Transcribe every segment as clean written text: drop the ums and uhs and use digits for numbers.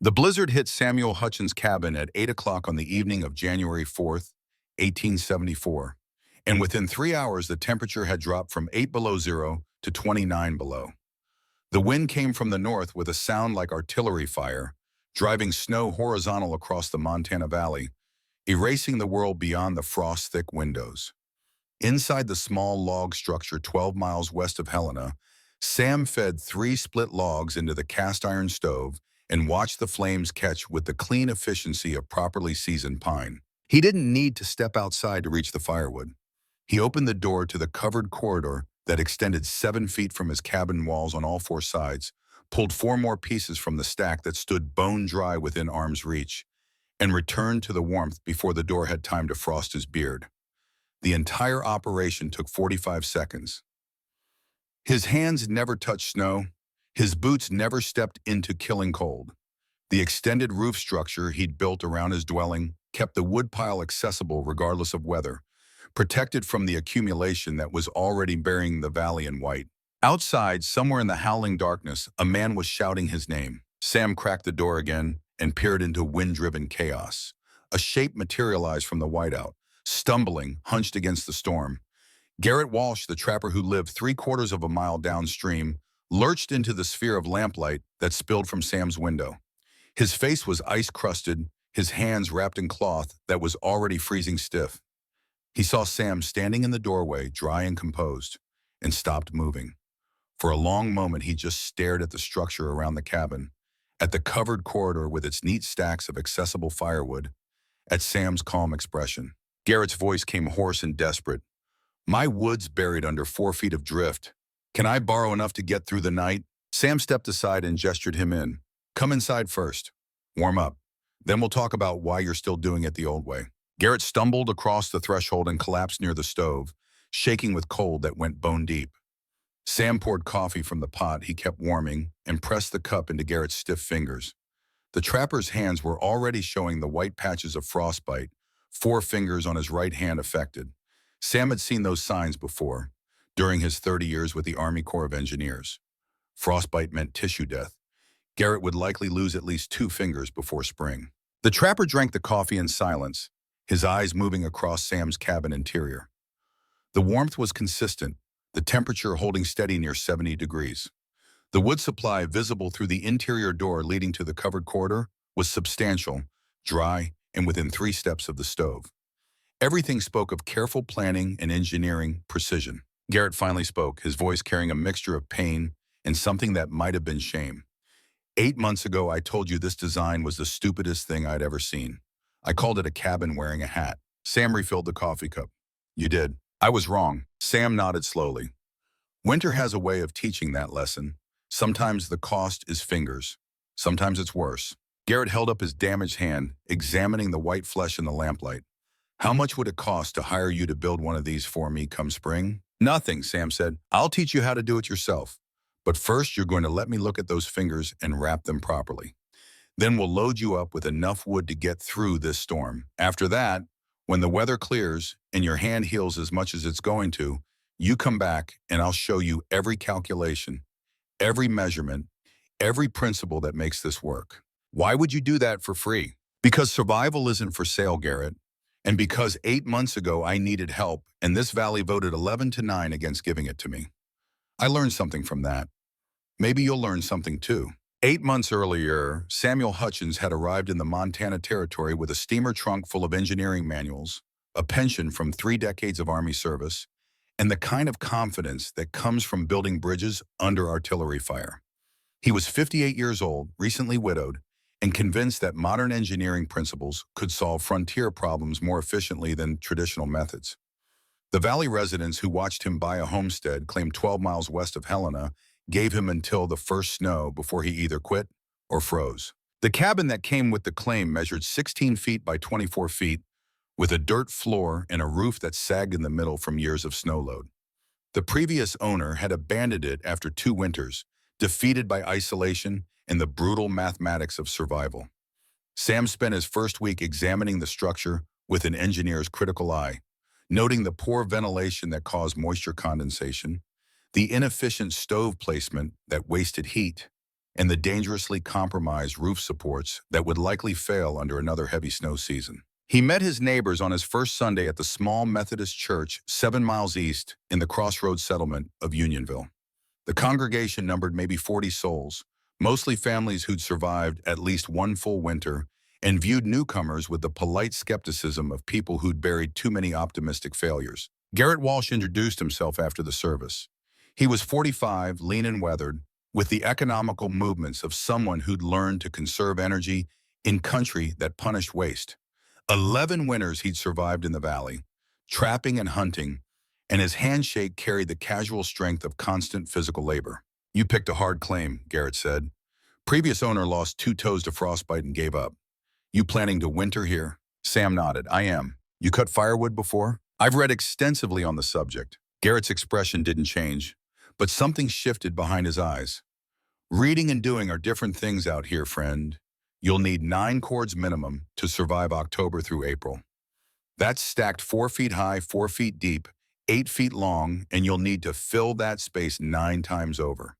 The blizzard hit Samuel Hutchins' cabin at 8 o'clock on the evening of January 4th, 1874, and within 3 hours the temperature had dropped from 8 below zero to 29 below. The wind came from the north with a sound like artillery fire, driving snow horizontal across the Montana Valley, erasing the world beyond the frost-thick windows. Inside the small log structure 12 miles west of Helena, Sam fed 3 split logs into the cast-iron stove and watched the flames catch with the clean efficiency of properly seasoned pine. He didn't need to step outside to reach the firewood. He opened the door to the covered corridor that extended 7 feet from his cabin walls on all 4 sides, pulled 4 more pieces from the stack that stood bone dry within arm's reach, and returned to the warmth before the door had time to frost his beard. The entire operation took 45 seconds. His hands never touched snow. His boots never stepped into killing cold. The extended roof structure he'd built around his dwelling kept the woodpile accessible regardless of weather, protected from the accumulation that was already burying the valley in white. Outside, somewhere in the howling darkness, a man was shouting his name. Sam cracked the door again and peered into wind-driven chaos. A shape materialized from the whiteout, stumbling, hunched against the storm. Garrett Walsh, the trapper who lived 3/4 of a mile downstream, lurched into the sphere of lamplight that spilled from Sam's window. His face was ice-crusted, his hands wrapped in cloth that was already freezing stiff. He saw Sam standing in the doorway, dry and composed, and stopped moving. For a long moment, he just stared at the structure around the cabin, at the covered corridor with its neat stacks of accessible firewood, at Sam's calm expression. Garrett's voice came hoarse and desperate. "My wood's buried under 4 feet of drift. Can I borrow enough to get through the night?" Sam stepped aside and gestured him in. "Come inside first. Warm up. Then we'll talk about why you're still doing it the old way." Garrett stumbled across the threshold and collapsed near the stove, shaking with cold that went bone deep. Sam poured coffee from the pot he kept warming and pressed the cup into Garrett's stiff fingers. The trapper's hands were already showing the white patches of frostbite, 4 fingers on his right hand affected. Sam had seen those signs before, during his 30 years with the Army Corps of Engineers. Frostbite meant tissue death. Garrett would likely lose at least 2 fingers before spring. The trapper drank the coffee in silence, his eyes moving across Sam's cabin interior. The warmth was consistent, the temperature holding steady near 70 degrees. The wood supply visible through the interior door leading to the covered corridor was substantial, dry, and within 3 steps of the stove. Everything spoke of careful planning and engineering precision. Garrett finally spoke, his voice carrying a mixture of pain and something that might have been shame. 8 months ago, I told you this design was the stupidest thing I'd ever seen. I called it a cabin wearing a hat. Sam refilled the coffee cup. You did. I was wrong. Sam nodded slowly. Winter has a way of teaching that lesson. Sometimes the cost is fingers. Sometimes it's worse. Garrett held up his damaged hand, examining the white flesh in the lamplight. How much would it cost to hire you to build one of these for me come spring? Nothing, Sam said. I'll teach you how to do it yourself. But first, you're going to let me look at those fingers and wrap them properly. Then we'll load you up with enough wood to get through this storm. After that, when the weather clears and your hand heals as much as it's going to, you come back and I'll show you every calculation, every measurement, every principle that makes this work. Why would you do that for free? Because survival isn't for sale, Garrett. And because 8 months ago I needed help and this valley voted 11-9 against giving it to me. I learned something from that. Maybe you'll learn something too. 8 months earlier, Samuel Hutchins had arrived in the Montana Territory with a steamer trunk full of engineering manuals, a pension from 3 decades of Army service, and the kind of confidence that comes from building bridges under artillery fire. He was 58 years old, recently widowed, and convinced that modern engineering principles could solve frontier problems more efficiently than traditional methods. The valley residents who watched him buy a homestead claimed 12 miles west of Helena gave him until the first snow before he either quit or froze. The cabin that came with the claim measured 16 feet by 24 feet, with a dirt floor and a roof that sagged in the middle from years of snow load. The previous owner had abandoned it after 2 winters, defeated by isolation and the brutal mathematics of survival. Sam spent his first week examining the structure with an engineer's critical eye, noting the poor ventilation that caused moisture condensation, the inefficient stove placement that wasted heat, and the dangerously compromised roof supports that would likely fail under another heavy snow season. He met his neighbors on his first Sunday at the small Methodist church 7 miles east in the Crossroads settlement of Unionville. The congregation numbered maybe 40 souls, mostly families who'd survived at least one full winter and viewed newcomers with the polite skepticism of people who'd buried too many optimistic failures. Garrett Walsh introduced himself after the service. He was 45, lean and weathered, with the economical movements of someone who'd learned to conserve energy in country that punished waste. 11 winters he'd survived in the valley, trapping and hunting, and his handshake carried the casual strength of constant physical labor. "You picked a hard claim," Garrett said. "Previous owner lost 2 toes to frostbite and gave up. You planning to winter here?" Sam nodded. "I am. You cut firewood before?" "I've read extensively on the subject." Garrett's expression didn't change, but something shifted behind his eyes. "Reading and doing are different things out here, friend. You'll need 9 cords minimum to survive October through April. That's stacked 4 feet high, 4 feet deep, 8 feet long, and you'll need to fill that space 9 times over.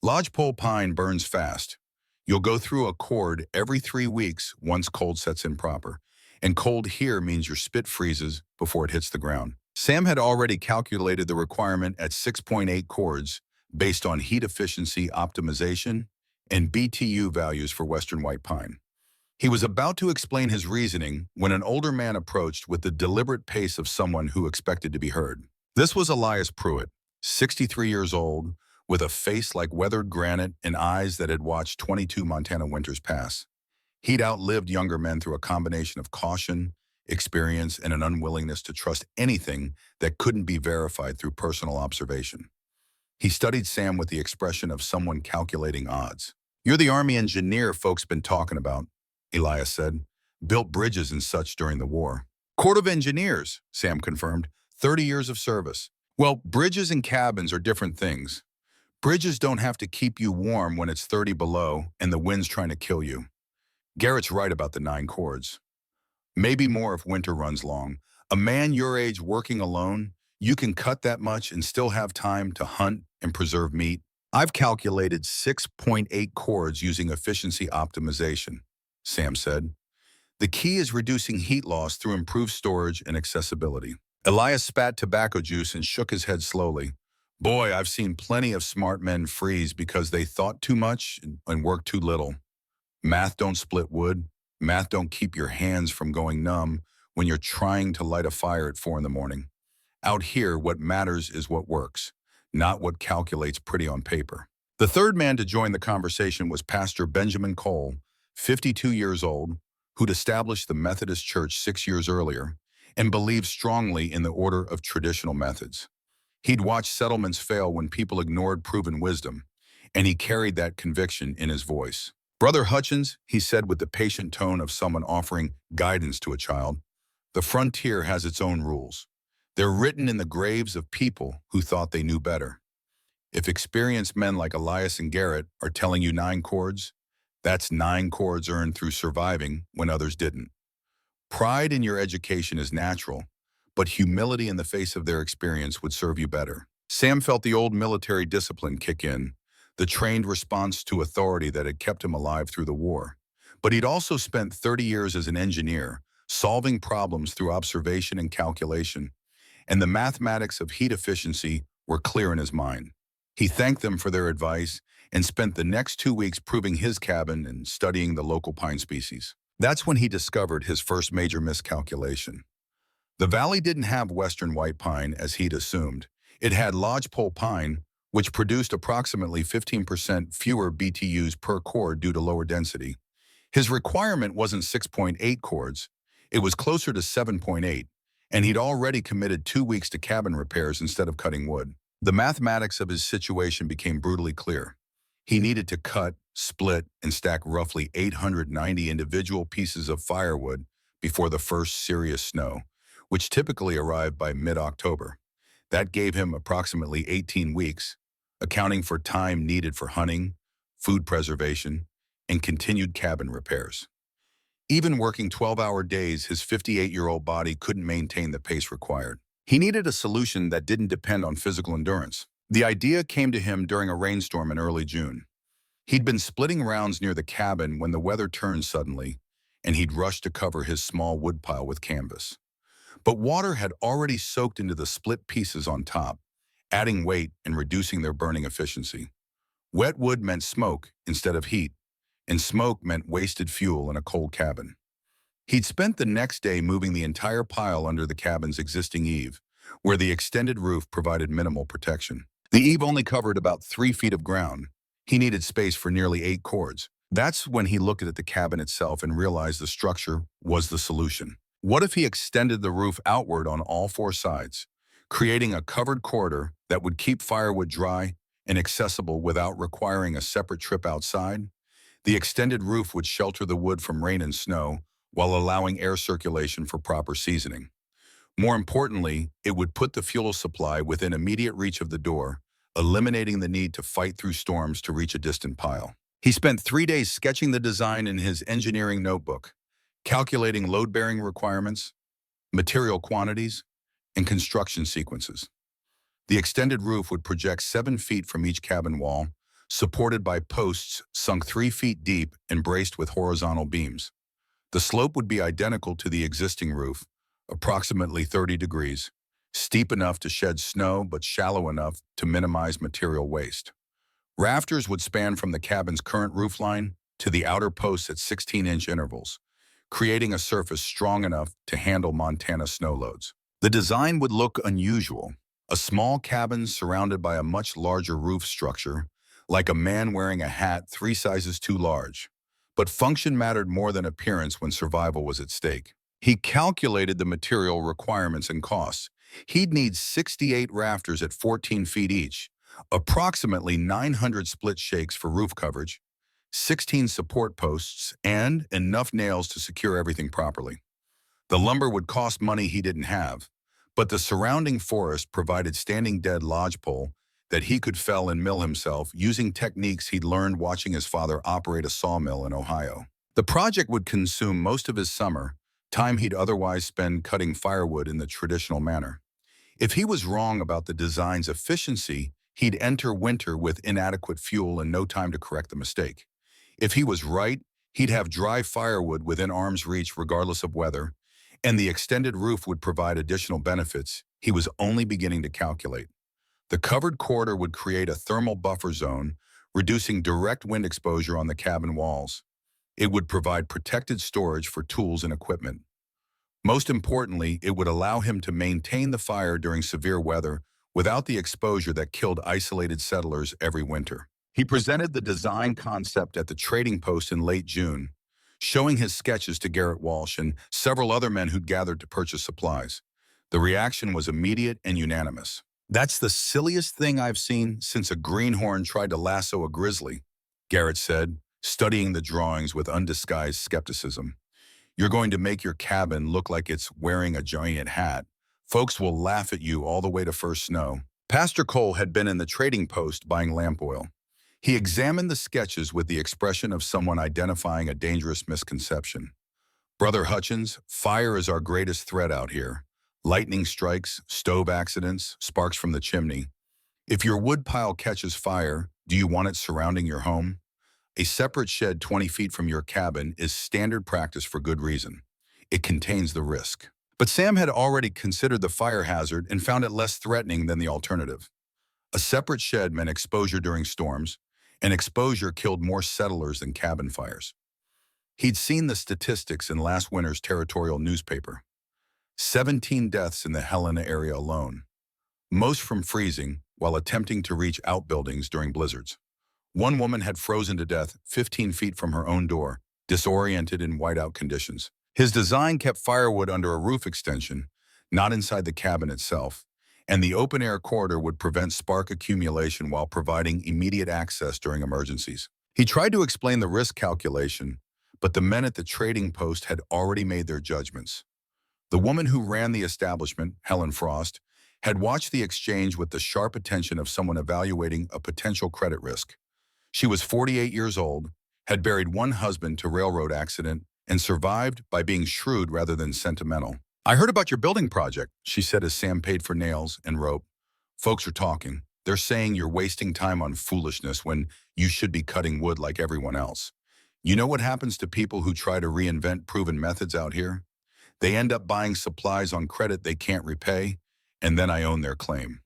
Lodgepole pine burns fast. You'll go through a cord every 3 weeks once cold sets in proper. And cold here means your spit freezes before it hits the ground." Sam had already calculated the requirement at 6.8 cords based on heat efficiency optimization and BTU values for western white pine. He was about to explain his reasoning when an older man approached with the deliberate pace of someone who expected to be heard. This was Elias Pruitt, 63 years old, with a face like weathered granite and eyes that had watched 22 Montana winters pass. He'd outlived younger men through a combination of caution, experience, and an unwillingness to trust anything that couldn't be verified through personal observation. He studied Sam with the expression of someone calculating odds. "You're the Army engineer folks been talking about," Elias said. "Built bridges and such during the war." "Corps of Engineers," Sam confirmed. 30 years of service. "Well, bridges and cabins are different things. Bridges don't have to keep you warm when it's 30 below and the wind's trying to kill you." Garrett's right about the 9 cords. Maybe more if winter runs long. A man your age working alone, you can cut that much and still have time to hunt and preserve meat. "I've calculated 6.8 cords using efficiency optimization," Sam said. "The key is reducing heat loss through improved storage and accessibility." Elias spat tobacco juice and shook his head slowly. "Boy, I've seen plenty of smart men freeze because they thought too much and worked too little. Math don't split wood. Math don't keep your hands from going numb when you're trying to light a fire at 4 in the morning. Out here, what matters is what works, not what calculates pretty on paper." The third man to join the conversation was Pastor Benjamin Cole, 52 years old, who'd established the Methodist Church 6 years earlier and believed strongly in the order of traditional methods. He'd watched settlements fail when people ignored proven wisdom, and he carried that conviction in his voice. "Brother Hutchins," he said with the patient tone of someone offering guidance to a child, "the frontier has its own rules. They're written in the graves of people who thought they knew better. If experienced men like Elias and Garrett are telling you 9 cords, that's 9 cords earned through surviving when others didn't. Pride in your education is natural, but humility in the face of their experience would serve you better." Sam felt the old military discipline kick in, the trained response to authority that had kept him alive through the war. But he'd also spent 30 years as an engineer, solving problems through observation and calculation, and the mathematics of heat efficiency were clear in his mind. He thanked them for their advice and spent the next 2 weeks proving his cabin and studying the local pine species. That's when he discovered his first major miscalculation. The valley didn't have western white pine as he'd assumed. It had lodgepole pine, which produced approximately 15% fewer BTUs per cord due to lower density. His requirement wasn't 6.8 cords, it was closer to 7.8, and he'd already committed 2 weeks to cabin repairs instead of cutting wood. The mathematics of his situation became brutally clear. He needed to cut, split, and stack roughly 890 individual pieces of firewood before the first serious snow, which typically arrived by mid-October. That gave him approximately 18 weeks, accounting for time needed for hunting, food preservation, and continued cabin repairs. Even working 12-hour days, his 58-year-old body couldn't maintain the pace required. He needed a solution that didn't depend on physical endurance. The idea came to him during a rainstorm in early June. He'd been splitting rounds near the cabin when the weather turned suddenly, and he'd rushed to cover his small woodpile with canvas. But water had already soaked into the split pieces on top, adding weight and reducing their burning efficiency. Wet wood meant smoke instead of heat, and smoke meant wasted fuel in a cold cabin. He'd spent the next day moving the entire pile under the cabin's existing eave, where the extended roof provided minimal protection. The eave only covered about 3 feet of ground. He needed space for nearly 8 cords. That's when he looked at the cabin itself and realized the structure was the solution. What if he extended the roof outward on all 4 sides, creating a covered corridor that would keep firewood dry and accessible without requiring a separate trip outside? The extended roof would shelter the wood from rain and snow while allowing air circulation for proper seasoning. More importantly, it would put the fuel supply within immediate reach of the door, eliminating the need to fight through storms to reach a distant pile. He spent 3 days sketching the design in his engineering notebook, calculating load-bearing requirements, material quantities, and construction sequences. The extended roof would project 7 feet from each cabin wall, supported by posts sunk 3 feet deep and braced with horizontal beams. The slope would be identical to the existing roof, approximately 30 degrees, steep enough to shed snow but shallow enough to minimize material waste. Rafters would span from the cabin's current roofline to the outer posts at 16-inch intervals, creating a surface strong enough to handle Montana snow loads. The design would look unusual, a small cabin surrounded by a much larger roof structure, like a man wearing a hat 3 sizes too large. But function mattered more than appearance when survival was at stake. He calculated the material requirements and costs. He'd need 68 rafters at 14 feet each, approximately 900 split shakes for roof coverage, 16 support posts, and enough nails to secure everything properly. The lumber would cost money he didn't have, but the surrounding forest provided standing dead lodgepole that he could fell and mill himself using techniques he'd learned watching his father operate a sawmill in Ohio. The project would consume most of his summer, time he'd otherwise spend cutting firewood in the traditional manner. If he was wrong about the design's efficiency, he'd enter winter with inadequate fuel and no time to correct the mistake. If he was right, he'd have dry firewood within arm's reach regardless of weather, and the extended roof would provide additional benefits he was only beginning to calculate. The covered corridor would create a thermal buffer zone, reducing direct wind exposure on the cabin walls. It would provide protected storage for tools and equipment. Most importantly, it would allow him to maintain the fire during severe weather without the exposure that killed isolated settlers every winter. He presented the design concept at the trading post in late June, showing his sketches to Garrett Walsh and several other men who'd gathered to purchase supplies. The reaction was immediate and unanimous. "That's the silliest thing I've seen since a greenhorn tried to lasso a grizzly," Garrett said, studying the drawings with undisguised skepticism. "You're going to make your cabin look like it's wearing a giant hat. Folks will laugh at you all the way to first snow." Pastor Cole had been in the trading post buying lamp oil. He examined the sketches with the expression of someone identifying a dangerous misconception. "Brother Hutchins, fire is our greatest threat out here. Lightning strikes, stove accidents, sparks from the chimney. If your wood pile catches fire, do you want it surrounding your home? A separate shed 20 feet from your cabin is standard practice for good reason. It contains the risk." But Sam had already considered the fire hazard and found it less threatening than the alternative. A separate shed meant exposure during storms, and exposure killed more settlers than cabin fires. He'd seen the statistics in last winter's territorial newspaper. 17 deaths in the Helena area alone, most from freezing while attempting to reach outbuildings during blizzards. One woman had frozen to death 15 feet from her own door, disoriented in whiteout conditions. His design kept firewood under a roof extension, not inside the cabin itself, and the open-air corridor would prevent spark accumulation while providing immediate access during emergencies. He tried to explain the risk calculation, but the men at the trading post had already made their judgments. The woman who ran the establishment, Helen Frost, had watched the exchange with the sharp attention of someone evaluating a potential credit risk. She was 48 years old, had buried one husband to railroad accident, and survived by being shrewd rather than sentimental. "I heard about your building project," she said as Sam paid for nails and rope. "Folks are talking. They're saying you're wasting time on foolishness when you should be cutting wood like everyone else. You know what happens to people who try to reinvent proven methods out here? They end up buying supplies on credit they can't repay, and then I own their claim.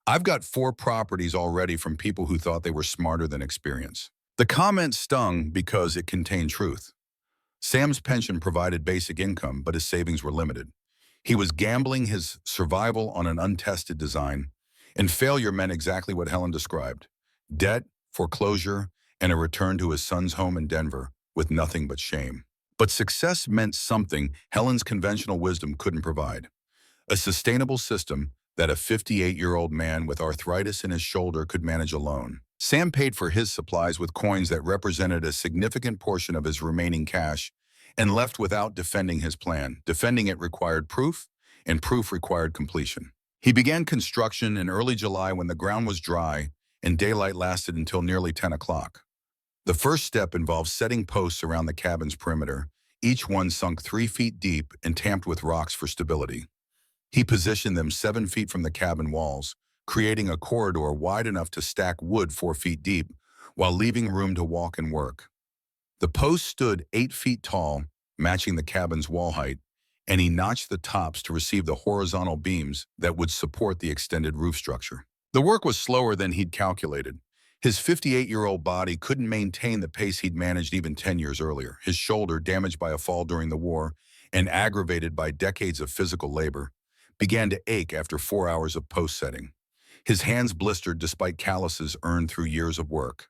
I've got 4 properties already from people who thought they were smarter than experience. The comment stung because it contained truth. Sam's pension provided basic income, but his savings were limited. He was gambling his survival on an untested design, and failure meant exactly what Helen described: debt, foreclosure, and a return to his son's home in Denver with nothing but shame. But success meant something Helen's conventional wisdom couldn't provide: a sustainable system that a 58-year-old man with arthritis in his shoulder could manage alone. Sam paid for his supplies with coins that represented a significant portion of his remaining cash and left without defending his plan. Defending it required proof, and proof required completion. He began construction in early July when the ground was dry and daylight lasted until nearly 10 o'clock. The first step involved setting posts around the cabin's perimeter, each one sunk 3 feet deep and tamped with rocks for stability. He positioned them 7 feet from the cabin walls, creating a corridor wide enough to stack wood 4 feet deep, while leaving room to walk and work. The posts stood 8 feet tall, matching the cabin's wall height, and he notched the tops to receive the horizontal beams that would support the extended roof structure. The work was slower than he'd calculated. His 58-year-old body couldn't maintain the pace he'd managed even 10 years earlier. His shoulder, damaged by a fall during the war and aggravated by decades of physical labor, began to ache after 4 hours of post setting. His hands blistered despite calluses earned through years of work.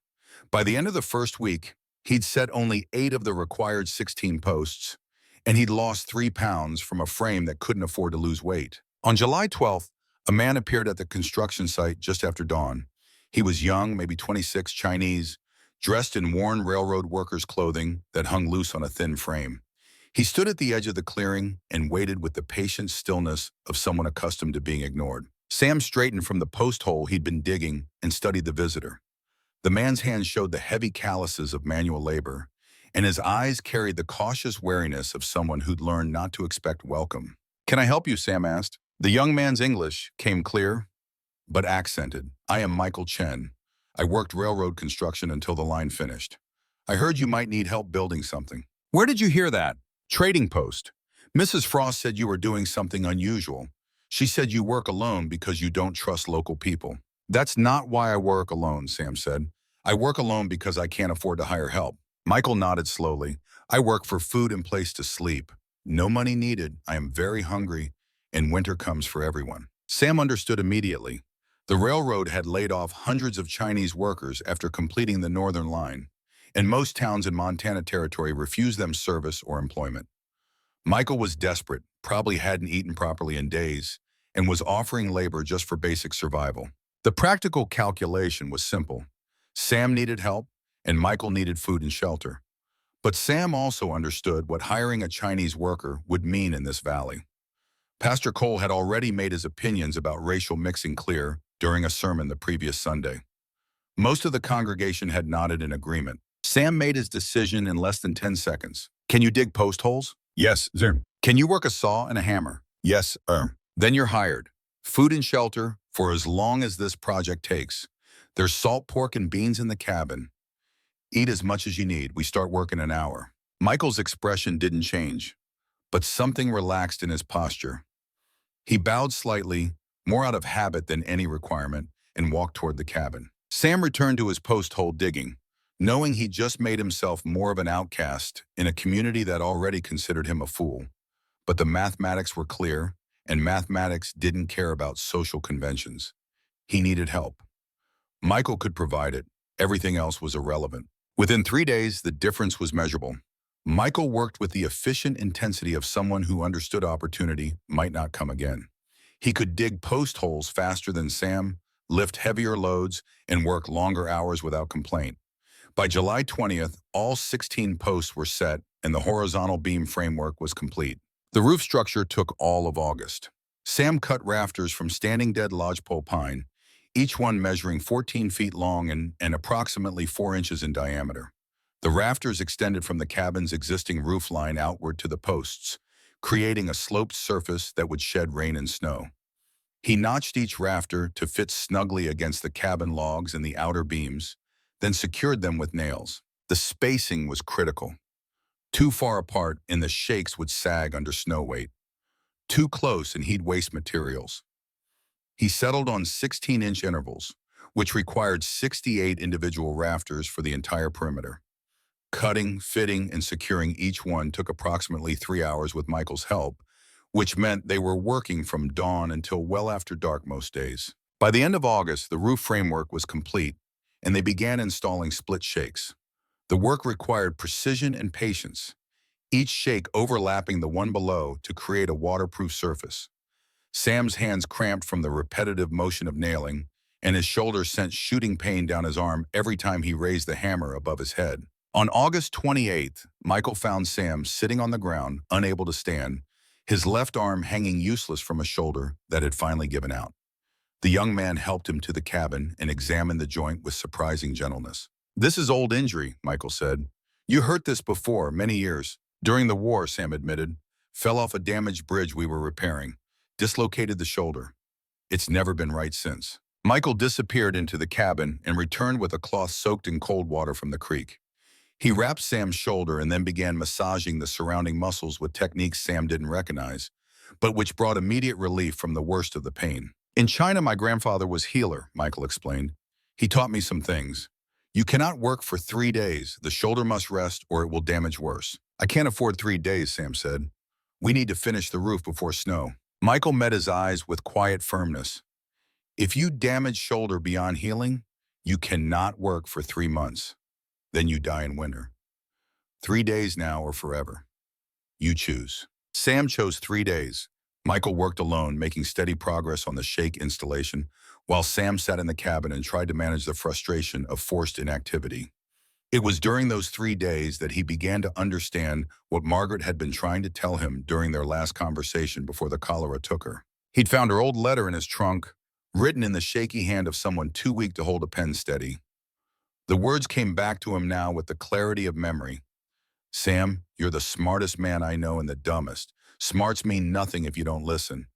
By the end of the first week, he'd set only 8 of the required 16 posts, and he'd lost 3 pounds from a frame that couldn't afford to lose weight. On July 12th, a man appeared at the construction site just after dawn. He was young, maybe 26, Chinese, dressed in worn railroad workers' clothing that hung loose on a thin frame. He stood at the edge of the clearing and waited with the patient stillness of someone accustomed to being ignored. Sam straightened from the post hole he'd been digging and studied the visitor. The man's hands showed the heavy calluses of manual labor, and his eyes carried the cautious wariness of someone who'd learned not to expect welcome. "Can I help you?" Sam asked. The young man's English came clear, but accented. "I am Michael Chen. I worked railroad construction until the line finished. I heard you might need help building something." "Where did you hear that?" "Trading post. Mrs. Frost said you were doing something unusual. She said you work alone because you don't trust local people." "That's not why I work alone," Sam said. "I work alone because I can't afford to hire help." Michael nodded slowly. "I work for food and place to sleep. No money needed. I am very hungry, and winter comes for everyone." Sam understood immediately. The railroad had laid off hundreds of Chinese workers after completing the Northern Line, and most towns in Montana Territory refused them service or employment. Michael was desperate, probably hadn't eaten properly in days, and was offering labor just for basic survival. The practical calculation was simple. Sam needed help, and Michael needed food and shelter. But Sam also understood what hiring a Chinese worker would mean in this valley. Pastor Cole had already made his opinions about racial mixing clear during a sermon the previous Sunday. Most of the congregation had nodded in agreement. Sam made his decision in less than 10 seconds. "Can you dig post holes?" "Yes, sir." "Can you work a saw and a hammer?" "Yes, sir." "Then you're hired. Food and shelter for as long as this project takes. There's salt pork and beans in the cabin. Eat as much as you need. We start work in an hour." Michael's expression didn't change, but something relaxed in his posture. He bowed slightly, more out of habit than any requirement, and walked toward the cabin. Sam returned to his post hole digging, knowing he'd just made himself more of an outcast in a community that already considered him a fool. But the mathematics were clear, and mathematics didn't care about social conventions. He needed help. Michael could provide it. Everything else was irrelevant. Within 3 days, the difference was measurable. Michael worked with the efficient intensity of someone who understood opportunity might not come again. He could dig post holes faster than Sam, lift heavier loads, and work longer hours without complaint. By July 20th, all 16 posts were set and the horizontal beam framework was complete. The roof structure took all of August. Sam cut rafters from standing dead lodgepole pine, each one measuring 14 feet long and approximately 4 inches in diameter. The rafters extended from the cabin's existing roof line outward to the posts, creating a sloped surface that would shed rain and snow. He notched each rafter to fit snugly against the cabin logs and the outer beams, then secured them with nails. The spacing was critical. Too far apart and the shakes would sag under snow weight. Too close and he'd waste materials. He settled on 16-inch intervals, which required 68 individual rafters for the entire perimeter. Cutting, fitting, and securing each one took approximately 3 hours with Michael's help, which meant they were working from dawn until well after dark most days. By the end of August, the roof framework was complete, and they began installing split shakes. The work required precision and patience, each shake overlapping the one below to create a waterproof surface. Sam's hands cramped from the repetitive motion of nailing, and his shoulder sent shooting pain down his arm every time he raised the hammer above his head. On August 28th, Michael found Sam sitting on the ground, unable to stand, his left arm hanging useless from a shoulder that had finally given out. The young man helped him to the cabin and examined the joint with surprising gentleness. "This is old injury," Michael said. "You hurt this before, many years." "During the war," Sam admitted. "Fell off a damaged bridge we were repairing. Dislocated the shoulder. It's never been right since." Michael disappeared into the cabin and returned with a cloth soaked in cold water from the creek. He wrapped Sam's shoulder and then began massaging the surrounding muscles with techniques Sam didn't recognize, but which brought immediate relief from the worst of the pain. "In China, my grandfather was healer," Michael explained. "He taught me some things. You cannot work for 3 days. The shoulder must rest or it will damage worse." "I can't afford 3 days," Sam said. "We need to finish the roof before snow." Michael met his eyes with quiet firmness. "If you damage shoulder beyond healing, you cannot work for 3 months. Then you die in winter. 3 days now or forever. You choose." Sam chose 3 days. Michael worked alone, making steady progress on the shake installation, while Sam sat in the cabin and tried to manage the frustration of forced inactivity. It was during those 3 days that he began to understand what Margaret had been trying to tell him during their last conversation before the cholera took her. He'd found her old letter in his trunk, written in the shaky hand of someone too weak to hold a pen steady. The words came back to him now with the clarity of memory. "Sam, you're the smartest man I know and the dumbest. Smarts mean nothing if you don't listen.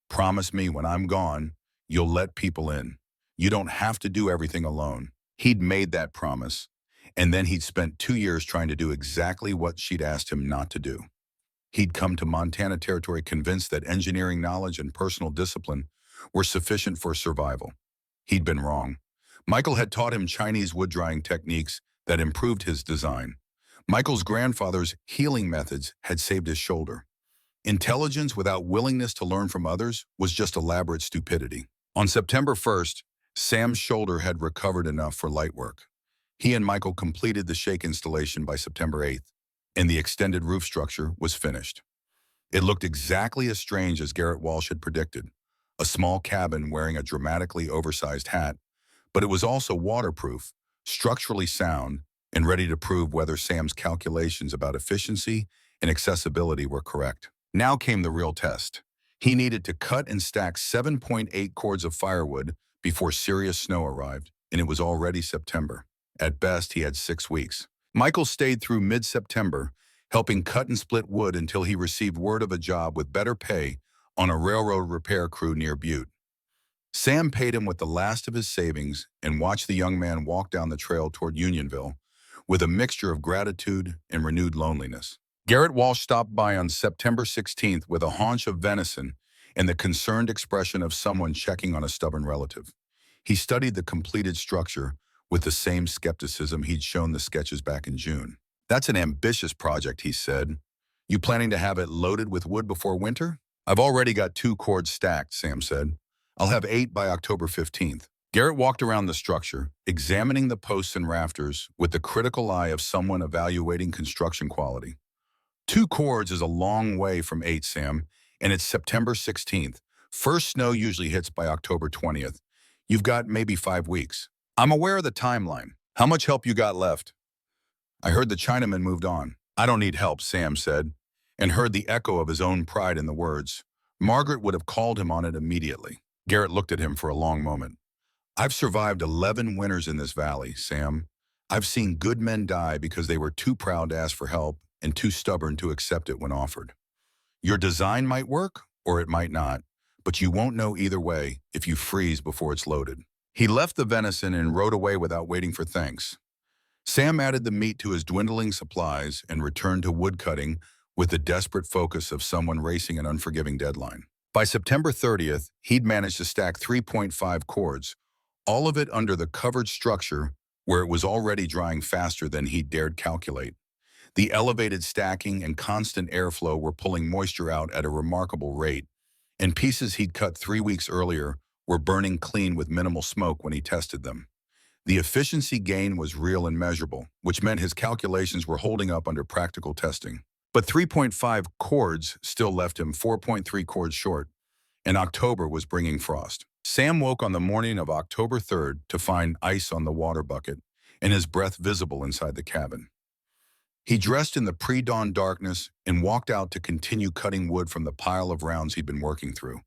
Promise me when I'm gone, you'll let people in. You don't have to do everything alone." He'd made that promise, and then he'd spent 2 years trying to do exactly what she'd asked him not to do. He'd come to Montana Territory convinced that engineering knowledge and personal discipline were sufficient for survival. He'd been wrong. Michael had taught him Chinese wood-drying techniques that improved his design. Michael's grandfather's healing methods had saved his shoulder. Intelligence without willingness to learn from others was just elaborate stupidity. On September 1st, Sam's shoulder had recovered enough for light work. He and Michael completed the shake installation by September 8th, and the extended roof structure was finished. It looked exactly as strange as Garrett Walsh had predicted, a small cabin wearing a dramatically oversized hat, but it was also waterproof, structurally sound, and ready to prove whether Sam's calculations about efficiency and accessibility were correct. Now came the real test. He needed to cut and stack 7.8 cords of firewood before serious snow arrived, and it was already September. At best, he had 6 weeks. Michael stayed through mid-September, helping cut and split wood until he received word of a job with better pay on a railroad repair crew near Butte. Sam paid him with the last of his savings and watched the young man walk down the trail toward Unionville with a mixture of gratitude and renewed loneliness. Garrett Walsh stopped by on September 16th with a haunch of venison and the concerned expression of someone checking on a stubborn relative. He studied the completed structure with the same skepticism he'd shown the sketches back in June. "That's an ambitious project," he said. "You planning to have it loaded with wood before winter?" "I've already got 2 cords stacked," Sam said. "I'll have 8 by October 15th. Garrett walked around the structure, examining the posts and rafters with the critical eye of someone evaluating construction quality. 2 cords is a long way from 8, Sam, and it's September 16th. First snow usually hits by October 20th. You've got maybe 5 weeks. I'm aware of the timeline. How much help you got left?" "I heard the Chinaman moved on." "I don't need help," Sam said, and heard the echo of his own pride in the words. Margaret would have called him on it immediately. Garrett looked at him for a long moment. "I've survived 11 winters in this valley, Sam. I've seen good men die because they were too proud to ask for help and too stubborn to accept it when offered. Your design might work, or it might not, but you won't know either way if you freeze before it's loaded. He left the venison and rode away without waiting for thanks. Sam added the meat to his dwindling supplies and returned to woodcutting with the desperate focus of someone racing an unforgiving deadline. By September 30th, he'd managed to stack 3.5 cords, all of it under the covered structure where it was already drying faster than he'd dared calculate. The elevated stacking and constant airflow were pulling moisture out at a remarkable rate, and pieces he'd cut 3 weeks earlier were burning clean with minimal smoke when he tested them. The efficiency gain was real and measurable, which meant his calculations were holding up under practical testing. But 3.5 cords still left him 4.3 cords short, and October was bringing frost. Sam woke on the morning of October 3rd to find ice on the water bucket and his breath visible inside the cabin. He dressed in the pre-dawn darkness and walked out to continue cutting wood from the pile of rounds he'd been working through.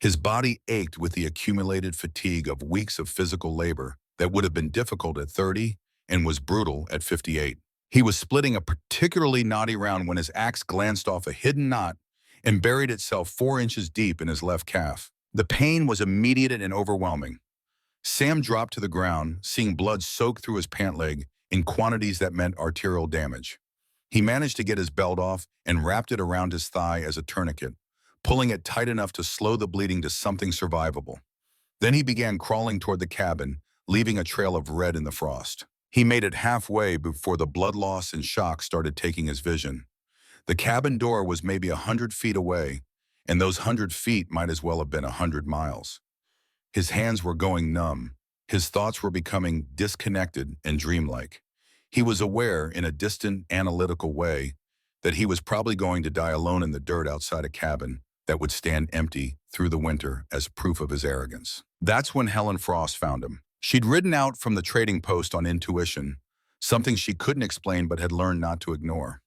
His body ached with the accumulated fatigue of weeks of physical labor that would have been difficult at 30 and was brutal at 58. He was splitting a particularly knotty round when his axe glanced off a hidden knot and buried itself 4 inches deep in his left calf. The pain was immediate and overwhelming. Sam dropped to the ground, seeing blood soak through his pant leg in quantities that meant arterial damage. He managed to get his belt off and wrapped it around his thigh as a tourniquet, pulling it tight enough to slow the bleeding to something survivable. Then he began crawling toward the cabin, leaving a trail of red in the frost. He made it halfway before the blood loss and shock started taking his vision. The cabin door was maybe 100 feet away, and those 100 feet might as well have been 100 miles. His hands were going numb. His thoughts were becoming disconnected and dreamlike. He was aware, in a distant, analytical way, that he was probably going to die alone in the dirt outside a cabin that would stand empty through the winter as proof of his arrogance. That's when Helen Frost found him. She'd ridden out from the trading post on intuition, something she couldn't explain but had learned not to ignore.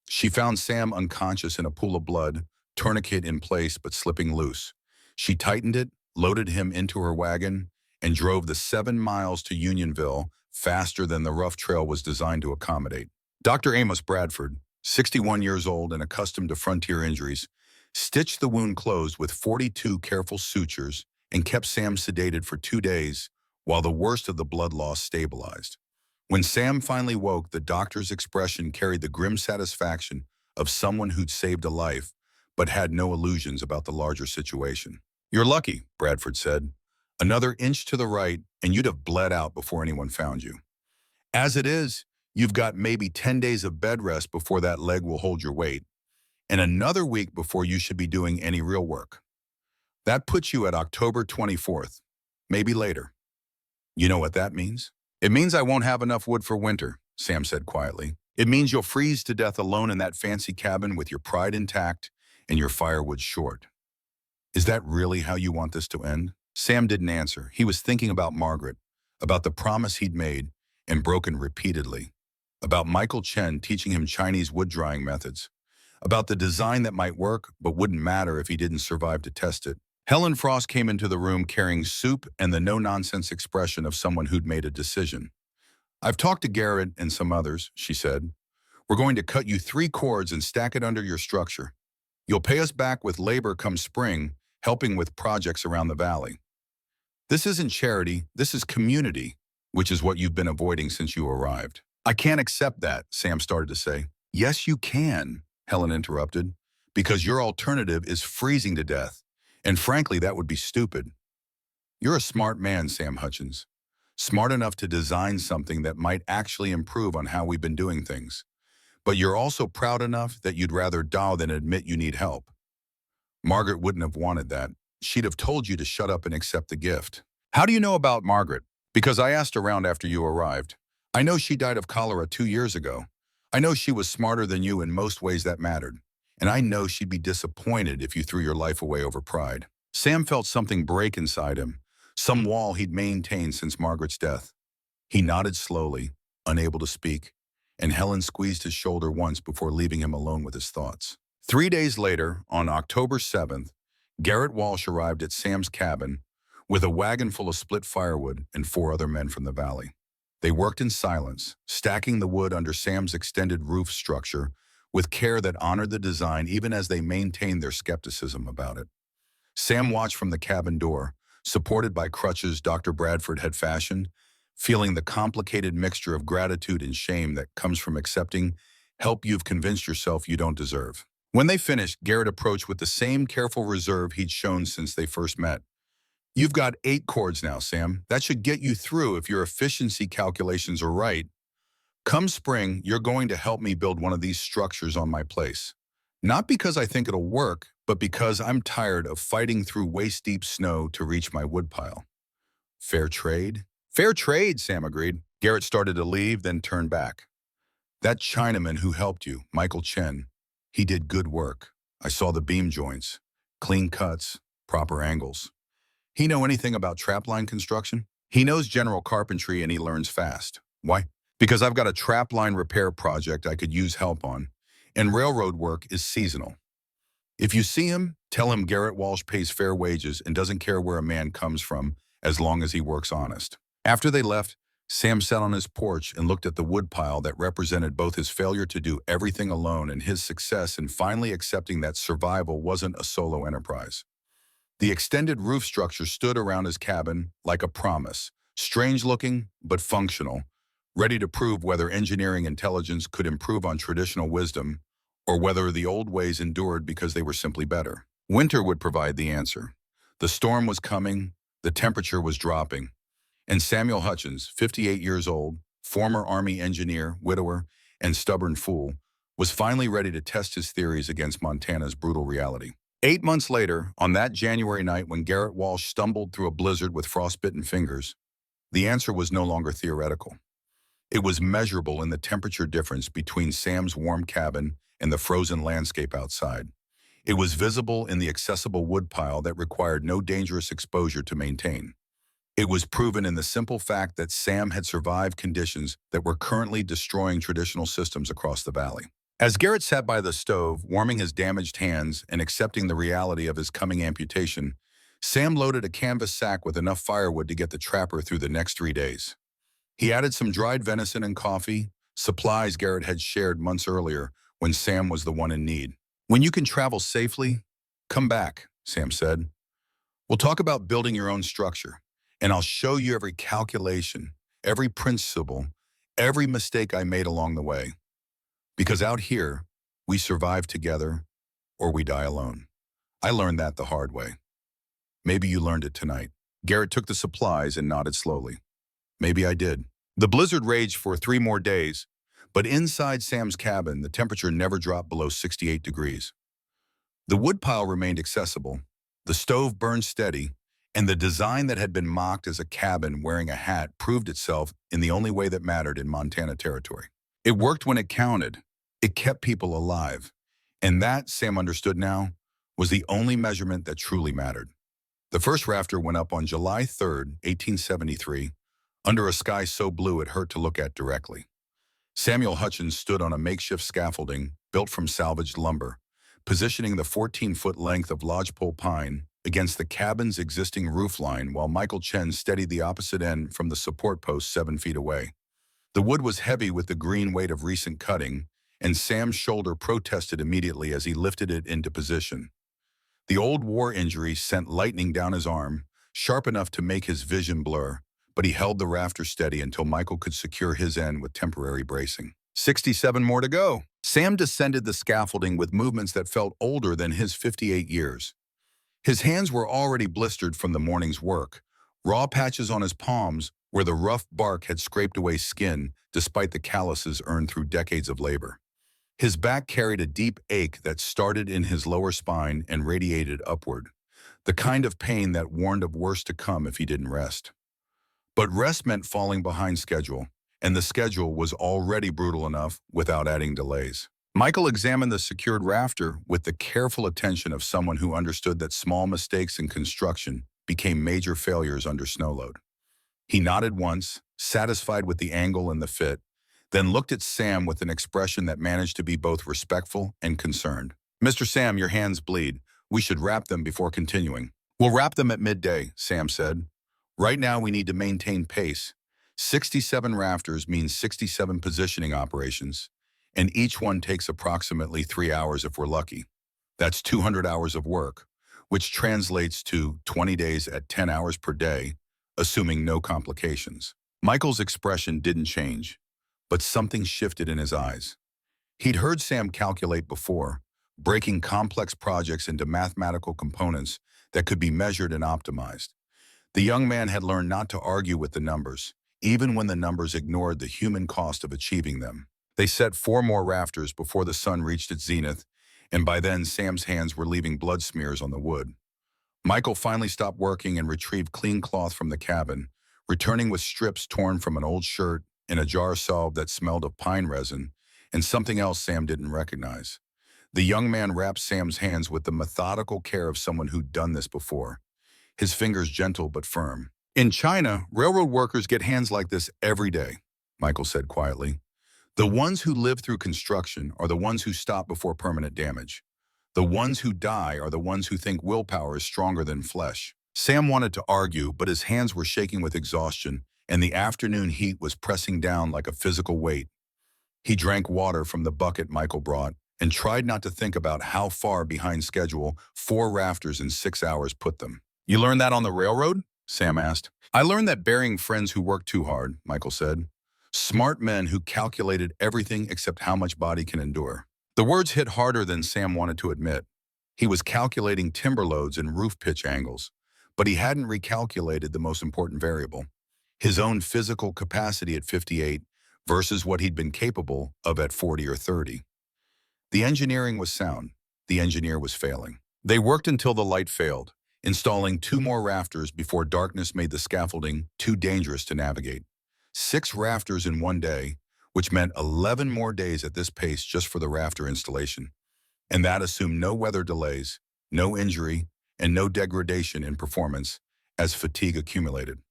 She found Sam unconscious in a pool of blood, tourniquet in place but slipping loose. She tightened it, loaded him into her wagon, and drove the 7 miles to Unionville faster than the rough trail was designed to accommodate. Dr. Amos Bradford, 61 years old and accustomed to frontier injuries, stitched the wound closed with 42 careful sutures and kept Sam sedated for 2 days while the worst of the blood loss stabilized. When Sam finally woke, the doctor's expression carried the grim satisfaction of someone who'd saved a life but had no illusions about the larger situation. "You're lucky," Bradford said. "Another inch to the right, and you'd have bled out before anyone found you. As it is, you've got maybe 10 days of bed rest before that leg will hold your weight, and another week before you should be doing any real work. That puts you at October 24th, maybe later. You know what that means?" "It means I won't have enough wood for winter," Sam said quietly. "It means you'll freeze to death alone in that fancy cabin with your pride intact and your firewood short. Is that really how you want this to end?" Sam didn't answer. He was thinking about Margaret, about the promise he'd made and broken repeatedly, about Michael Chen teaching him Chinese wood-drying methods, about the design that might work but wouldn't matter if he didn't survive to test it. Helen Frost came into the room carrying soup and the no-nonsense expression of someone who'd made a decision. "I've talked to Garrett and some others," she said. "We're going to cut you 3 cords and stack it under your structure. You'll pay us back with labor come spring, helping with projects around the valley. This isn't charity, this is community, which is what you've been avoiding since you arrived." "I can't accept that," Sam started to say. "Yes, you can," Helen interrupted, "because your alternative is freezing to death, and frankly, that would be stupid. You're a smart man, Sam Hutchins, smart enough to design something that might actually improve on how we've been doing things. But you're also proud enough that you'd rather die than admit you need help. Margaret wouldn't have wanted that. She'd have told you to shut up and accept the gift." "How do you know about Margaret?" "Because I asked around after you arrived. I know she died of cholera 2 years ago. I know she was smarter than you in most ways that mattered. And I know she'd be disappointed if you threw your life away over pride." Sam felt something break inside him, some wall he'd maintained since Margaret's death. He nodded slowly, unable to speak, and Helen squeezed his shoulder once before leaving him alone with his thoughts. 3 days later, on October 7th, Garrett Walsh arrived at Sam's cabin with a wagon full of split firewood and 4 other men from the valley. They worked in silence, stacking the wood under Sam's extended roof structure with care that honored the design even as they maintained their skepticism about it. Sam watched from the cabin door, supported by crutches Dr. Bradford had fashioned, feeling the complicated mixture of gratitude and shame that comes from accepting help you've convinced yourself you don't deserve. When they finished, Garrett approached with the same careful reserve he'd shown since they first met. "You've got 8 cords now, Sam. That should get you through if your efficiency calculations are right. Come spring, you're going to help me build one of these structures on my place. Not because I think it'll work, but because I'm tired of fighting through waist-deep snow to reach my woodpile." "Fair trade?" "Fair trade," Sam agreed. Garrett started to leave, then turned back. "That Chinaman who helped you, Michael Chen, he did good work. I saw the beam joints, clean cuts, proper angles. He know anything about trapline construction?" "He knows general carpentry and he learns fast." "Why?" "Because I've got a trapline repair project I could use help on, and railroad work is seasonal. If you see him, tell him Garrett Walsh pays fair wages and doesn't care where a man comes from as long as he works honest." After they left, Sam sat on his porch and looked at the woodpile that represented both his failure to do everything alone and his success in finally accepting that survival wasn't a solo enterprise. The extended roof structure stood around his cabin like a promise, strange-looking but functional, ready to prove whether engineering intelligence could improve on traditional wisdom or whether the old ways endured because they were simply better. Winter would provide the answer. The storm was coming, the temperature was dropping, and Samuel Hutchins, 58 years old, former Army engineer, widower, and stubborn fool, was finally ready to test his theories against Montana's brutal reality. 8 months later, on that January night when Garrett Walsh stumbled through a blizzard with frostbitten fingers, the answer was no longer theoretical. It was measurable in the temperature difference between Sam's warm cabin and the frozen landscape outside. It was visible in the accessible woodpile that required no dangerous exposure to maintain. It was proven in the simple fact that Sam had survived conditions that were currently destroying traditional systems across the valley. As Garrett sat by the stove, warming his damaged hands and accepting the reality of his coming amputation, Sam loaded a canvas sack with enough firewood to get the trapper through the next 3 days. He added some dried venison and coffee, supplies Garrett had shared months earlier when Sam was the one in need. "When you can travel safely, come back," Sam said. "We'll talk about building your own structure, and I'll show you every calculation, every principle, every mistake I made along the way. Because out here, we survive together or we die alone. I learned that the hard way. Maybe you learned it tonight." Garrett took the supplies and nodded slowly. "Maybe I did." The blizzard raged for 3 more days, but inside Sam's cabin, the temperature never dropped below 68 degrees. The woodpile remained accessible, the stove burned steady, and the design that had been mocked as a cabin wearing a hat proved itself in the only way that mattered in Montana territory. It worked when it counted. It kept people alive. And that, Sam understood now, was the only measurement that truly mattered. The first rafter went up on July 3rd, 1873, under a sky so blue it hurt to look at directly. Samuel Hutchins stood on a makeshift scaffolding built from salvaged lumber, positioning the 14-foot length of lodgepole pine against the cabin's existing roof line while Michael Chen steadied the opposite end from the support post 7 feet away. The wood was heavy with the green weight of recent cutting, and Sam's shoulder protested immediately as he lifted it into position. The old war injury sent lightning down his arm, sharp enough to make his vision blur, but he held the rafter steady until Michael could secure his end with temporary bracing. 67 more to go. Sam descended the scaffolding with movements that felt older than his 58 years. His hands were already blistered from the morning's work, raw patches on his palms where the rough bark had scraped away skin despite the calluses earned through decades of labor. His back carried a deep ache that started in his lower spine and radiated upward, the kind of pain that warned of worse to come if he didn't rest. But rest meant falling behind schedule, and the schedule was already brutal enough without adding delays. Michael examined the secured rafter with the careful attention of someone who understood that small mistakes in construction became major failures under snow load. He nodded once, satisfied with the angle and the fit, then looked at Sam with an expression that managed to be both respectful and concerned. "Mr. Sam, your hands bleed. We should wrap them before continuing." "We'll wrap them at midday," Sam said. "Right now we need to maintain pace. 67 rafters means 67 positioning operations, and each one takes approximately 3 hours if we're lucky. That's 200 hours of work. which translates to 20 days at 10 hours per day, assuming no complications. Michael's expression didn't change, but something shifted in his eyes. He'd heard Sam calculate before, breaking complex projects into mathematical components that could be measured and optimized. The young man had learned not to argue with the numbers, even when the numbers ignored the human cost of achieving them. They set 4 more rafters before the sun reached its zenith, and by then Sam's hands were leaving blood smears on the wood. Michael finally stopped working and retrieved clean cloth from the cabin, returning with strips torn from an old shirt and a jar of salve that smelled of pine resin, and something else Sam didn't recognize. The young man wrapped Sam's hands with the methodical care of someone who'd done this before, his fingers gentle but firm. "In China, railroad workers get hands like this every day," Michael said quietly. "The ones who live through construction are the ones who stop before permanent damage. The ones who die are the ones who think willpower is stronger than flesh." Sam wanted to argue, but his hands were shaking with exhaustion, and the afternoon heat was pressing down like a physical weight. He drank water from the bucket Michael brought and tried not to think about how far behind schedule 4 rafters in 6 hours put them. "You learned that on the railroad?" Sam asked. "I learned that burying friends who work too hard," Michael said. "Smart men who calculated everything except how much body can endure." The words hit harder than Sam wanted to admit. He was calculating timber loads and roof pitch angles, but he hadn't recalculated the most important variable, his own physical capacity at 58 versus what he'd been capable of at 40 or 30. The engineering was sound. The engineer was failing. They worked until the light failed, installing 2 more rafters before darkness made the scaffolding too dangerous to navigate. 6 rafters in one day, which meant 11 more days at this pace just for the rafter installation. And that assumed no weather delays, no injury, and no degradation in performance as fatigue accumulated.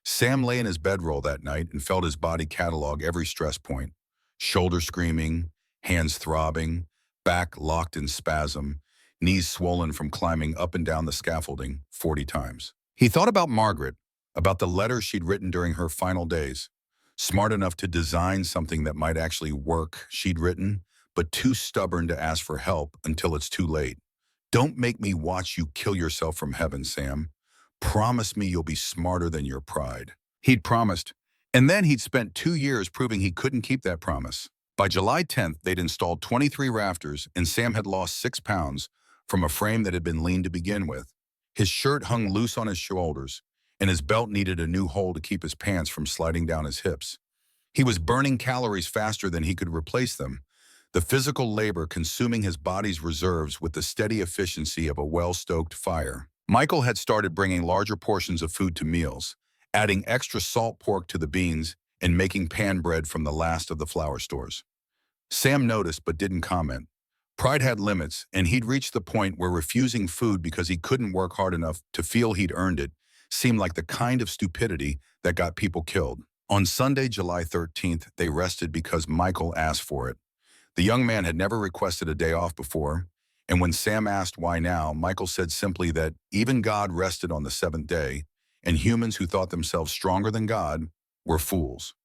Sam lay in his bedroll that night and felt his body catalog every stress point: shoulder screaming, hands throbbing, back locked in spasm, knees swollen from climbing up and down the scaffolding 40 times. He thought about Margaret, about the letter she'd written during her final days. Smart enough to design something that might actually work, she'd written, but too stubborn to ask for help until it's too late. "Don't make me watch you kill yourself from heaven, Sam. Promise me you'll be smarter than your pride." He'd promised, and then he'd spent 2 years proving he couldn't keep that promise. By July 10th, they'd installed 23 rafters, and Sam had lost 6 pounds from a frame that had been lean to begin with. His shirt hung loose on his shoulders, and his belt needed a new hole to keep his pants from sliding down his hips. He was burning calories faster than he could replace them, the physical labor consuming his body's reserves with the steady efficiency of a well-stoked fire. Michael had started bringing larger portions of food to meals, adding extra salt pork to the beans, and making pan bread from the last of the flour stores. Sam noticed but didn't comment. Pride had limits, and he'd reached the point where refusing food because he couldn't work hard enough to feel he'd earned it seemed like the kind of stupidity that got people killed. On Sunday, July 13th, they rested because Michael asked for it. The young man had never requested a day off before, and when Sam asked why now, Michael said simply that even God rested on the 7th day, and humans who thought themselves stronger than God were fools.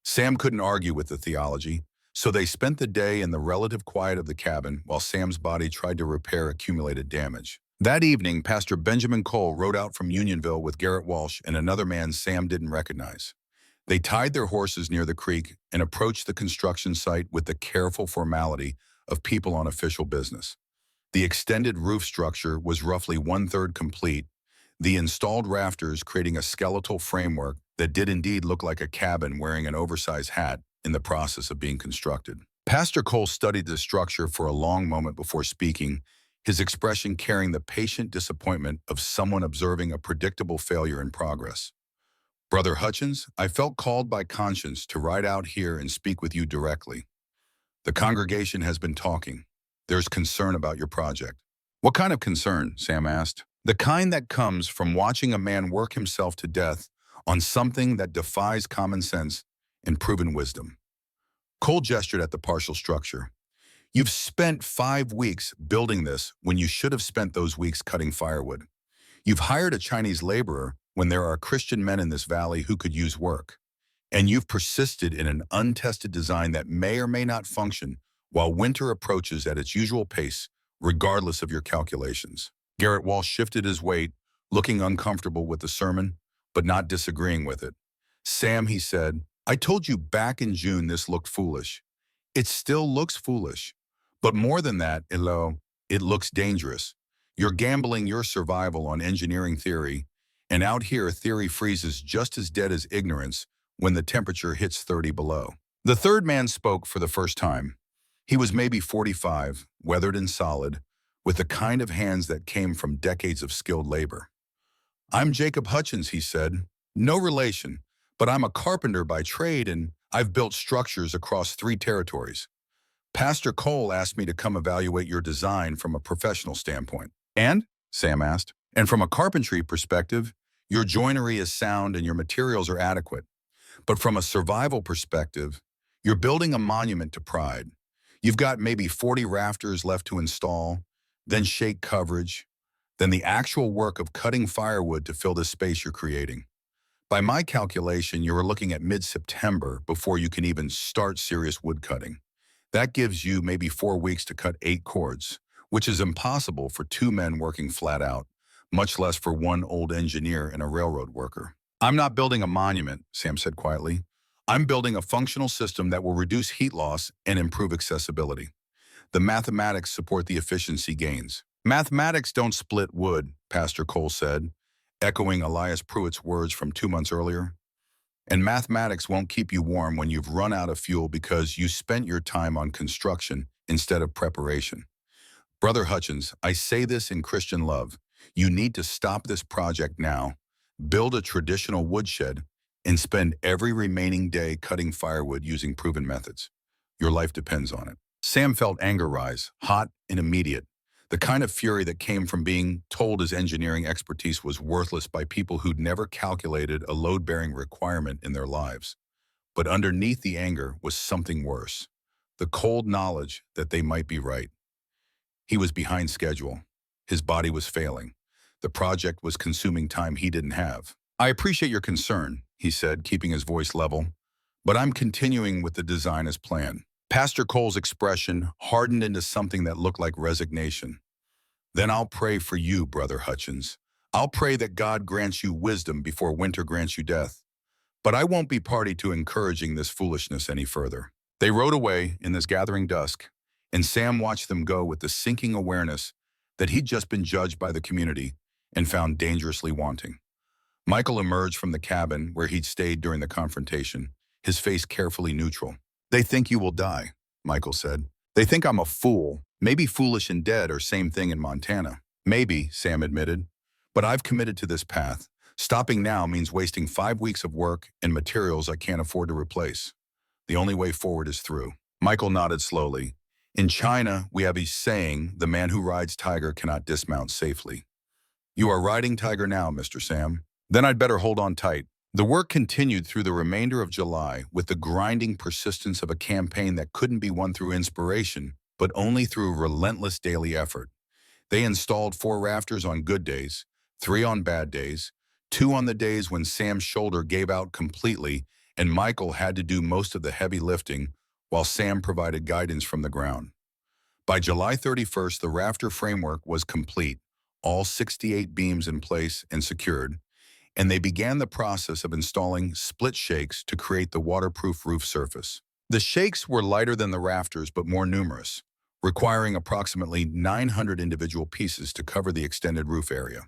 Sam couldn't argue with the theology, so they spent the day in the relative quiet of the cabin while Sam's body tried to repair accumulated damage. That evening, Pastor Benjamin Cole rode out from Unionville with Garrett Walsh and another man Sam didn't recognize. They tied their horses near the creek and approached the construction site with the careful formality of people on official business. The extended roof structure was roughly 1/3 complete, the installed rafters creating a skeletal framework that did indeed look like a cabin wearing an oversized hat in the process of being constructed. Pastor Cole studied the structure for a long moment before speaking, his expression carrying the patient disappointment of someone observing a predictable failure in progress. "Brother Hutchins, I felt called by conscience to ride out here and speak with you directly. The congregation has been talking. There's concern about your project." "What kind of concern?" Sam asked. "The kind that comes from watching a man work himself to death on something that defies common sense and proven wisdom." Cole gestured at the partial structure. "You've spent 5 weeks building this when you should have spent those weeks cutting firewood. You've hired a Chinese laborer when there are Christian men in this valley who could use work. And you've persisted in an untested design that may or may not function while winter approaches at its usual pace, regardless of your calculations." Garrett Walsh shifted his weight, looking uncomfortable with the sermon, but not disagreeing with it. Sam, he said, I told you back in June this looked foolish. It still looks foolish. But more than that, Elo, it looks dangerous. You're gambling your survival on engineering theory, and out here theory freezes just as dead as ignorance when the temperature hits 30 below. The third man spoke for the first time. He was maybe 45, weathered and solid, with the kind of hands that came from decades of skilled labor. I'm Jacob Hutchins, he said. No relation, but I'm a carpenter by trade and I've built structures across 3 territories. Pastor Cole asked me to come evaluate your design from a professional standpoint. And? Sam asked. And from a carpentry perspective, your joinery is sound and your materials are adequate. But from a survival perspective, you're building a monument to pride. You've got maybe 40 rafters left to install, then shake coverage, then the actual work of cutting firewood to fill the space you're creating. By my calculation, you're looking at mid-September before you can even start serious wood cutting. That gives you maybe 4 weeks to cut 8 cords, which is impossible for 2 men working flat out, much less for 1 old engineer and a railroad worker. I'm not building a monument, Sam said quietly. I'm building a functional system that will reduce heat loss and improve accessibility. The mathematics support the efficiency gains. Mathematics don't split wood, Pastor Cole said, echoing Elias Pruitt's words from 2 months earlier. And mathematics won't keep you warm when you've run out of fuel because you spent your time on construction instead of preparation. Brother Hutchins, I say this in Christian love. You need to stop this project now, build a traditional woodshed, and spend every remaining day cutting firewood using proven methods. Your life depends on it. Sam felt anger rise, hot and immediate, the kind of fury that came from being told his engineering expertise was worthless by people who'd never calculated a load-bearing requirement in their lives. But underneath the anger was something worse, the cold knowledge that they might be right. He was behind schedule. His body was failing. The project was consuming time he didn't have. I appreciate your concern, he said, keeping his voice level, but I'm continuing with the design as planned. Pastor Cole's expression hardened into something that looked like resignation. Then I'll pray for you, Brother Hutchins. I'll pray that God grants you wisdom before winter grants you death. But I won't be party to encouraging this foolishness any further. They rode away in this gathering dusk, and Sam watched them go with the sinking awareness that he'd just been judged by the community and found dangerously wanting. Michael emerged from the cabin where he'd stayed during the confrontation, his face carefully neutral. They think you will die, Michael said. They think I'm a fool, maybe foolish and dead or same thing in Montana. Maybe, Sam admitted, but I've committed to this path. Stopping now means wasting 5 weeks of work and materials I can't afford to replace. The only way forward is through. Michael nodded slowly. In China, we have a saying, the man who rides tiger cannot dismount safely. You are riding tiger now, Mr. Sam. Then I'd better hold on tight. The work continued through the remainder of July with the grinding persistence of a campaign that couldn't be won through inspiration, but only through relentless daily effort. They installed 4 rafters on good days, 3 on bad days, 2 on the days when Sam's shoulder gave out completely and Michael had to do most of the heavy lifting while Sam provided guidance from the ground. By July 31st, the rafter framework was complete, all 68 beams in place and secured, and they began the process of installing split shakes to create the waterproof roof surface. The shakes were lighter than the rafters but more numerous, requiring approximately 900 individual pieces to cover the extended roof area.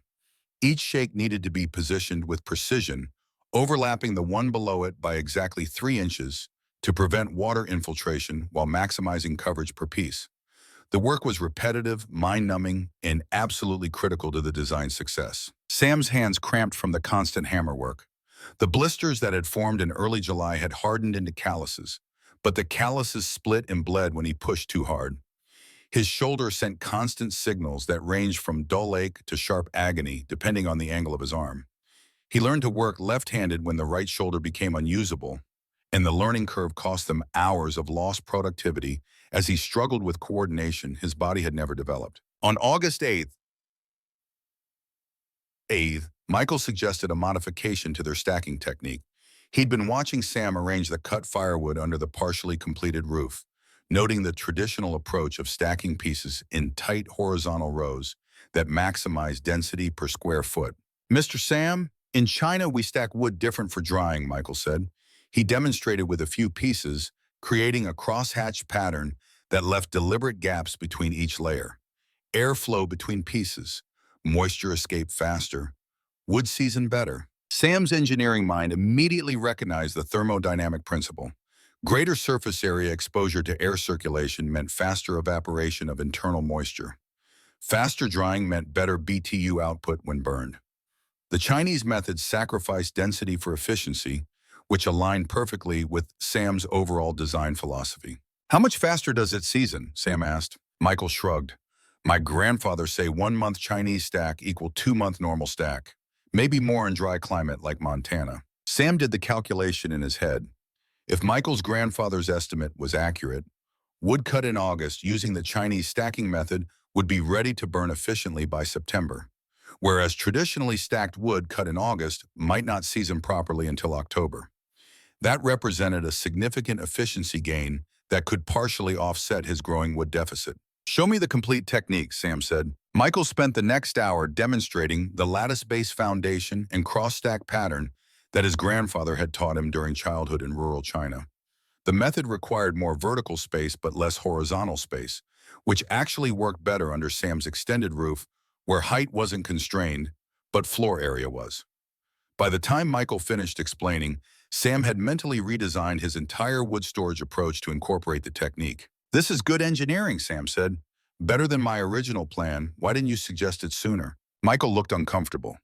Each shake needed to be positioned with precision, overlapping the one below it by exactly 3 inches to prevent water infiltration while maximizing coverage per piece. The work was repetitive, mind-numbing, and absolutely critical to the design's success. Sam's hands cramped from the constant hammerwork. The blisters that had formed in early July had hardened into calluses, but the calluses split and bled when he pushed too hard. His shoulder sent constant signals that ranged from dull ache to sharp agony, depending on the angle of his arm. He learned to work left-handed when the right shoulder became unusable, and the learning curve cost them hours of lost productivity as he struggled with coordination his body had never developed. On August 8th, Michael suggested a modification to their stacking technique. He'd been watching Sam arrange the cut firewood under the partially completed roof, noting the traditional approach of stacking pieces in tight horizontal rows that maximize density per square foot. Mr. Sam, in China we stack wood different for drying, Michael said. He demonstrated with a few pieces, creating a crosshatched pattern that left deliberate gaps between each layer. Airflow between pieces, moisture escape faster, wood season better. Sam's engineering mind immediately recognized the thermodynamic principle. Greater surface area exposure to air circulation meant faster evaporation of internal moisture. Faster drying meant better BTU output when burned. The Chinese method sacrificed density for efficiency, which aligned perfectly with Sam's overall design philosophy. How much faster does it season? Sam asked. Michael shrugged. My grandfather say 1 month Chinese stack equal 2 month normal stack. Maybe more in dry climate like Montana. Sam did the calculation in his head. If Michael's grandfather's estimate was accurate, wood cut in August using the Chinese stacking method would be ready to burn efficiently by September, whereas traditionally stacked wood cut in August might not season properly until October. That represented a significant efficiency gain that could partially offset his growing wood deficit. Show me the complete technique, Sam said. Michael spent the next hour demonstrating the lattice-based foundation and cross-stack pattern that his grandfather had taught him during childhood in rural China. The method required more vertical space but less horizontal space, which actually worked better under Sam's extended roof where height wasn't constrained, but floor area was. By the time Michael finished explaining, Sam had mentally redesigned his entire wood storage approach to incorporate the technique. This is good engineering, Sam said. Better than my original plan. Why didn't you suggest it sooner? Michael looked uncomfortable.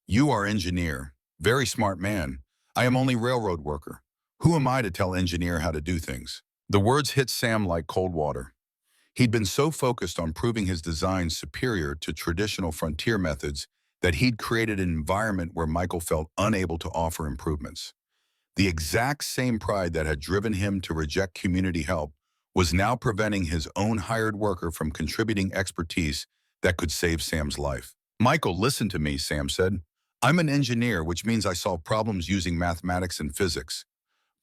You are engineer. Very smart man. I am only railroad worker. Who am I to tell engineer how to do things? The words hit Sam like cold water. He'd been so focused on proving his design superior to traditional frontier methods that he'd created an environment where Michael felt unable to offer improvements. The exact same pride that had driven him to reject community help was now preventing his own hired worker from contributing expertise that could save Sam's life. Michael, listen to me, Sam said. I'm an engineer, which means I solve problems using mathematics and physics.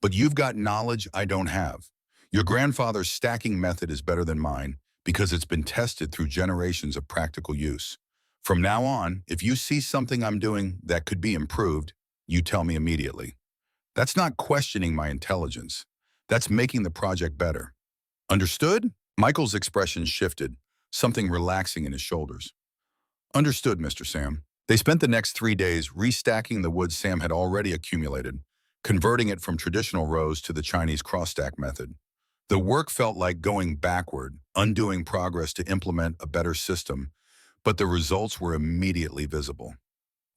But you've got knowledge I don't have. Your grandfather's stacking method is better than mine because it's been tested through generations of practical use. From now on, if you see something I'm doing that could be improved, you tell me immediately. That's not questioning my intelligence. That's making the project better. Understood? Michael's expression shifted, something relaxing in his shoulders. Understood, Mr. Sam. They spent the next 3 days restacking the wood Sam had already accumulated, converting it from traditional rows to the Chinese cross-stack method. The work felt like going backward, undoing progress to implement a better system, but the results were immediately visible.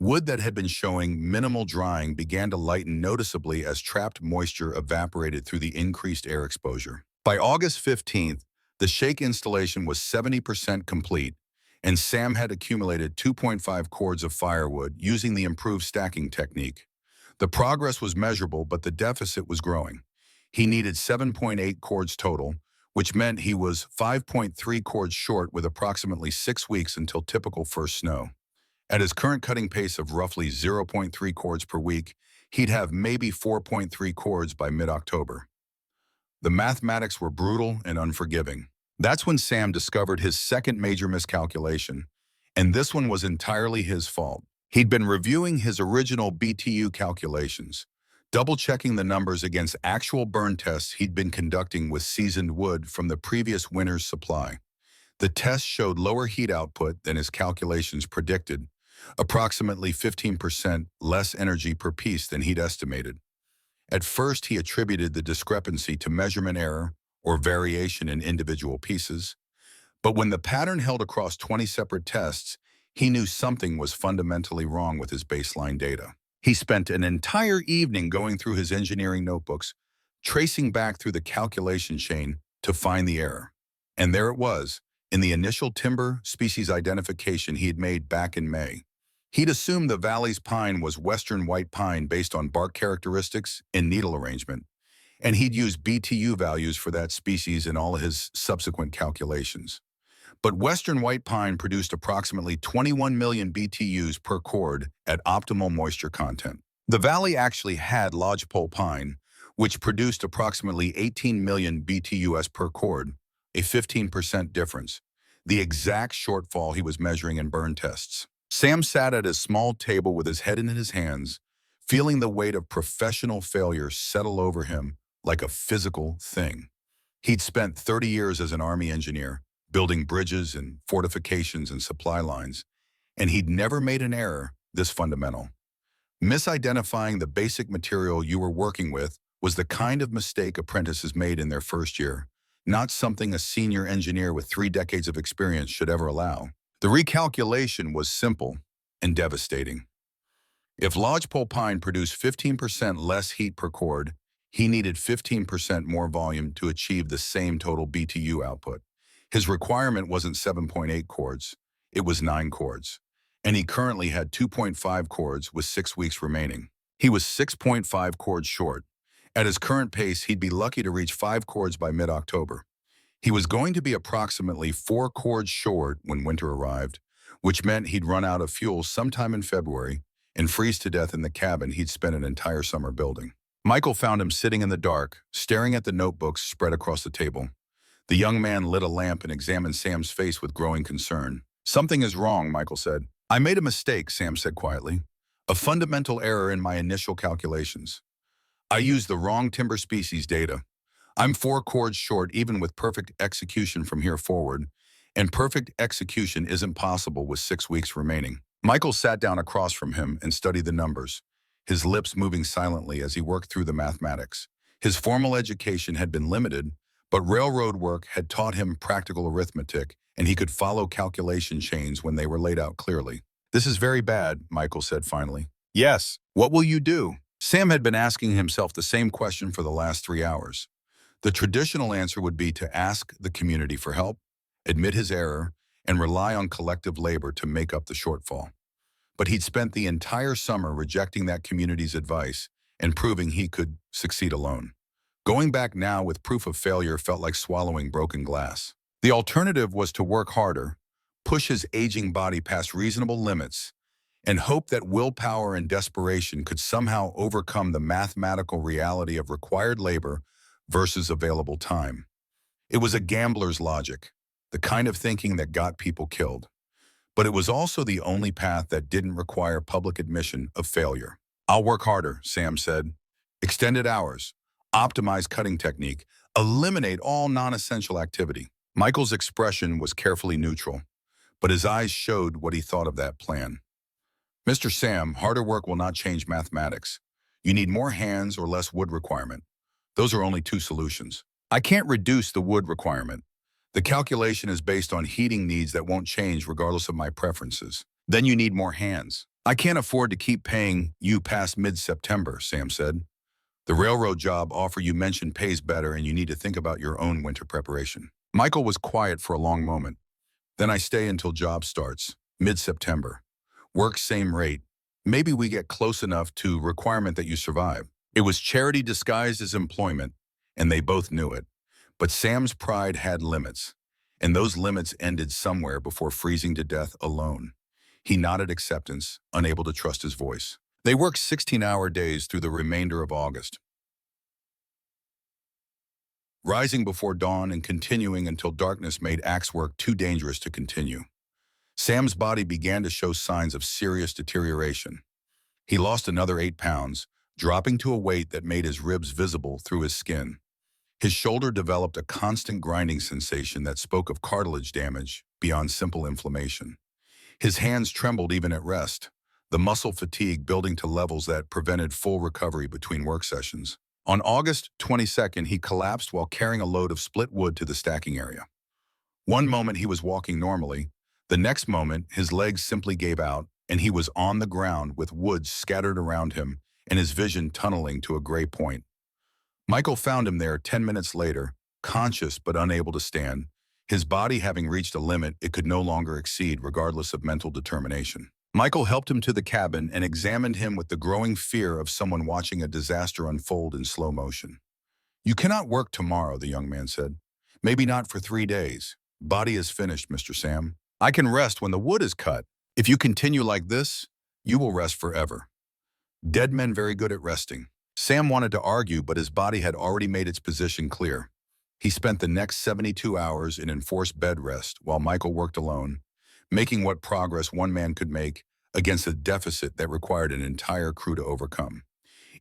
Wood that had been showing minimal drying began to lighten noticeably as trapped moisture evaporated through the increased air exposure. By August 15th, the shake installation was 70% complete, and Sam had accumulated 2.5 cords of firewood using the improved stacking technique. The progress was measurable, but the deficit was growing. He needed 7.8 cords total, which meant he was 5.3 cords short with approximately 6 weeks until typical first snow. At his current cutting pace of roughly 0.3 cords per week, he'd have maybe 4.3 cords by mid-October. The mathematics were brutal and unforgiving. That's when Sam discovered his second major miscalculation, and this one was entirely his fault. He'd been reviewing his original BTU calculations, double-checking the numbers against actual burn tests he'd been conducting with seasoned wood from the previous winter's supply. The tests showed lower heat output than his calculations predicted, approximately 15% less energy per piece than he'd estimated. At first, he attributed the discrepancy to measurement error or variation in individual pieces, but when the pattern held across 20 separate tests, he knew something was fundamentally wrong with his baseline data. He spent an entire evening going through his engineering notebooks, tracing back through the calculation chain to find the error. And there it was, in the initial timber species identification he had made back in May. He'd assumed the valley's pine was western white pine based on bark characteristics and needle arrangement, and he'd used BTU values for that species in all of his subsequent calculations. But western white pine produced approximately 21 million BTUs per cord at optimal moisture content. The valley actually had lodgepole pine, which produced approximately 18 million BTUs per cord, a 15% difference. the exact shortfall he was measuring in burn tests. Sam sat at his small table with his head in his hands, feeling the weight of professional failure settle over him like a physical thing. He'd spent 30 years as an Army engineer, building bridges and fortifications and supply lines, and he'd never made an error this fundamental. Misidentifying the basic material you were working with was the kind of mistake apprentices made in their first year, not something a senior engineer with 3 decades of experience should ever allow. The recalculation was simple and devastating. If lodgepole pine produced 15% less heat per cord, he needed 15% more volume to achieve the same total BTU output. His requirement wasn't 7.8 cords, it was 9 cords. And he currently had 2.5 cords with 6 weeks remaining. He was 6.5 cords short. At his current pace, he'd be lucky to reach 5 cords by mid-October. He was going to be approximately 4 cords short when winter arrived, which meant he'd run out of fuel sometime in February and freeze to death in the cabin he'd spent an entire summer building. Michael found him sitting in the dark, staring at the notebooks spread across the table. The young man lit a lamp and examined Sam's face with growing concern. "Something is wrong," Michael said. "I made a mistake," Sam said quietly. "A fundamental error in my initial calculations. I used the wrong timber species data. I'm 4 cords short even with perfect execution from here forward, and perfect execution isn't possible with 6 weeks remaining." Michael sat down across from him and studied the numbers, his lips moving silently as he worked through the mathematics. His formal education had been limited, but railroad work had taught him practical arithmetic, and he could follow calculation chains when they were laid out clearly. "This is very bad," Michael said finally. "Yes. What will you do?" Sam had been asking himself the same question for the last 3 hours. The traditional answer would be to ask the community for help, admit his error, and rely on collective labor to make up the shortfall. But he'd spent the entire summer rejecting that community's advice and proving he could succeed alone. Going back now with proof of failure felt like swallowing broken glass. The alternative was to work harder, push his aging body past reasonable limits, and hope that willpower and desperation could somehow overcome the mathematical reality of required labor versus available time. It was a gambler's logic, the kind of thinking that got people killed. But it was also the only path that didn't require public admission of failure. "I'll work harder," Sam said. "Extended hours, optimize cutting technique, eliminate all non-essential activity." Michael's expression was carefully neutral, but his eyes showed what he thought of that plan. "Mr. Sam, harder work will not change mathematics. You need more hands or less wood requirement. Those are only 2 solutions. I can't reduce the wood requirement. The calculation is based on heating needs that won't change regardless of my preferences. Then you need more hands. I can't afford to keep paying you past mid-September," Sam said. "The railroad job offer you mentioned pays better, and you need to think about your own winter preparation." Michael was quiet for a long moment. "Then I stay until job starts, mid-September. Work same rate. Maybe we get close enough to requirement that you survive." It was charity disguised as employment, and they both knew it. But Sam's pride had limits, and those limits ended somewhere before freezing to death alone. He nodded acceptance, unable to trust his voice. They worked 16-hour days through the remainder of August, rising before dawn and continuing until darkness made axe work too dangerous to continue. Sam's body began to show signs of serious deterioration. He lost another 8 pounds, dropping to a weight that made his ribs visible through his skin. His shoulder developed a constant grinding sensation that spoke of cartilage damage beyond simple inflammation. His hands trembled even at rest, the muscle fatigue building to levels that prevented full recovery between work sessions. On August 22nd, he collapsed while carrying a load of split wood to the stacking area. One moment he was walking normally, the next moment his legs simply gave out and he was on the ground with wood scattered around him and his vision tunneling to a gray point. Michael found him there 10 minutes later, conscious but unable to stand, his body having reached a limit it could no longer exceed regardless of mental determination. Michael helped him to the cabin and examined him with the growing fear of someone watching a disaster unfold in slow motion. "You cannot work tomorrow," the young man said. "Maybe not for 3 days. Body is finished, Mr. Sam. I can rest when the wood is cut. If you continue like this, you will rest forever. Dead men very good at resting." Sam wanted to argue, but his body had already made its position clear. He spent the next 72 hours in enforced bed rest while Michael worked alone, making what progress one man could make against a deficit that required an entire crew to overcome.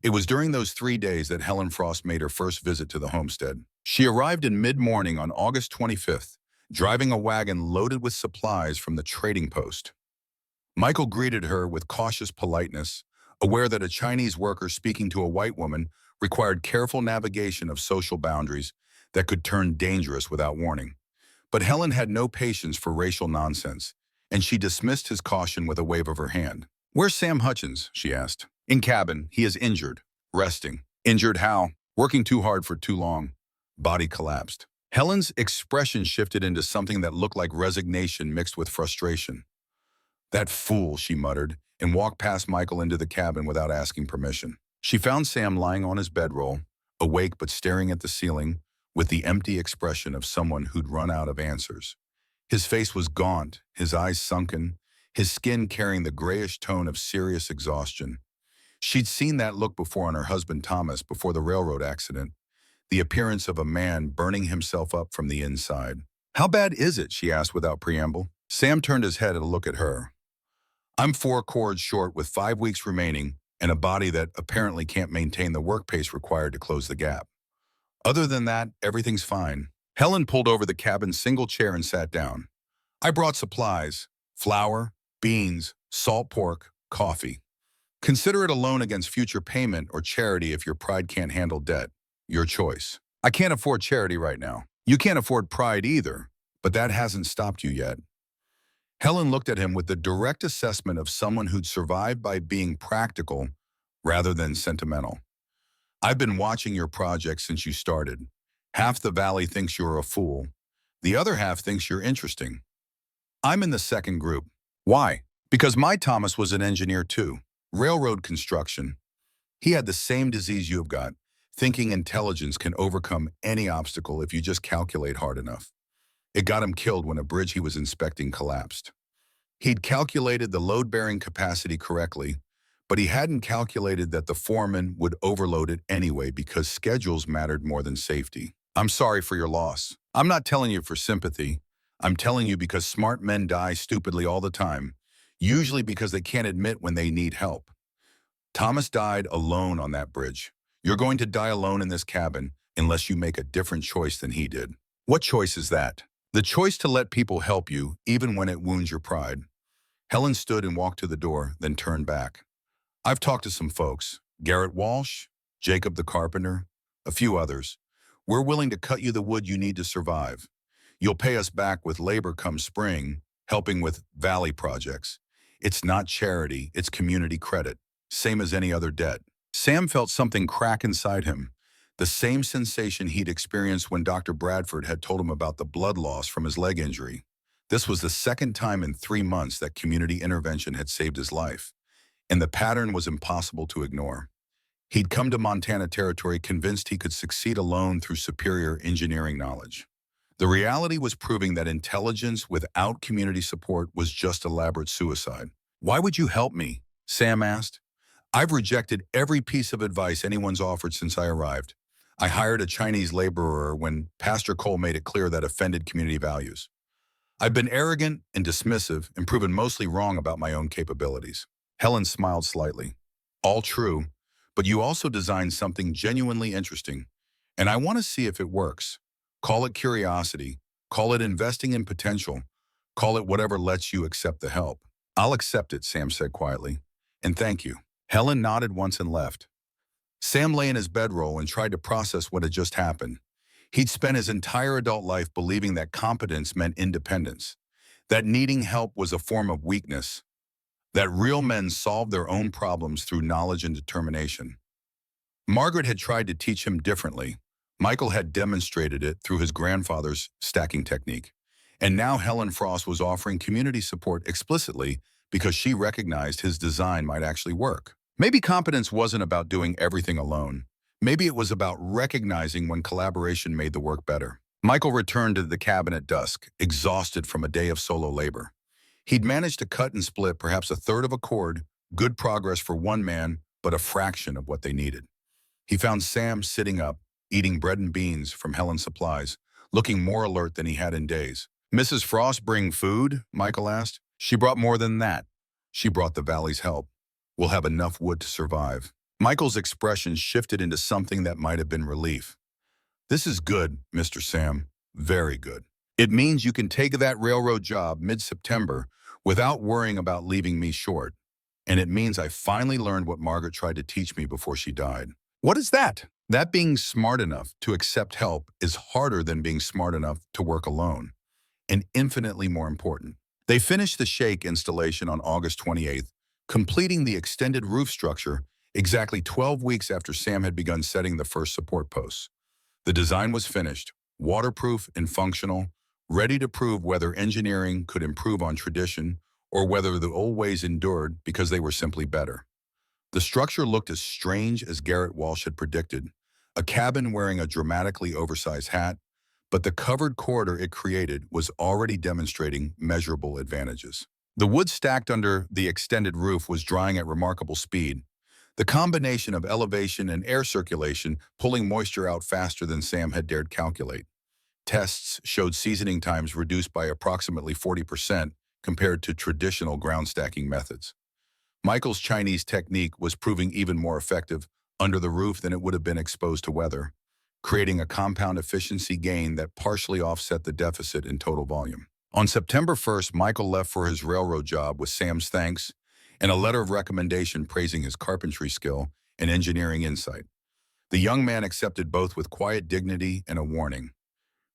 It was during those 3 days that Helen Frost made her first visit to the homestead. She arrived in mid-morning on August 25th, driving a wagon loaded with supplies from the trading post. Michael greeted her with cautious politeness, aware that a Chinese worker speaking to a white woman required careful navigation of social boundaries that could turn dangerous without warning. But Helen had no patience for racial nonsense, and she dismissed his caution with a wave of her hand. "Where's Sam Hutchins?" she asked. "In cabin. He is injured. Resting." "Injured how?" "Working too hard for too long. Body collapsed." Helen's expression shifted into something that looked like resignation mixed with frustration. "That fool," she muttered, and walked past Michael into the cabin without asking permission. She found Sam lying on his bedroll, awake but staring at the ceiling, with the empty expression of someone who'd run out of answers. His face was gaunt, his eyes sunken, his skin carrying the grayish tone of serious exhaustion. She'd seen that look before on her husband Thomas before the railroad accident, the appearance of a man burning himself up from the inside. "How bad is it?" she asked without preamble. Sam turned his head to look at her. "I'm 4 cords short with 5 weeks remaining and a body that apparently can't maintain the work pace required to close the gap. Other than that, everything's fine." Helen pulled over the cabin's single chair and sat down. "I brought supplies: flour, beans, salt pork, coffee. Consider it a loan against future payment or charity if your pride can't handle debt. Your choice." "I can't afford charity right now." "You can't afford pride either, but that hasn't stopped you yet." Helen looked at him with the direct assessment of someone who'd survived by being practical rather than sentimental. "I've been watching your project since you started. Half the valley thinks you're a fool. The other half thinks you're interesting. I'm in the second group." "Why?" "Because my Thomas was an engineer too. Railroad construction. He had the same disease you've got, thinking intelligence can overcome any obstacle if you just calculate hard enough. It got him killed when a bridge he was inspecting collapsed. He'd calculated the load-bearing capacity correctly, but he hadn't calculated that the foreman would overload it anyway because schedules mattered more than safety. I'm sorry for your loss. I'm not telling you for sympathy. I'm telling you because smart men die stupidly all the time, usually because they can't admit when they need help. Thomas died alone on that bridge. You're going to die alone in this cabin unless you make a different choice than he did." "What choice is that?" "The choice to let people help you, even when it wounds your pride." Helen stood and walked to the door, then turned back. "I've talked to some folks. Garrett Walsh, Jacob the carpenter, a few others. We're willing to cut you the wood you need to survive. You'll pay us back with labor come spring, helping with valley projects. It's not charity, it's community credit, same as any other debt." Sam felt something crack inside him, the same sensation he'd experienced when Dr. Bradford had told him about the blood loss from his leg injury. This was the second time in 3 months that community intervention had saved his life, and the pattern was impossible to ignore. He'd come to Montana Territory convinced he could succeed alone through superior engineering knowledge. The reality was proving that intelligence without community support was just elaborate suicide. "Why would you help me?" Sam asked. "I've rejected every piece of advice anyone's offered since I arrived. I hired a Chinese laborer when Pastor Cole made it clear that offended community values. I've been arrogant and dismissive and proven mostly wrong about my own capabilities." Helen smiled slightly. "All true, but you also designed something genuinely interesting, and I want to see if it works. Call it curiosity, call it investing in potential, call it whatever lets you accept the help." "I'll accept it," Sam said quietly, "and thank you." Helen nodded once and left. Sam lay in his bedroll and tried to process what had just happened. He'd spent his entire adult life believing that competence meant independence, that needing help was a form of weakness, that real men solved their own problems through knowledge and determination. Margaret had tried to teach him differently. Michael had demonstrated it through his grandfather's stacking technique. And now Helen Frost was offering community support explicitly because she recognized his design might actually work. Maybe competence wasn't about doing everything alone. Maybe it was about recognizing when collaboration made the work better. Michael returned to the cabin at dusk, exhausted from a day of solo labor. He'd managed to cut and split perhaps a third of a cord, good progress for one man, but a fraction of what they needed. He found Sam sitting up, eating bread and beans from Helen's supplies, looking more alert than he had in days. "Mrs. Frost bring food?" Michael asked. "She brought more than that. She brought the valley's help. We'll have enough wood to survive." Michael's expression shifted into something that might have been relief. "This is good, Mr. Sam. Very good. It means you can take that railroad job mid-September without worrying about leaving me short. And it means I finally learned what Margaret tried to teach me before she died." "What is that?" "That being smart enough to accept help is harder than being smart enough to work alone, and infinitely more important." They finished the shake installation on August 28th, completing the extended roof structure exactly 12 weeks after Sam had begun setting the first support posts. The design was finished, waterproof and functional, ready to prove whether engineering could improve on tradition or whether the old ways endured because they were simply better. The structure looked as strange as Garrett Walsh had predicted, a cabin wearing a dramatically oversized hat, but the covered corridor it created was already demonstrating measurable advantages. The wood stacked under the extended roof was drying at remarkable speed, the combination of elevation and air circulation pulling moisture out faster than Sam had dared calculate. Tests showed seasoning times reduced by approximately 40% compared to traditional ground stacking methods. Michael's Chinese technique was proving even more effective under the roof than it would have been exposed to weather, creating a compound efficiency gain that partially offset the deficit in total volume. On September 1st, Michael left for his railroad job with Sam's thanks and a letter of recommendation praising his carpentry skill and engineering insight. The young man accepted both with quiet dignity and a warning.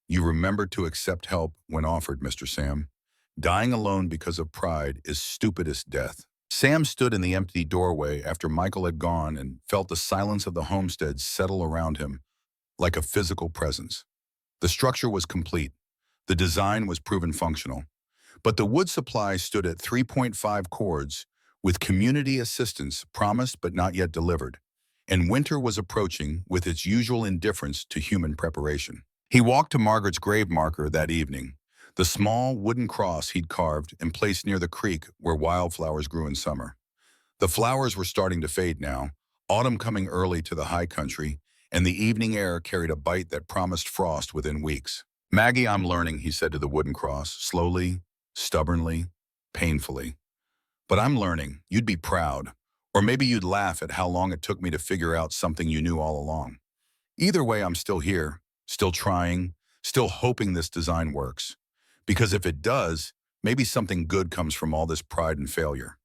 "You remember to accept help when offered, Mr. Sam. Dying alone because of pride is stupidest death." Sam stood in the empty doorway after Michael had gone and felt the silence of the homestead settle around him like a physical presence. The structure was complete. The design was proven functional. But the wood supply stood at 3.5 cords, with community assistance promised but not yet delivered, and winter was approaching with its usual indifference to human preparation. He walked to Margaret's grave marker that evening, the small wooden cross he'd carved and placed near the creek where wildflowers grew in summer. The flowers were starting to fade now, autumn coming early to the high country, and the evening air carried a bite that promised frost within weeks. "Maggie, I'm learning," he said to the wooden cross, slowly, stubbornly, painfully. "But I'm learning. You'd be proud. Or maybe you'd laugh at how long it took me to figure out something you knew all along. Either way, I'm still here, still trying, still hoping this design works. Because if it does, maybe something good comes from all this pride and failure.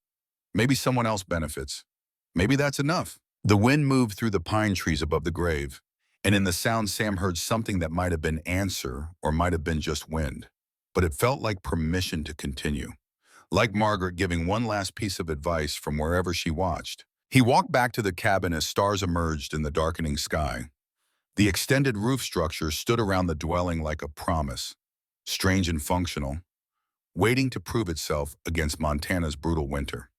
Maybe someone else benefits. Maybe that's enough." The wind moved through the pine trees above the grave, and in the sound Sam heard something that might have been answer or might have been just wind. But it felt like permission to continue. Like Margaret giving one last piece of advice from wherever she watched. He walked back to the cabin as stars emerged in the darkening sky. The extended roof structure stood around the dwelling like a promise, strange and functional, waiting to prove itself against Montana's brutal winter.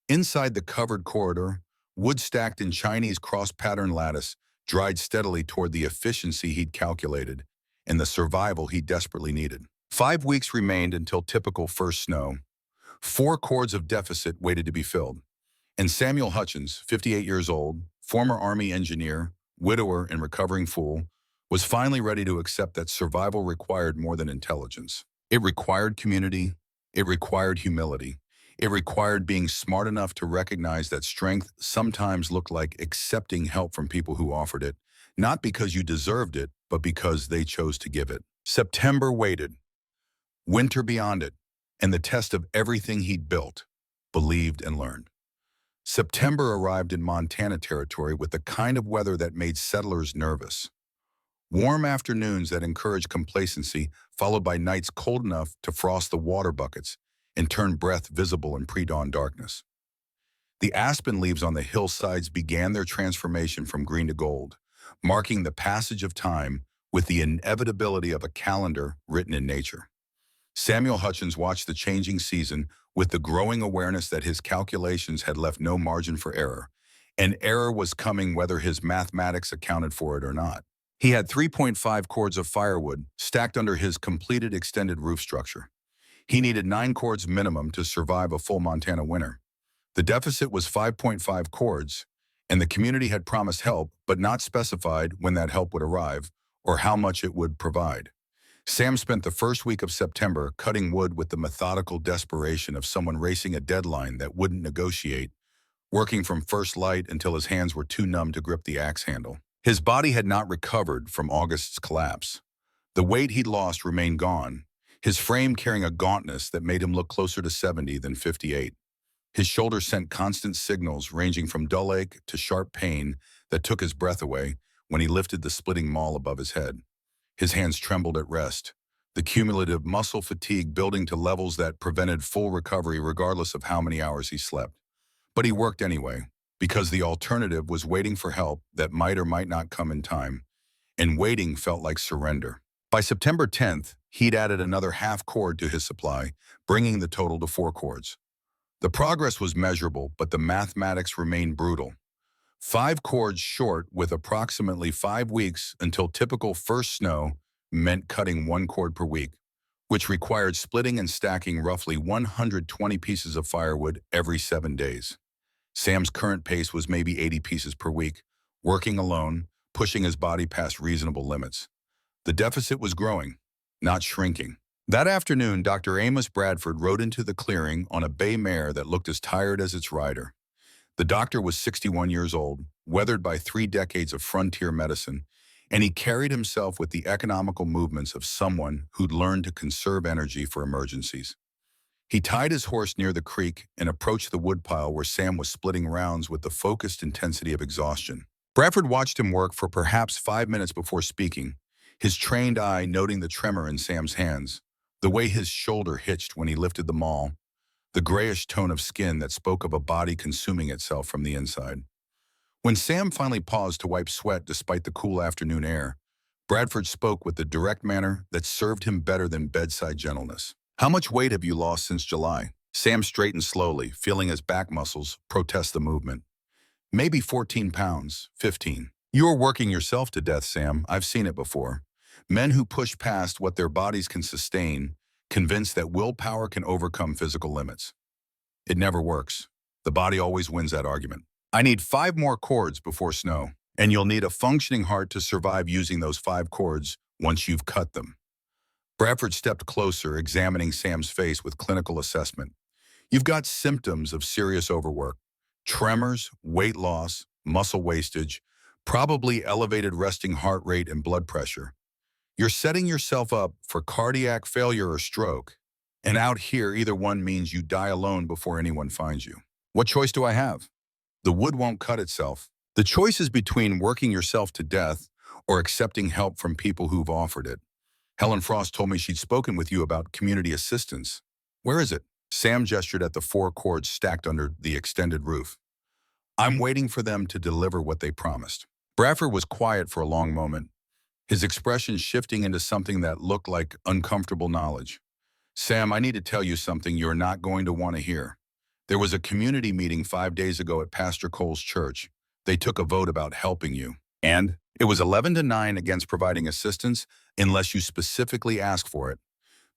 Inside the covered corridor, wood stacked in Chinese cross-pattern lattice dried steadily toward the efficiency he'd calculated and the survival he desperately needed. 5 weeks remained until typical first snow. 4 cords of deficit waited to be filled. And Samuel Hutchins, 58 years old, former Army engineer, widower and recovering fool, was finally ready to accept that survival required more than intelligence. It required community. It required humility. It required being smart enough to recognize that strength sometimes looked like accepting help from people who offered it, not because you deserved it, but because they chose to give it. September waited. Winter beyond it, and the test of everything he'd built, believed, and learned. September arrived in Montana territory with the kind of weather that made settlers nervous. Warm afternoons that encouraged complacency, followed by nights cold enough to frost the water buckets and turn breath visible in pre-dawn darkness. The aspen leaves on the hillsides began their transformation from green to gold, marking the passage of time with the inevitability of a calendar written in nature. Samuel Hutchins watched the changing season with the growing awareness that his calculations had left no margin for error, and error was coming whether his mathematics accounted for it or not. He had 3.5 cords of firewood stacked under his completed extended roof structure. He needed 9 cords minimum to survive a full Montana winter. The deficit was 5.5 cords, and the community had promised help but not specified when that help would arrive or how much it would provide. Sam spent the first week of September cutting wood with the methodical desperation of someone racing a deadline that wouldn't negotiate, working from first light until his hands were too numb to grip the axe handle. His body had not recovered from August's collapse. The weight he'd lost remained gone, his frame carrying a gauntness that made him look closer to 70 than 58. His shoulders sent constant signals ranging from dull ache to sharp pain that took his breath away when he lifted the splitting maul above his head. His hands trembled at rest, the cumulative muscle fatigue building to levels that prevented full recovery regardless of how many hours he slept. But he worked anyway, because the alternative was waiting for help that might or might not come in time, and waiting felt like surrender. By September 10th, he'd added another half cord to his supply, bringing the total to 4 cords. The progress was measurable, but the mathematics remained brutal. 5 cords short with approximately 5 weeks until typical first snow meant cutting 1 cord per week, which required splitting and stacking roughly 120 pieces of firewood every 7 days. Sam's current pace was maybe 80 pieces per week, working alone, pushing his body past reasonable limits. The deficit was growing, not shrinking. That afternoon, Dr. Amos Bradford rode into the clearing on a bay mare that looked as tired as its rider. The doctor was 61 years old, weathered by 3 decades of frontier medicine, and he carried himself with the economical movements of someone who'd learned to conserve energy for emergencies. He tied his horse near the creek and approached the woodpile where Sam was splitting rounds with the focused intensity of exhaustion. Bradford watched him work for perhaps 5 minutes before speaking, his trained eye noting the tremor in Sam's hands, the way his shoulder hitched when he lifted the maul, the grayish tone of skin that spoke of a body consuming itself from the inside. When Sam finally paused to wipe sweat despite the cool afternoon air, Bradford spoke with the direct manner that served him better than bedside gentleness. "How much weight have you lost since July?" Sam straightened slowly, feeling his back muscles protest the movement. "Maybe 14 pounds, 15. You're working yourself to death, Sam. I've seen it before. Men who push past what their bodies can sustain, convinced that willpower can overcome physical limits. It never works. The body always wins that argument. I need 5 more cords before snow, and you'll need a functioning heart to survive using those 5 cords once you've cut them." Bradford stepped closer, examining Sam's face with clinical assessment. "You've got symptoms of serious overwork. Tremors, weight loss, muscle wastage, probably elevated resting heart rate and blood pressure. You're setting yourself up for cardiac failure or stroke. And out here, either one means you die alone before anyone finds you. What choice do I have? The wood won't cut itself. The choice is between working yourself to death or accepting help from people who've offered it. Helen Frost told me she'd spoken with you about community assistance. Where is it?" Sam gestured at the 4 cords stacked under the extended roof. "I'm waiting for them to deliver what they promised." Bradford was quiet for a long moment, his expression shifting into something that looked like uncomfortable knowledge. "Sam, I need to tell you something you're not going to want to hear. There was a community meeting 5 days ago at Pastor Cole's church. They took a vote about helping you. And it was 11-9 against providing assistance unless you specifically ask for it.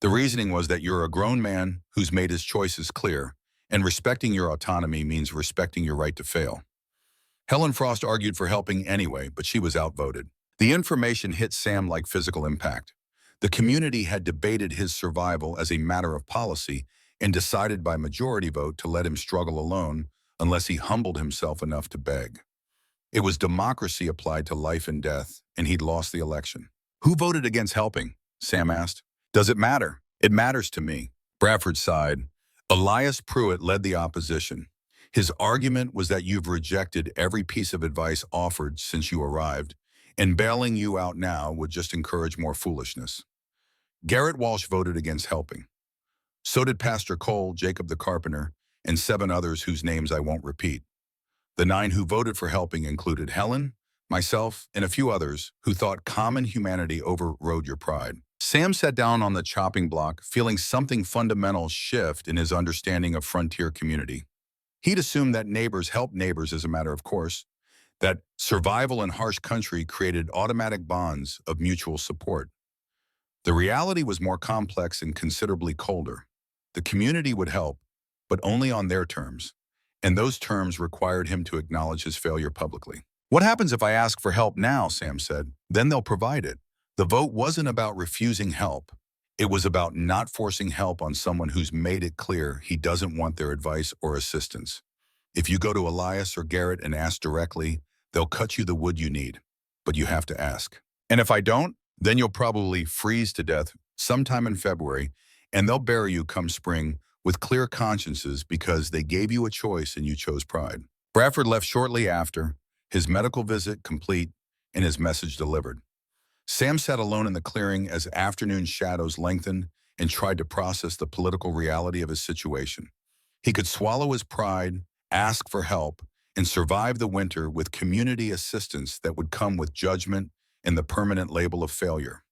The reasoning was that you're a grown man who's made his choices clear, and respecting your autonomy means respecting your right to fail." Helen Frost argued for helping anyway, but she was outvoted. The information hit Sam like physical impact. The community had debated his survival as a matter of policy and decided by majority vote to let him struggle alone unless he humbled himself enough to beg. It was democracy applied to life and death, and he'd lost the election. "Who voted against helping?" Sam asked. "Does it matter? It matters to me." Bradford sighed. "Elias Pruitt led the opposition. His argument was that you've rejected every piece of advice offered since you arrived, and bailing you out now would just encourage more foolishness. Garrett Walsh voted against helping. So did Pastor Cole, Jacob the carpenter, and 7 others whose names I won't repeat. The 9 who voted for helping included Helen, myself, and a few others who thought common humanity overrode your pride." Sam sat down on the chopping block, feeling something fundamental shift in his understanding of frontier community. He'd assumed that neighbors help neighbors as a matter of course, that survival in harsh country created automatic bonds of mutual support. The reality was more complex and considerably colder. The community would help, but only on their terms, and those terms required him to acknowledge his failure publicly. "What happens if I ask for help now?" Sam said. "Then they'll provide it." The vote wasn't about refusing help. It was about not forcing help on someone who's made it clear he doesn't want their advice or assistance. If you go to Elias or Garrett and ask directly, they'll cut you the wood you need, but you have to ask. "And if I don't, then you'll probably freeze to death sometime in February, and they'll bury you come spring with clear consciences because they gave you a choice and you chose pride." Bradford left shortly after, his medical visit complete and his message delivered. Sam sat alone in the clearing as afternoon shadows lengthened and tried to process the political reality of his situation. He could swallow his pride, ask for help, and survive the winter with community assistance that would come with judgment and the permanent label of failure.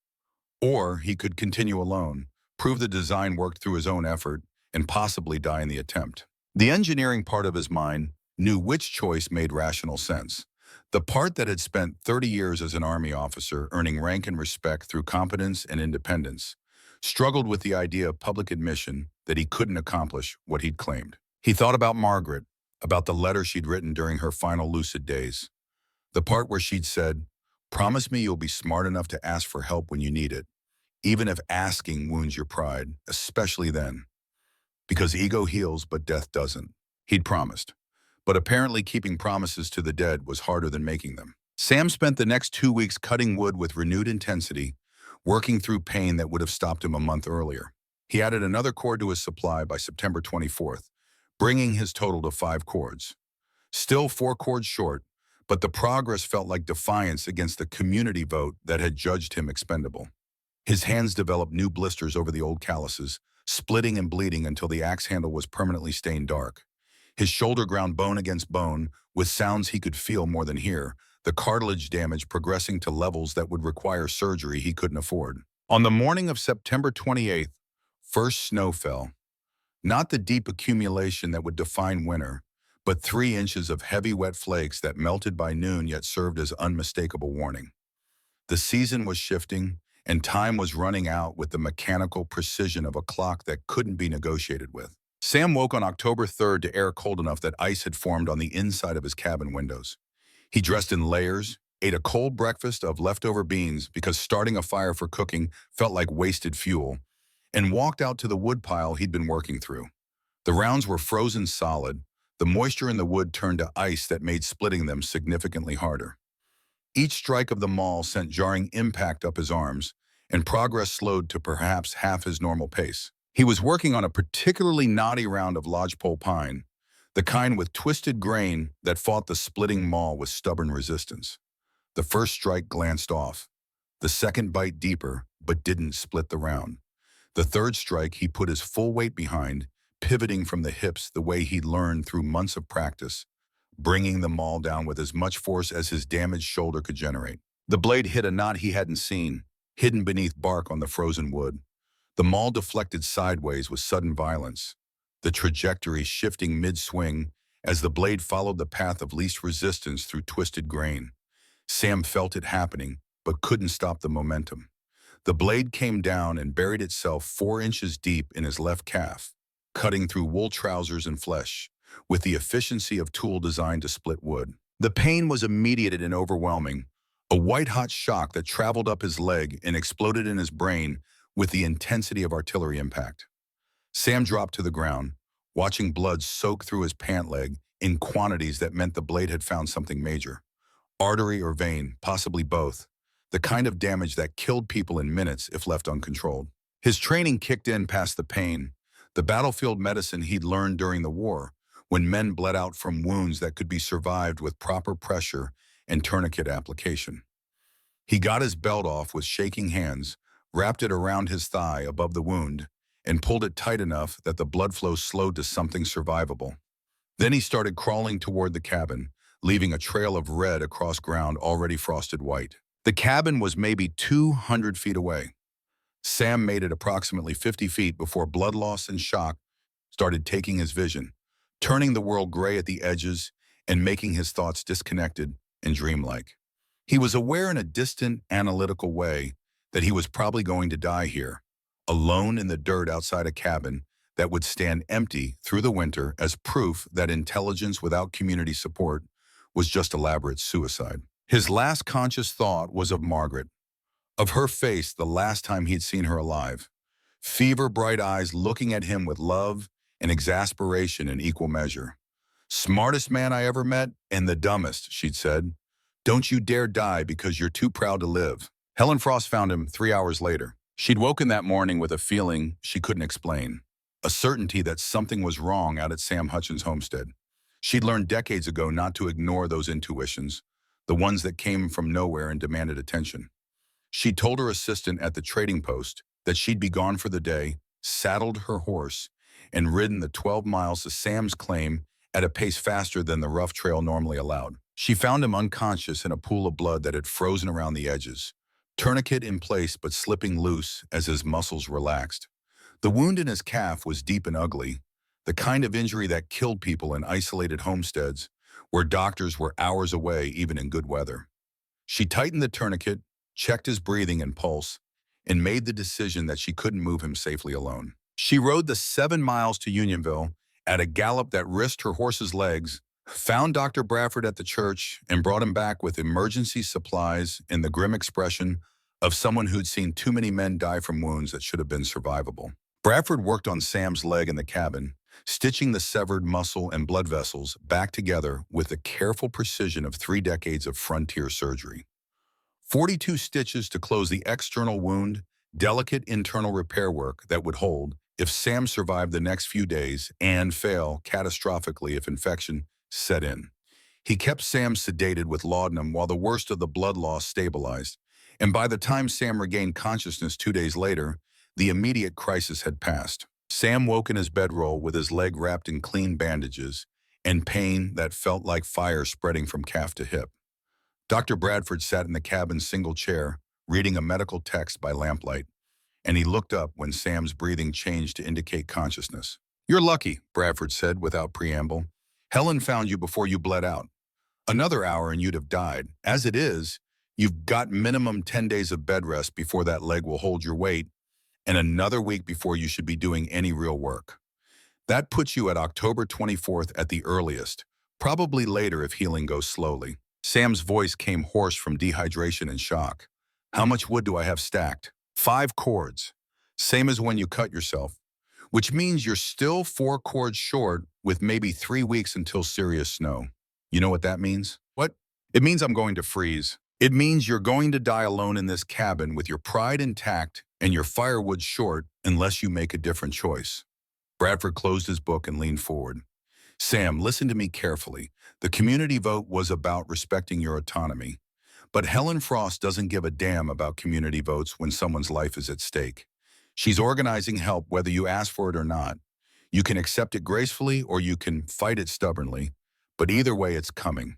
Or he could continue alone, prove the design worked through his own effort, and possibly die in the attempt. The engineering part of his mind knew which choice made rational sense. The part that had spent 30 years as an Army officer, earning rank and respect through competence and independence, struggled with the idea of public admission that he couldn't accomplish what he'd claimed. He thought about Margaret, about the letter she'd written during her final lucid days. The part where she'd said, "Promise me you'll be smart enough to ask for help when you need it, even if asking wounds your pride, especially then. Because ego heals, but death doesn't." He'd promised. But apparently keeping promises to the dead was harder than making them. Sam spent the next 2 weeks cutting wood with renewed intensity, working through pain that would have stopped him a month earlier. He added another cord to his supply by September 24th, bringing his total to 5 cords. Still 4 cords short, but the progress felt like defiance against the community vote that had judged him expendable. His hands developed new blisters over the old calluses, splitting and bleeding until the axe handle was permanently stained dark. His shoulder ground bone against bone, with sounds he could feel more than hear, the cartilage damage progressing to levels that would require surgery he couldn't afford. On the morning of September 28th, first snow fell. Not the deep accumulation that would define winter, but 3 inches of heavy wet flakes that melted by noon yet served as unmistakable warning. The season was shifting, and time was running out with the mechanical precision of a clock that couldn't be negotiated with. Sam woke on October 3rd to air cold enough that ice had formed on the inside of his cabin windows. He dressed in layers, ate a cold breakfast of leftover beans because starting a fire for cooking felt like wasted fuel, and walked out to the woodpile he'd been working through. The rounds were frozen solid, the moisture in the wood turned to ice that made splitting them significantly harder. Each strike of the maul sent jarring impact up his arms, and progress slowed to perhaps half his normal pace. He was working on a particularly knotty round of lodgepole pine, the kind with twisted grain that fought the splitting maul with stubborn resistance. The first strike glanced off. The second bite deeper, but didn't split the round. The third strike he put his full weight behind, pivoting from the hips the way he'd learned through months of practice, bringing the maul down with as much force as his damaged shoulder could generate. The blade hit a knot he hadn't seen, hidden beneath bark on the frozen wood. The maul deflected sideways with sudden violence, the trajectory shifting mid-swing as the blade followed the path of least resistance through twisted grain. Sam felt it happening, but couldn't stop the momentum. The blade came down and buried itself 4 inches deep in his left calf, cutting through wool trousers and flesh, with the efficiency of tool designed to split wood. The pain was immediate and overwhelming, a white-hot shock that traveled up his leg and exploded in his brain with the intensity of artillery impact. Sam dropped to the ground, watching blood soak through his pant leg in quantities that meant the blade had found something major. Artery or vein, possibly both, the kind of damage that killed people in minutes if left uncontrolled. His training kicked in past the pain, the battlefield medicine he'd learned during the war, when men bled out from wounds that could be survived with proper pressure and tourniquet application. He got his belt off with shaking hands, wrapped it around his thigh above the wound, and pulled it tight enough that the blood flow slowed to something survivable. Then he started crawling toward the cabin, leaving a trail of red across ground already frosted white. The cabin was maybe 200 feet away. Sam made it approximately 50 feet before blood loss and shock started taking his vision, turning the world gray at the edges and making his thoughts disconnected and dreamlike. He was aware in a distant, analytical way that he was probably going to die here, alone in the dirt outside a cabin that would stand empty through the winter as proof that intelligence without community support was just elaborate suicide. His last conscious thought was of Margaret, of her face the last time he'd seen her alive. Fever-bright eyes looking at him with love and exasperation in equal measure. "Smartest man I ever met, and the dumbest," she'd said. "Don't you dare die because you're too proud to live." Helen Frost found him 3 hours later. She'd woken that morning with a feeling she couldn't explain, a certainty that something was wrong out at Sam Hutchins' homestead. She'd learned decades ago not to ignore those intuitions, the ones that came from nowhere and demanded attention. She told her assistant at the trading post that she'd be gone for the day, saddled her horse, and ridden the 12 miles to Sam's claim at a pace faster than the rough trail normally allowed. She found him unconscious in a pool of blood that had frozen around the edges, tourniquet in place but slipping loose as his muscles relaxed. The wound in his calf was deep and ugly, the kind of injury that killed people in isolated homesteads where doctors were hours away even in good weather. She tightened the tourniquet, checked his breathing and pulse, and made the decision that she couldn't move him safely alone. She rode the 7 miles to Unionville at a gallop that risked her horse's legs, found Dr. Bradford at the church, and brought him back with emergency supplies and the grim expression of someone who'd seen too many men die from wounds that should have been survivable. Bradford worked on Sam's leg in the cabin, stitching the severed muscle and blood vessels back together with the careful precision of 3 decades of frontier surgery. 42 stitches to close the external wound, delicate internal repair work that would hold if Sam survived the next few days and fail catastrophically if infection set in. He kept Sam sedated with laudanum while the worst of the blood loss stabilized, and by the time Sam regained consciousness 2 days later, the immediate crisis had passed. Sam woke in his bedroll with his leg wrapped in clean bandages and pain that felt like fire spreading from calf to hip. Dr. Bradford sat in the cabin's single chair, reading a medical text by lamplight, and he looked up when Sam's breathing changed to indicate consciousness. "You're lucky," Bradford said without preamble. "Helen found you before you bled out. Another hour and you'd have died. As it is, you've got minimum 10 days of bed rest before that leg will hold your weight, and another week before you should be doing any real work. That puts you at October 24th at the earliest, probably later if healing goes slowly." Sam's voice came hoarse from dehydration and shock. "How much wood do I have stacked?" 5 cords. Same as when you cut yourself. Which means you're still 4 cords short with maybe 3 weeks until serious snow. You know what that means? What? It means I'm going to freeze. It means you're going to die alone in this cabin with your pride intact and your firewood short unless you make a different choice. Bradford closed his book and leaned forward. "Sam, listen to me carefully. The community vote was about respecting your autonomy. But Helen Frost doesn't give a damn about community votes when someone's life is at stake. She's organizing help whether you ask for it or not. You can accept it gracefully or you can fight it stubbornly, but either way it's coming.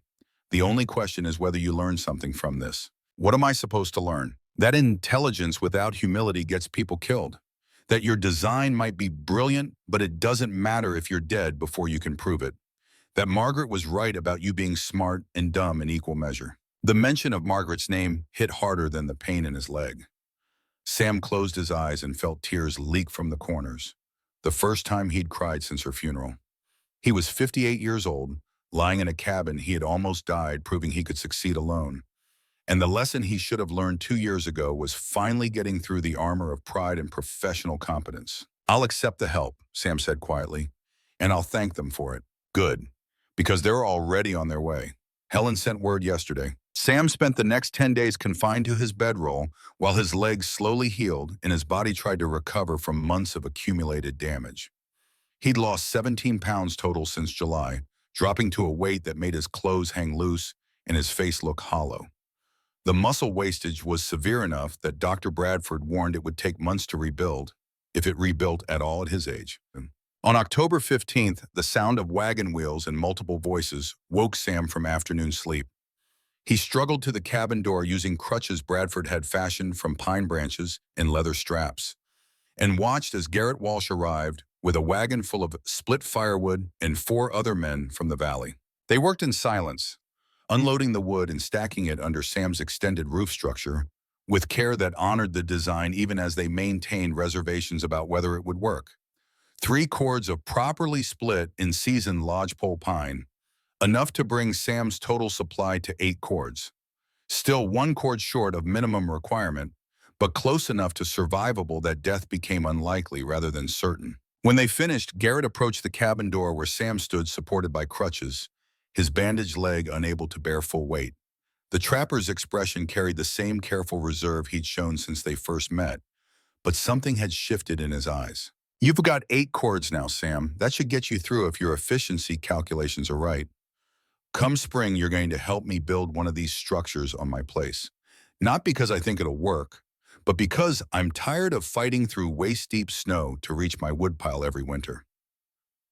The only question is whether you learn something from this. What am I supposed to learn? That intelligence without humility gets people killed. That your design might be brilliant, but it doesn't matter if you're dead before you can prove it. That Margaret was right about you being smart and dumb in equal measure." The mention of Margaret's name hit harder than the pain in his leg. Sam closed his eyes and felt tears leak from the corners, the first time he'd cried since her funeral. He was 58 years old, lying in a cabin he had almost died, proving he could succeed alone. And the lesson he should have learned 2 years ago was finally getting through the armor of pride and professional competence. "I'll accept the help," Sam said quietly, "and I'll thank them for it." "Good, because they're already on their way. Helen sent word yesterday." Sam spent the next 10 days confined to his bedroll while his legs slowly healed and his body tried to recover from months of accumulated damage. He'd lost 17 pounds total since July, dropping to a weight that made his clothes hang loose and his face look hollow. The muscle wastage was severe enough that Dr. Bradford warned it would take months to rebuild, if it rebuilt at all at his age. On October 15th, the sound of wagon wheels and multiple voices woke Sam from afternoon sleep. He struggled to the cabin door using crutches Bradford had fashioned from pine branches and leather straps, and watched as Garrett Walsh arrived with a wagon full of split firewood and 4 other men from the valley. They worked in silence, unloading the wood and stacking it under Sam's extended roof structure, with care that honored the design even as they maintained reservations about whether it would work. 3 cords of properly split in seasoned lodgepole pine, enough to bring Sam's total supply to 8 cords. Still 1 cord short of minimum requirement, but close enough to survivable that death became unlikely rather than certain. When they finished, Garrett approached the cabin door where Sam stood supported by crutches, his bandaged leg unable to bear full weight. The trapper's expression carried the same careful reserve he'd shown since they first met, but something had shifted in his eyes. "You've got 8 cords now, Sam. That should get you through if your efficiency calculations are right. Come spring, you're going to help me build one of these structures on my place. Not because I think it'll work, but because I'm tired of fighting through waist-deep snow to reach my woodpile every winter."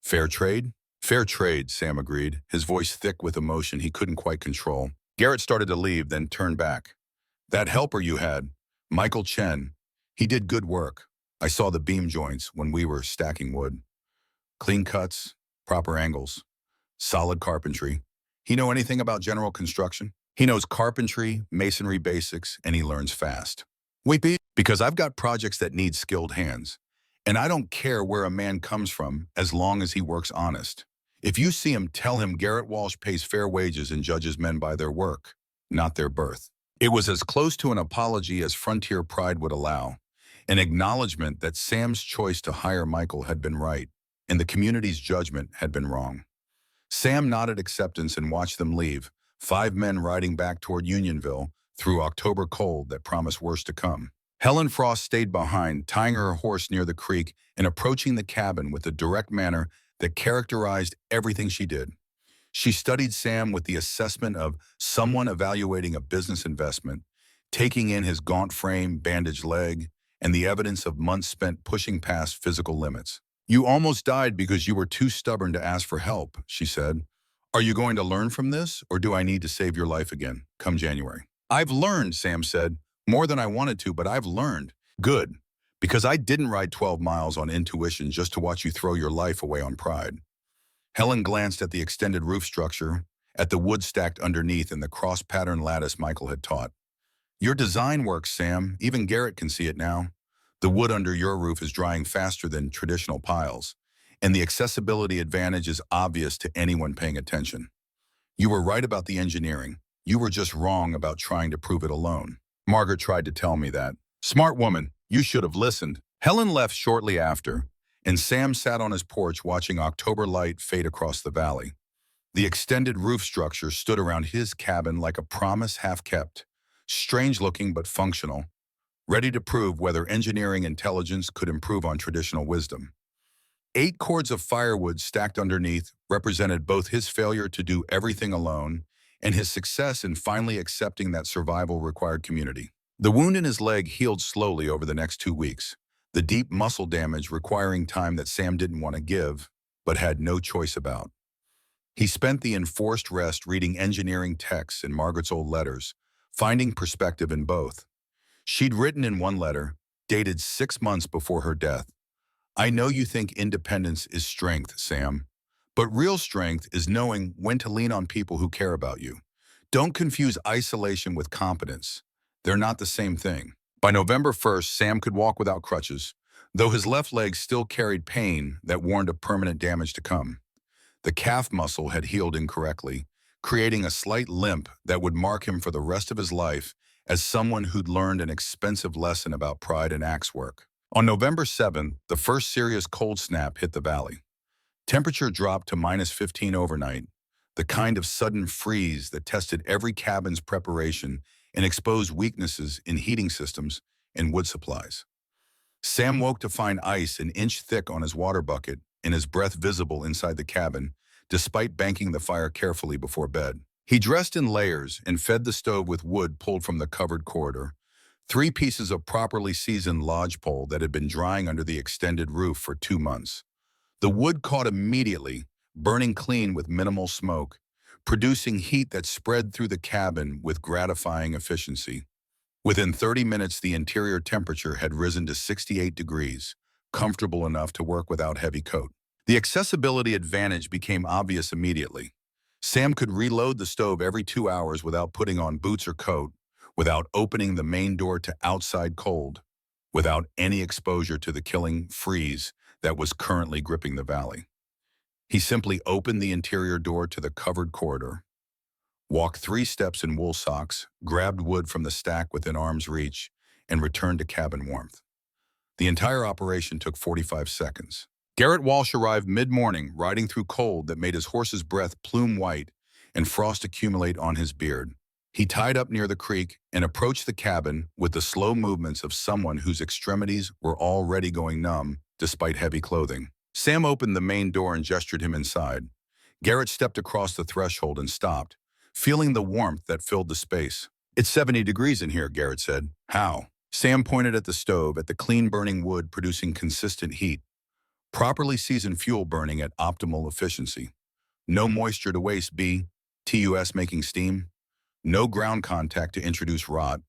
"Fair trade?" "Fair trade," Sam agreed, his voice thick with emotion he couldn't quite control. Garrett started to leave, then turned back. "That helper you had, Michael Chen, he did good work. I saw the beam joints when we were stacking wood. Clean cuts, proper angles, solid carpentry. He know anything about general construction? He knows carpentry, masonry basics, and he learns fast. Wait, because I've got projects that need skilled hands. And I don't care where a man comes from as long as he works honest. If you see him, tell him Garrett Walsh pays fair wages and judges men by their work, not their birth." It was as close to an apology as frontier pride would allow, an acknowledgement that Sam's choice to hire Michael had been right, and the community's judgment had been wrong. Sam nodded acceptance and watched them leave, 5 men riding back toward Unionville through October cold that promised worse to come. Helen Frost stayed behind, tying her horse near the creek and approaching the cabin with the direct manner that characterized everything she did. She studied Sam with the assessment of someone evaluating a business investment, taking in his gaunt frame, bandaged leg, and the evidence of months spent pushing past physical limits. "You almost died because you were too stubborn to ask for help," she said. "Are you going to learn from this, or do I need to save your life again, come January?" "I've learned," Sam said. "More than I wanted to, but I've learned." "Good, because I didn't ride 12 miles on intuition just to watch you throw your life away on pride." Helen glanced at the extended roof structure, at the wood stacked underneath and the cross-pattern lattice Michael had taught. "Your design works, Sam. Even Garrett can see it now. The wood under your roof is drying faster than traditional piles, and the accessibility advantage is obvious to anyone paying attention. You were right about the engineering. You were just wrong about trying to prove it alone. Margaret tried to tell me that. Smart woman, you should have listened." Helen left shortly after, and Sam sat on his porch watching October light fade across the valley. The extended roof structure stood around his cabin like a promise half-kept, strange-looking but functional, ready to prove whether engineering intelligence could improve on traditional wisdom. 8 cords of firewood stacked underneath represented both his failure to do everything alone and his success in finally accepting that survival required community. The wound in his leg healed slowly over the next 2 weeks, the deep muscle damage requiring time that Sam didn't want to give, but had no choice about. He spent the enforced rest reading engineering texts and Margaret's old letters, finding perspective in both. She'd written in one letter, dated 6 months before her death, "I know you think independence is strength, Sam, but real strength is knowing when to lean on people who care about you. Don't confuse isolation with competence. They're not the same thing." By November 1st, Sam could walk without crutches, though his left leg still carried pain that warned of permanent damage to come. The calf muscle had healed incorrectly, creating a slight limp that would mark him for the rest of his life as someone who'd learned an expensive lesson about pride and axe work. On November 7th, the first serious cold snap hit the valley. Temperature dropped to -15 overnight, the kind of sudden freeze that tested every cabin's preparation and exposed weaknesses in heating systems and wood supplies. Sam woke to find ice an inch thick on his water bucket and his breath visible inside the cabin, despite banking the fire carefully before bed. He dressed in layers and fed the stove with wood pulled from the covered corridor, 3 pieces of properly seasoned lodgepole that had been drying under the extended roof for 2 months. The wood caught immediately, burning clean with minimal smoke, producing heat that spread through the cabin with gratifying efficiency. Within 30 minutes, the interior temperature had risen to 68 degrees, comfortable enough to work without heavy coat. The accessibility advantage became obvious immediately. Sam could reload the stove every 2 hours without putting on boots or coat, without opening the main door to outside cold, without any exposure to the killing freeze that was currently gripping the valley. He simply opened the interior door to the covered corridor, walked 3 steps in wool socks, grabbed wood from the stack within arm's reach, and returned to cabin warmth. The entire operation took 45 seconds. Garrett Walsh arrived mid-morning, riding through cold that made his horse's breath plume white and frost accumulate on his beard. He tied up near the creek and approached the cabin with the slow movements of someone whose extremities were already going numb despite heavy clothing. Sam opened the main door and gestured him inside. Garrett stepped across the threshold and stopped, feeling the warmth that filled the space. "It's 70 degrees in here," Garrett said. "How?" Sam pointed at the stove, at the clean-burning wood producing consistent heat. Properly seasoned fuel burning at optimal efficiency. No moisture to waste, TUS making steam. No ground contact to introduce rot.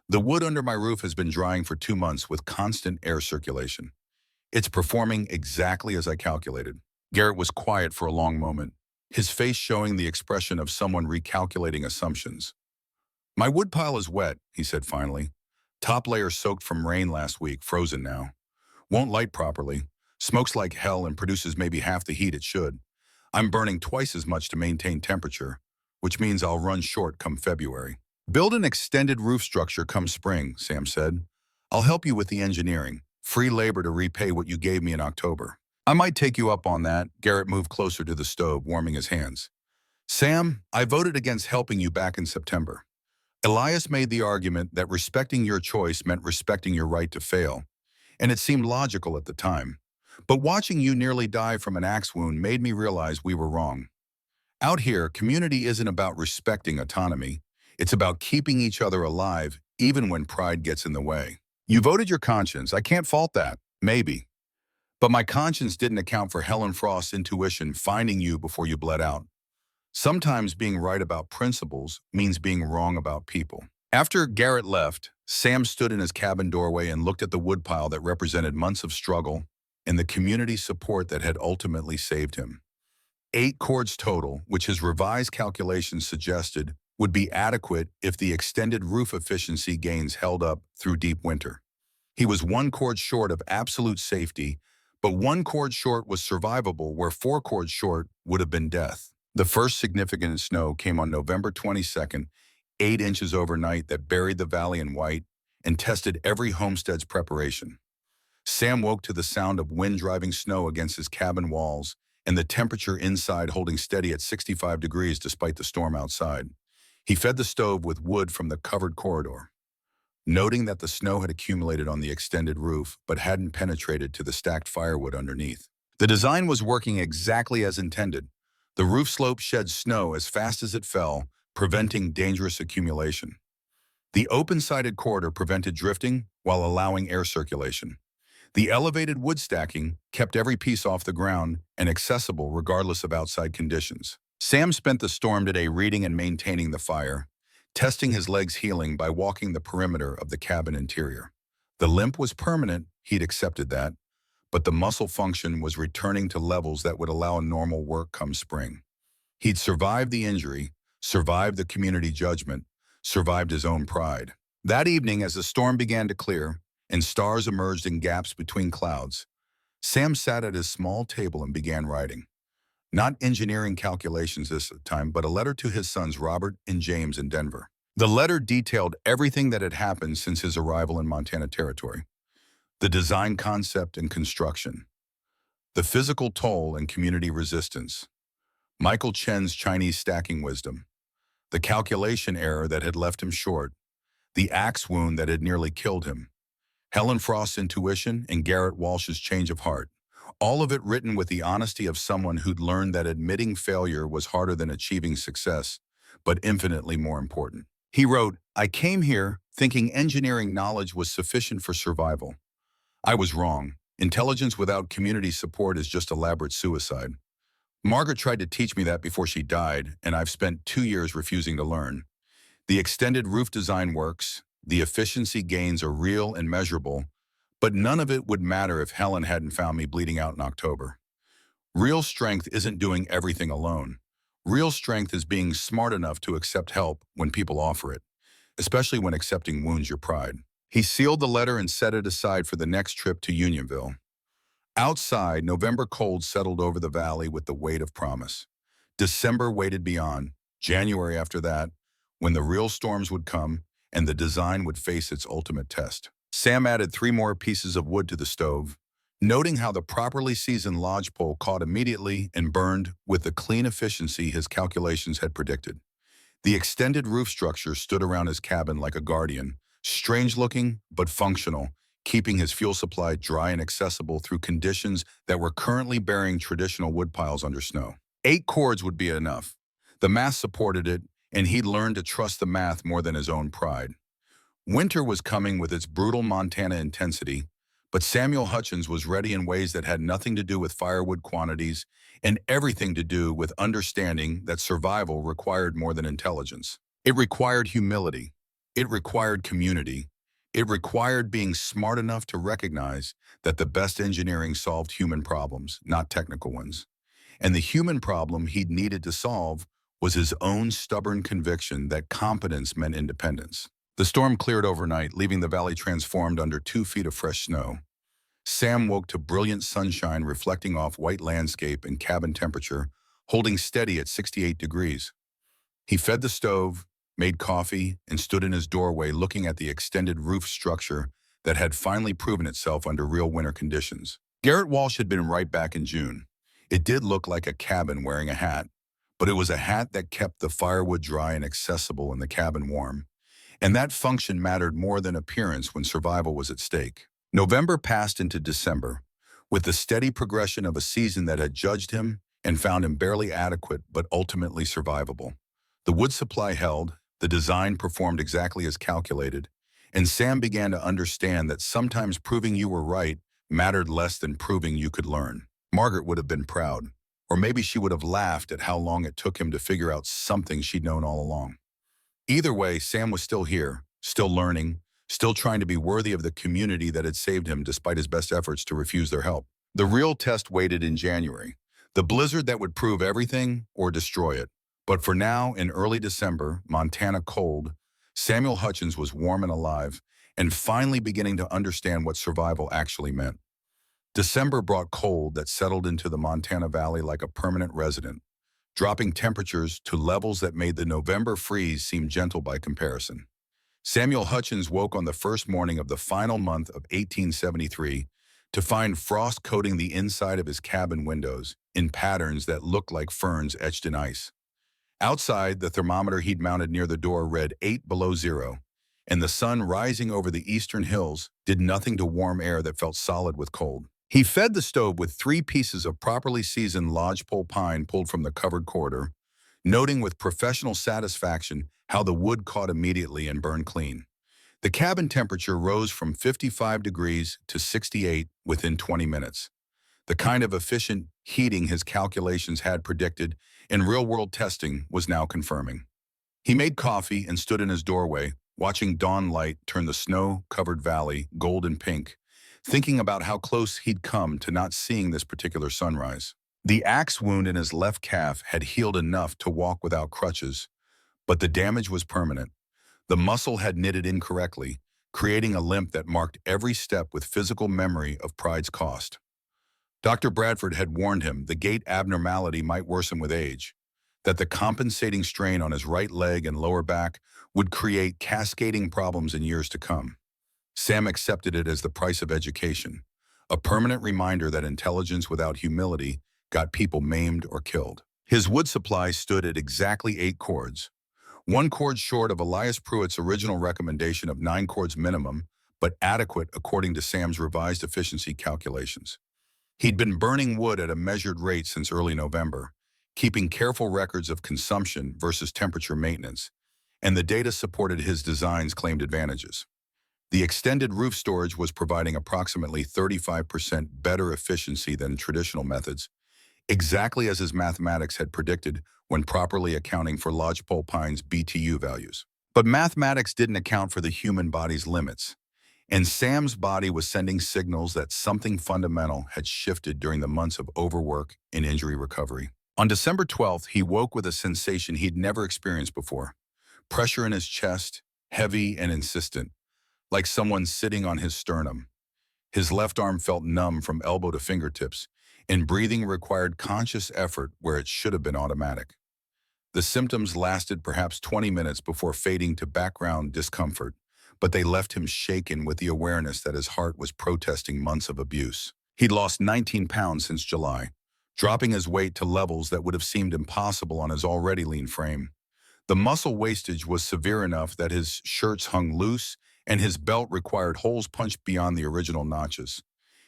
The wood under my roof has been drying for 2 months with constant air circulation. It's performing exactly as I calculated." Garrett was quiet for a long moment, his face showing the expression of someone recalculating assumptions. "My woodpile is wet," he said finally. "Top layer soaked from rain last week, frozen now. Won't light properly. Smokes like hell and produces maybe half the heat it should. I'm burning twice as much to maintain temperature, which means I'll run short come February." "Build an extended roof structure come spring," Sam said. "I'll help you with the engineering. Free labor to repay what you gave me in October." "I might take you up on that." Garrett moved closer to the stove, warming his hands. "Sam, I voted against helping you back in September. Elias made the argument that respecting your choice meant respecting your right to fail, and it seemed logical at the time. But watching you nearly die from an axe wound made me realize we were wrong. Out here, community isn't about respecting autonomy. It's about keeping each other alive, even when pride gets in the way. You voted your conscience. I can't fault that. Maybe. But my conscience didn't account for Helen Frost's intuition finding you before you bled out. Sometimes being right about principles means being wrong about people." After Garrett left, Sam stood in his cabin doorway and looked at the woodpile that represented months of struggle and the community support that had ultimately saved him. 8 cords total, which his revised calculations suggested would be adequate if the extended roof efficiency gains held up through deep winter. He was 1 cord short of absolute safety, but 1 cord short was survivable where 4 cords short would have been death. The first significant snow came on November 22nd, 8 inches overnight that buried the valley in white and tested every homestead's preparation. Sam woke to the sound of wind driving snow against his cabin walls and the temperature inside holding steady at 65 degrees despite the storm outside. He fed the stove with wood from the covered corridor, noting that the snow had accumulated on the extended roof but hadn't penetrated to the stacked firewood underneath. The design was working exactly as intended. The roof slope shed snow as fast as it fell, preventing dangerous accumulation. The open-sided corridor prevented drifting while allowing air circulation. The elevated wood stacking kept every piece off the ground and accessible regardless of outside conditions. Sam spent the storm today reading and maintaining the fire, testing his legs healing by walking the perimeter of the cabin interior. The limp was permanent, he'd accepted that, but the muscle function was returning to levels that would allow normal work come spring. He'd survived the injury, survived the community judgment, survived his own pride. That evening, as the storm began to clear and stars emerged in gaps between clouds, Sam sat at his small table and began writing. Not engineering calculations this time, but a letter to his sons Robert and James in Denver. The letter detailed everything that had happened since his arrival in Montana Territory. The design concept and construction, the physical toll and community resistance, Michael Chen's Chinese stacking wisdom, the calculation error that had left him short, the axe wound that had nearly killed him, Helen Frost's intuition and Garrett Walsh's change of heart, all of it written with the honesty of someone who'd learned that admitting failure was harder than achieving success, but infinitely more important. He wrote, "I came here thinking engineering knowledge was sufficient for survival. I was wrong. Intelligence without community support is just elaborate suicide. Margaret tried to teach me that before she died, and I've spent 2 years refusing to learn. The extended roof design works, the efficiency gains are real and measurable, but none of it would matter if Helen hadn't found me bleeding out in October. Real strength isn't doing everything alone. Real strength is being smart enough to accept help when people offer it, especially when accepting wounds your pride." He sealed the letter and set it aside for the next trip to Unionville. Outside, November cold settled over the valley with the weight of promise. December waited beyond, January after that, when the real storms would come and the design would face its ultimate test. Sam added 3 more pieces of wood to the stove, noting how the properly seasoned lodgepole caught immediately and burned with the clean efficiency his calculations had predicted. The extended roof structure stood around his cabin like a guardian, strange-looking but functional, keeping his fuel supply dry and accessible through conditions that were currently burying traditional woodpiles under snow. 8 cords would be enough. The math supported it, and he'd learned to trust the math more than his own pride. Winter was coming with its brutal Montana intensity, but Samuel Hutchins was ready in ways that had nothing to do with firewood quantities and everything to do with understanding that survival required more than intelligence. It required humility. It required community. It required being smart enough to recognize that the best engineering solved human problems, not technical ones. And the human problem he'd needed to solve was his own stubborn conviction that competence meant independence. The storm cleared overnight, leaving the valley transformed under 2 feet of fresh snow. Sam woke to brilliant sunshine reflecting off white landscape and cabin temperature, holding steady at 68 degrees. He fed the stove, made coffee, and stood in his doorway looking at the extended roof structure that had finally proven itself under real winter conditions. Garrett Walsh had been right back in June. It did look like a cabin wearing a hat, but it was a hat that kept the firewood dry and accessible and the cabin warm. And that function mattered more than appearance when survival was at stake. November passed into December, with the steady progression of a season that had judged him and found him barely adequate but ultimately survivable. The wood supply held, the design performed exactly as calculated, and Sam began to understand that sometimes proving you were right mattered less than proving you could learn. Margaret would have been proud, or maybe she would have laughed at how long it took him to figure out something she'd known all along. Either way, Sam was still here, still learning, still trying to be worthy of the community that had saved him despite his best efforts to refuse their help. The real test waited in January, the blizzard that would prove everything or destroy it. But for now, in early December, Montana cold, Samuel Hutchins was warm and alive, and finally beginning to understand what survival actually meant. December brought cold that settled into the Montana Valley like a permanent resident, dropping temperatures to levels that made the November freeze seem gentle by comparison. Samuel Hutchins woke on the first morning of the final month of 1873 to find frost coating the inside of his cabin windows in patterns that looked like ferns etched in ice. Outside, the thermometer he'd mounted near the door read 8 below zero, and the sun rising over the eastern hills did nothing to warm air that felt solid with cold. He fed the stove with 3 pieces of properly seasoned lodgepole pine pulled from the covered corridor, noting with professional satisfaction how the wood caught immediately and burned clean. The cabin temperature rose from 55 degrees to 68 within 20 minutes, the kind of efficient heating his calculations had predicted and real-world testing was now confirming. He made coffee and stood in his doorway, watching dawn light turn the snow-covered valley gold and pink, thinking about how close he'd come to not seeing this particular sunrise. The axe wound in his left calf had healed enough to walk without crutches, but the damage was permanent. The muscle had knitted incorrectly, creating a limp that marked every step with physical memory of pride's cost. Dr. Bradford had warned him the gait abnormality might worsen with age, that the compensating strain on his right leg and lower back would create cascading problems in years to come. Sam accepted it as the price of education, a permanent reminder that intelligence without humility got people maimed or killed. His wood supply stood at exactly 8 cords, 1 cord short of Elias Pruitt's original recommendation of 9 cords minimum, but adequate according to Sam's revised efficiency calculations. He'd been burning wood at a measured rate since early November, keeping careful records of consumption versus temperature maintenance, and the data supported his design's claimed advantages. The extended roof storage was providing approximately 35% better efficiency than traditional methods, exactly as his mathematics had predicted when properly accounting for lodgepole pine's BTU values. But mathematics didn't account for the human body's limits, and Sam's body was sending signals that something fundamental had shifted during the months of overwork and injury recovery. On December 12th, he woke with a sensation he'd never experienced before. Pressure in his chest, heavy and insistent, like someone sitting on his sternum. His left arm felt numb from elbow to fingertips, and breathing required conscious effort where it should have been automatic. The symptoms lasted perhaps 20 minutes before fading to background discomfort, but they left him shaken with the awareness that his heart was protesting months of abuse. He'd lost 19 pounds since July, dropping his weight to levels that would have seemed impossible on his already lean frame. The muscle wastage was severe enough that his shirts hung loose and his belt required holes punched beyond the original notches.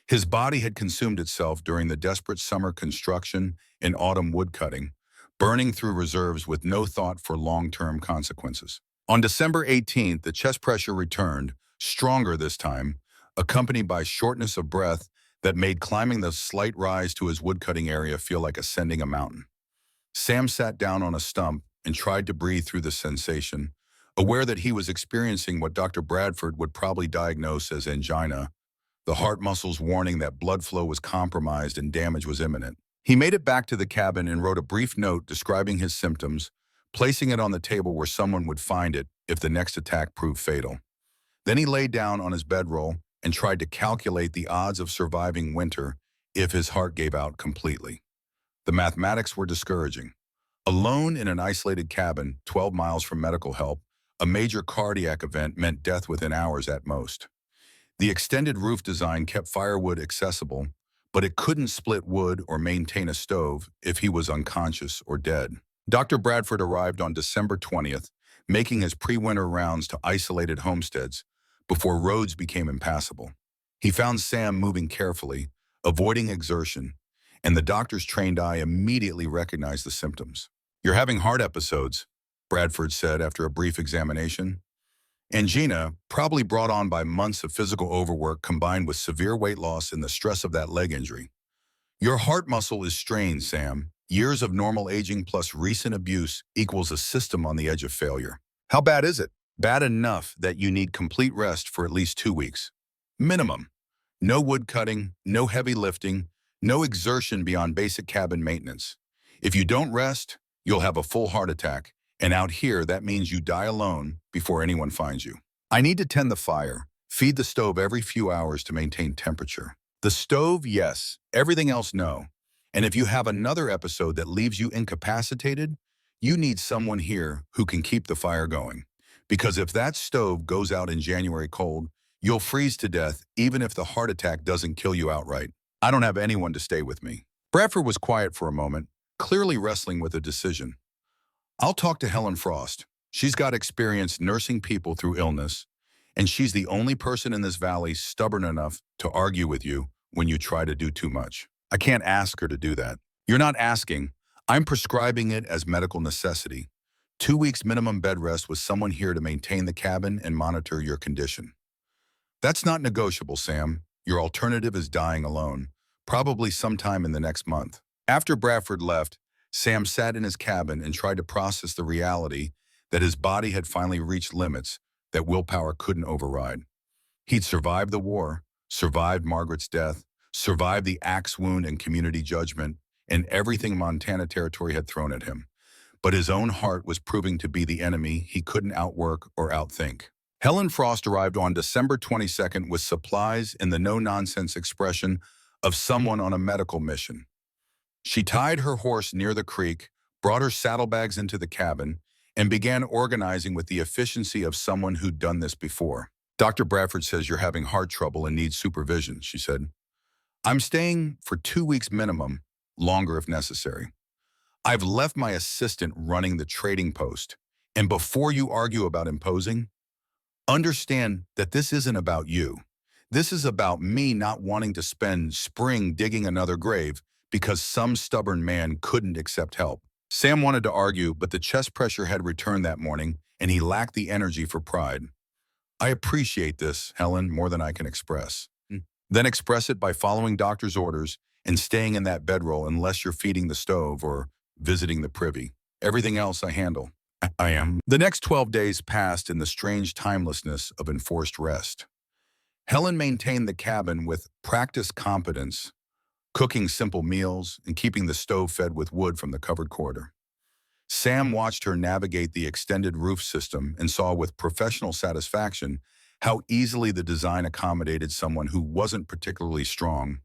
His body had consumed itself during the desperate summer construction and autumn woodcutting, burning through reserves with no thought for long-term consequences. On December 18th, the chest pressure returned, stronger this time, accompanied by shortness of breath that made climbing the slight rise to his woodcutting area feel like ascending a mountain. Sam sat down on a stump and tried to breathe through the sensation, aware that he was experiencing what Dr. Bradford would probably diagnose as angina, the heart muscles warning that blood flow was compromised and damage was imminent. He made it back to the cabin and wrote a brief note describing his symptoms, placing it on the table where someone would find it if the next attack proved fatal. Then he lay down on his bedroll and tried to calculate the odds of surviving winter if his heart gave out completely. The mathematics were discouraging. Alone in an isolated cabin, 12 miles from medical help, a major cardiac event meant death within hours at most. The extended roof design kept firewood accessible, but it couldn't split wood or maintain a stove if he was unconscious or dead. Dr. Bradford arrived on December 20th, making his pre-winter rounds to isolated homesteads before roads became impassable. He found Sam moving carefully, avoiding exertion, and the doctor's trained eye immediately recognized the symptoms. "You're having heart episodes," Bradford said after a brief examination. "Angina, probably brought on by months of physical overwork combined with severe weight loss and the stress of that leg injury. Your heart muscle is strained, Sam. Years of normal aging plus recent abuse equals a system on the edge of failure." "How bad is it?" "Bad enough that you need complete rest for at least 2 weeks. Minimum. No wood cutting, no heavy lifting, no exertion beyond basic cabin maintenance. If you don't rest, you'll have a full heart attack, and out here that means you die alone before anyone finds you. I need to tend the fire, feed the stove every few hours to maintain temperature. The stove, yes. Everything else, no. And if you have another episode that leaves you incapacitated, you need someone here who can keep the fire going. Because if that stove goes out in January cold, you'll freeze to death even if the heart attack doesn't kill you outright. I don't have anyone to stay with me." Bradford was quiet for a moment, clearly wrestling with a decision. "I'll talk to Helen Frost. She's got experience nursing people through illness, and she's the only person in this valley stubborn enough to argue with you when you try to do too much." "I can't ask her to do that." "You're not asking. I'm prescribing it as medical necessity. 2 weeks minimum bed rest with someone here to maintain the cabin and monitor your condition." "That's not negotiable, Sam. Your alternative is dying alone, probably sometime in the next month." After Bradford left, Sam sat in his cabin and tried to process the reality that his body had finally reached limits that willpower couldn't override. He'd survived the war, survived Margaret's death, survived the axe wound and community judgment, and everything Montana Territory had thrown at him. But his own heart was proving to be the enemy he couldn't outwork or outthink. Helen Frost arrived on December 22nd with supplies in the no-nonsense expression of someone on a medical mission. She tied her horse near the creek, brought her saddlebags into the cabin, and began organizing with the efficiency of someone who'd done this before. "Dr. Bradford says you're having heart trouble and needs supervision," she said. "I'm staying for 2 weeks minimum, longer if necessary. I've left my assistant running the trading post, and before you argue about imposing, understand that this isn't about you. This is about me not wanting to spend spring digging another grave because some stubborn man couldn't accept help." Sam wanted to argue, but the chest pressure had returned that morning, and he lacked the energy for pride. "I appreciate this, Helen, more than I can express." "Then express it by following doctor's orders and staying in that bedroll unless you're feeding the stove or visiting the privy. Everything else I handle." I am. The next 12 days passed in the strange timelessness of enforced rest. Helen maintained the cabin with practiced competence, cooking simple meals and keeping the stove fed with wood from the covered corridor. Sam watched her navigate the extended roof system and saw with professional satisfaction how easily the design accommodated someone who wasn't particularly strong.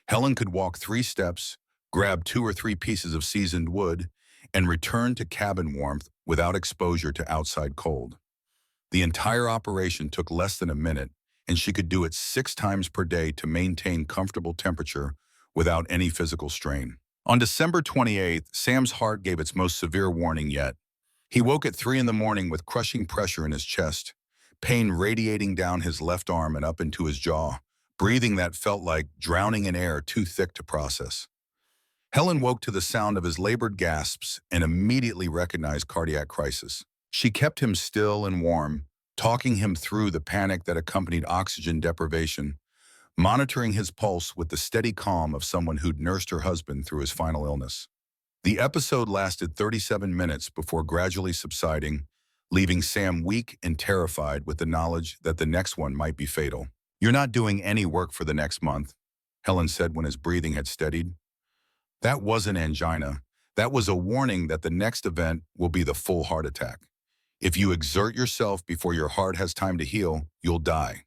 Helen could walk 3 steps, grab 2 or 3 pieces of seasoned wood, and return to cabin warmth without exposure to outside cold. The entire operation took less than a minute, and she could do it 6 times per day to maintain comfortable temperature without any physical strain. On December 28th, Sam's heart gave its most severe warning yet. He woke at 3 in the morning with crushing pressure in his chest, pain radiating down his left arm and up into his jaw, breathing that felt like drowning in air too thick to process. Helen woke to the sound of his labored gasps and immediately recognized cardiac crisis. She kept him still and warm, talking him through the panic that accompanied oxygen deprivation, monitoring his pulse with the steady calm of someone who'd nursed her husband through his final illness. The episode lasted 37 minutes before gradually subsiding, leaving Sam weak and terrified with the knowledge that the next one might be fatal. "You're not doing any work for the next month," Helen said when his breathing had steadied. That wasn't angina. That was a warning that the next event will be the full heart attack. If you exert yourself before your heart has time to heal, you'll die.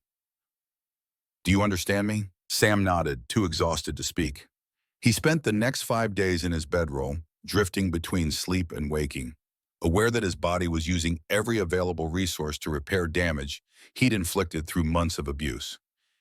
"Do you understand me?" Sam nodded, too exhausted to speak. He spent the next 5 days in his bedroll, drifting between sleep and waking, aware that his body was using every available resource to repair damage he'd inflicted through months of abuse.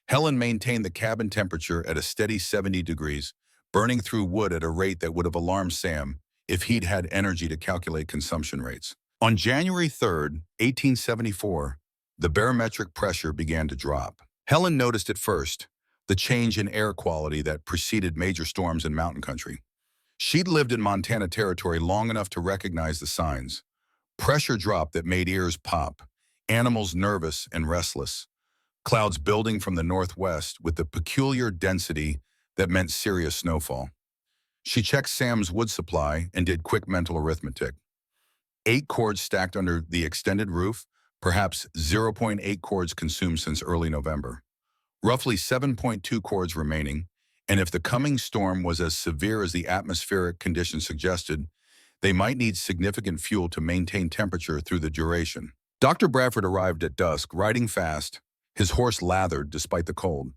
Helen maintained the cabin temperature at a steady 70 degrees, burning through wood at a rate that would have alarmed Sam if he'd had energy to calculate consumption rates. On January 3rd, 1874, the barometric pressure began to drop. Helen noticed at first the change in air quality that preceded major storms in mountain country. She'd lived in Montana Territory long enough to recognize the signs. Pressure drop that made ears pop, animals nervous and restless, clouds building from the northwest with the peculiar density that meant serious snowfall. She checked Sam's wood supply and did quick mental arithmetic. 8 cords stacked under the extended roof, perhaps 0.8 cords consumed since early November. Roughly 7.2 cords remaining, and if the coming storm was as severe as the atmospheric conditions suggested, they might need significant fuel to maintain temperature through the duration. Dr. Bradford arrived at dusk, riding fast, his horse lathered despite the cold.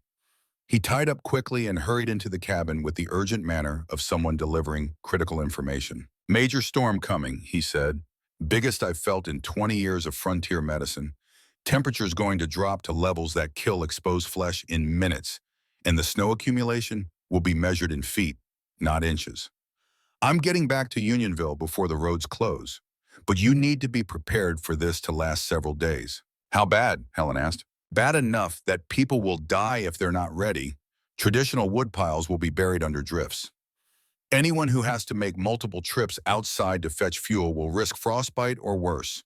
He tied up quickly and hurried into the cabin with the urgent manner of someone delivering critical information. "Major storm coming," he said. "Biggest I've felt in 20 years of frontier medicine. Temperature's going to drop to levels that kill exposed flesh in minutes, and the snow accumulation will be measured in feet, not inches. I'm getting back to Unionville before the roads close, but you need to be prepared for this to last several days." "How bad?" Helen asked. "Bad enough that people will die if they're not ready. Traditional woodpiles will be buried under drifts. Anyone who has to make multiple trips outside to fetch fuel will risk frostbite or worse.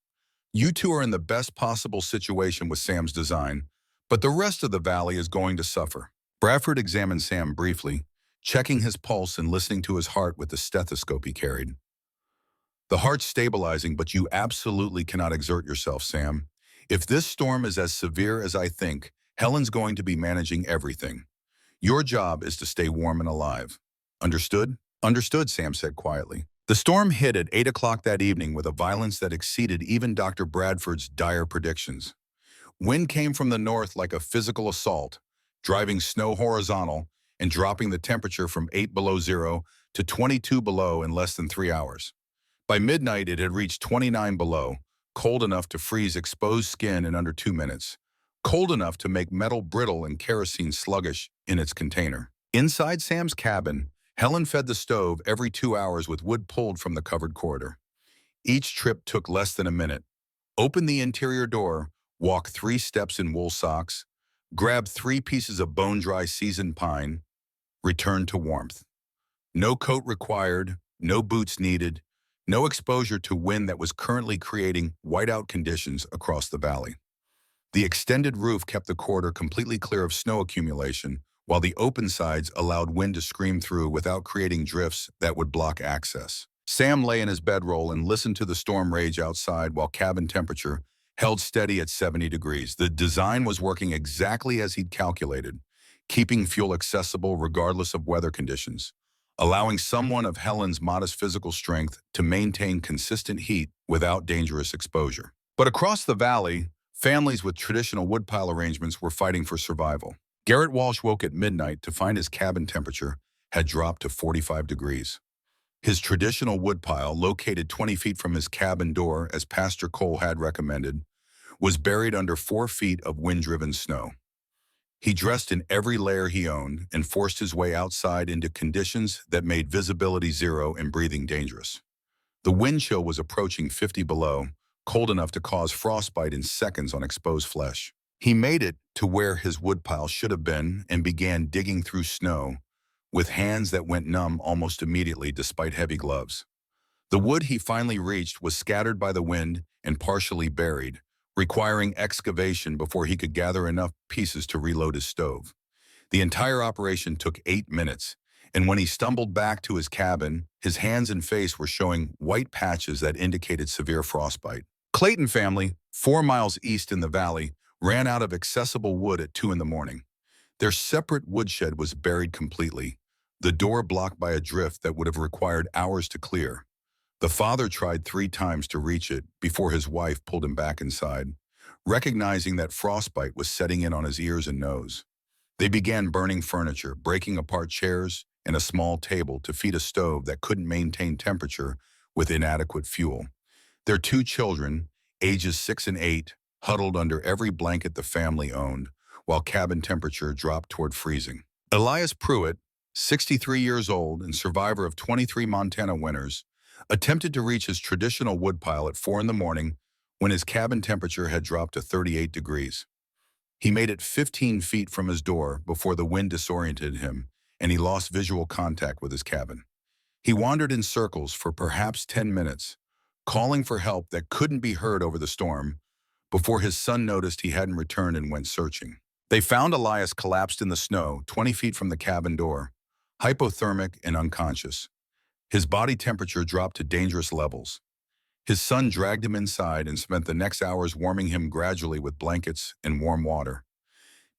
You two are in the best possible situation with Sam's design, but the rest of the valley is going to suffer." Bradford examined Sam briefly, checking his pulse and listening to his heart with the stethoscope he carried. "The heart's stabilizing, but you absolutely cannot exert yourself, Sam. If this storm is as severe as I think, Helen's going to be managing everything. Your job is to stay warm and alive. Understood?" "Understood," Sam said quietly. The storm hit at 8 o'clock that evening with a violence that exceeded even Dr. Bradford's dire predictions. Wind came from the north like a physical assault, driving snow horizontal and dropping the temperature from 8 below zero to 22 below in less than 3 hours. By midnight, it had reached 29 below, cold enough to freeze exposed skin in under 2 minutes, cold enough to make metal brittle and kerosene sluggish in its container. Inside Sam's cabin, Helen fed the stove every 2 hours with wood pulled from the covered corridor. Each trip took less than a minute. Open the interior door, walk 3 steps in wool socks, grab 3 pieces of bone-dry seasoned pine, return to warmth. No coat required, no boots needed, no exposure to wind that was currently creating whiteout conditions across the valley. The extended roof kept the corridor completely clear of snow accumulation, while the open sides allowed wind to scream through without creating drifts that would block access. Sam lay in his bedroll and listened to the storm rage outside while cabin temperature held steady at 70 degrees. The design was working exactly as he'd calculated, keeping fuel accessible regardless of weather conditions, allowing someone of Helen's modest physical strength to maintain consistent heat without dangerous exposure. But across the valley, Families with traditional woodpile arrangements were fighting for survival. Garrett Walsh woke at midnight to find his cabin temperature had dropped to 45 degrees. His traditional woodpile, located 20 feet from his cabin door as Pastor Cole had recommended, was buried under 4 feet of wind-driven snow. He dressed in every layer he owned and forced his way outside into conditions that made visibility zero and breathing dangerous. The wind chill was approaching 50 below, cold enough to cause frostbite in seconds on exposed flesh. He made it to where his woodpile should have been and began digging through snow with hands that went numb almost immediately despite heavy gloves. The wood he finally reached was scattered by the wind and partially buried, requiring excavation before he could gather enough pieces to reload his stove. The entire operation took 8 minutes, and when he stumbled back to his cabin, his hands and face were showing white patches that indicated severe frostbite. Clayton family, 4 miles east in the valley, ran out of accessible wood at 2 in the morning. Their separate woodshed was buried completely, the door blocked by a drift that would have required hours to clear. The father tried 3 times to reach it before his wife pulled him back inside, recognizing that frostbite was setting in on his ears and nose. They began burning furniture, breaking apart chairs and a small table to feed a stove that couldn't maintain temperature with inadequate fuel. Their 2 children, ages 6 and 8, huddled under every blanket the family owned, while cabin temperature dropped toward freezing. Elias Pruitt, 63 years old and survivor of 23 Montana winters, attempted to reach his traditional woodpile at 4 in the morning when his cabin temperature had dropped to 38 degrees. He made it 15 feet from his door before the wind disoriented him and he lost visual contact with his cabin. He wandered in circles for perhaps 10 minutes, calling for help that couldn't be heard over the storm, before his son noticed he hadn't returned and went searching. They found Elias collapsed in the snow 20 feet from the cabin door, hypothermic and unconscious. His body temperature dropped to dangerous levels. His son dragged him inside and spent the next hours warming him gradually with blankets and warm water.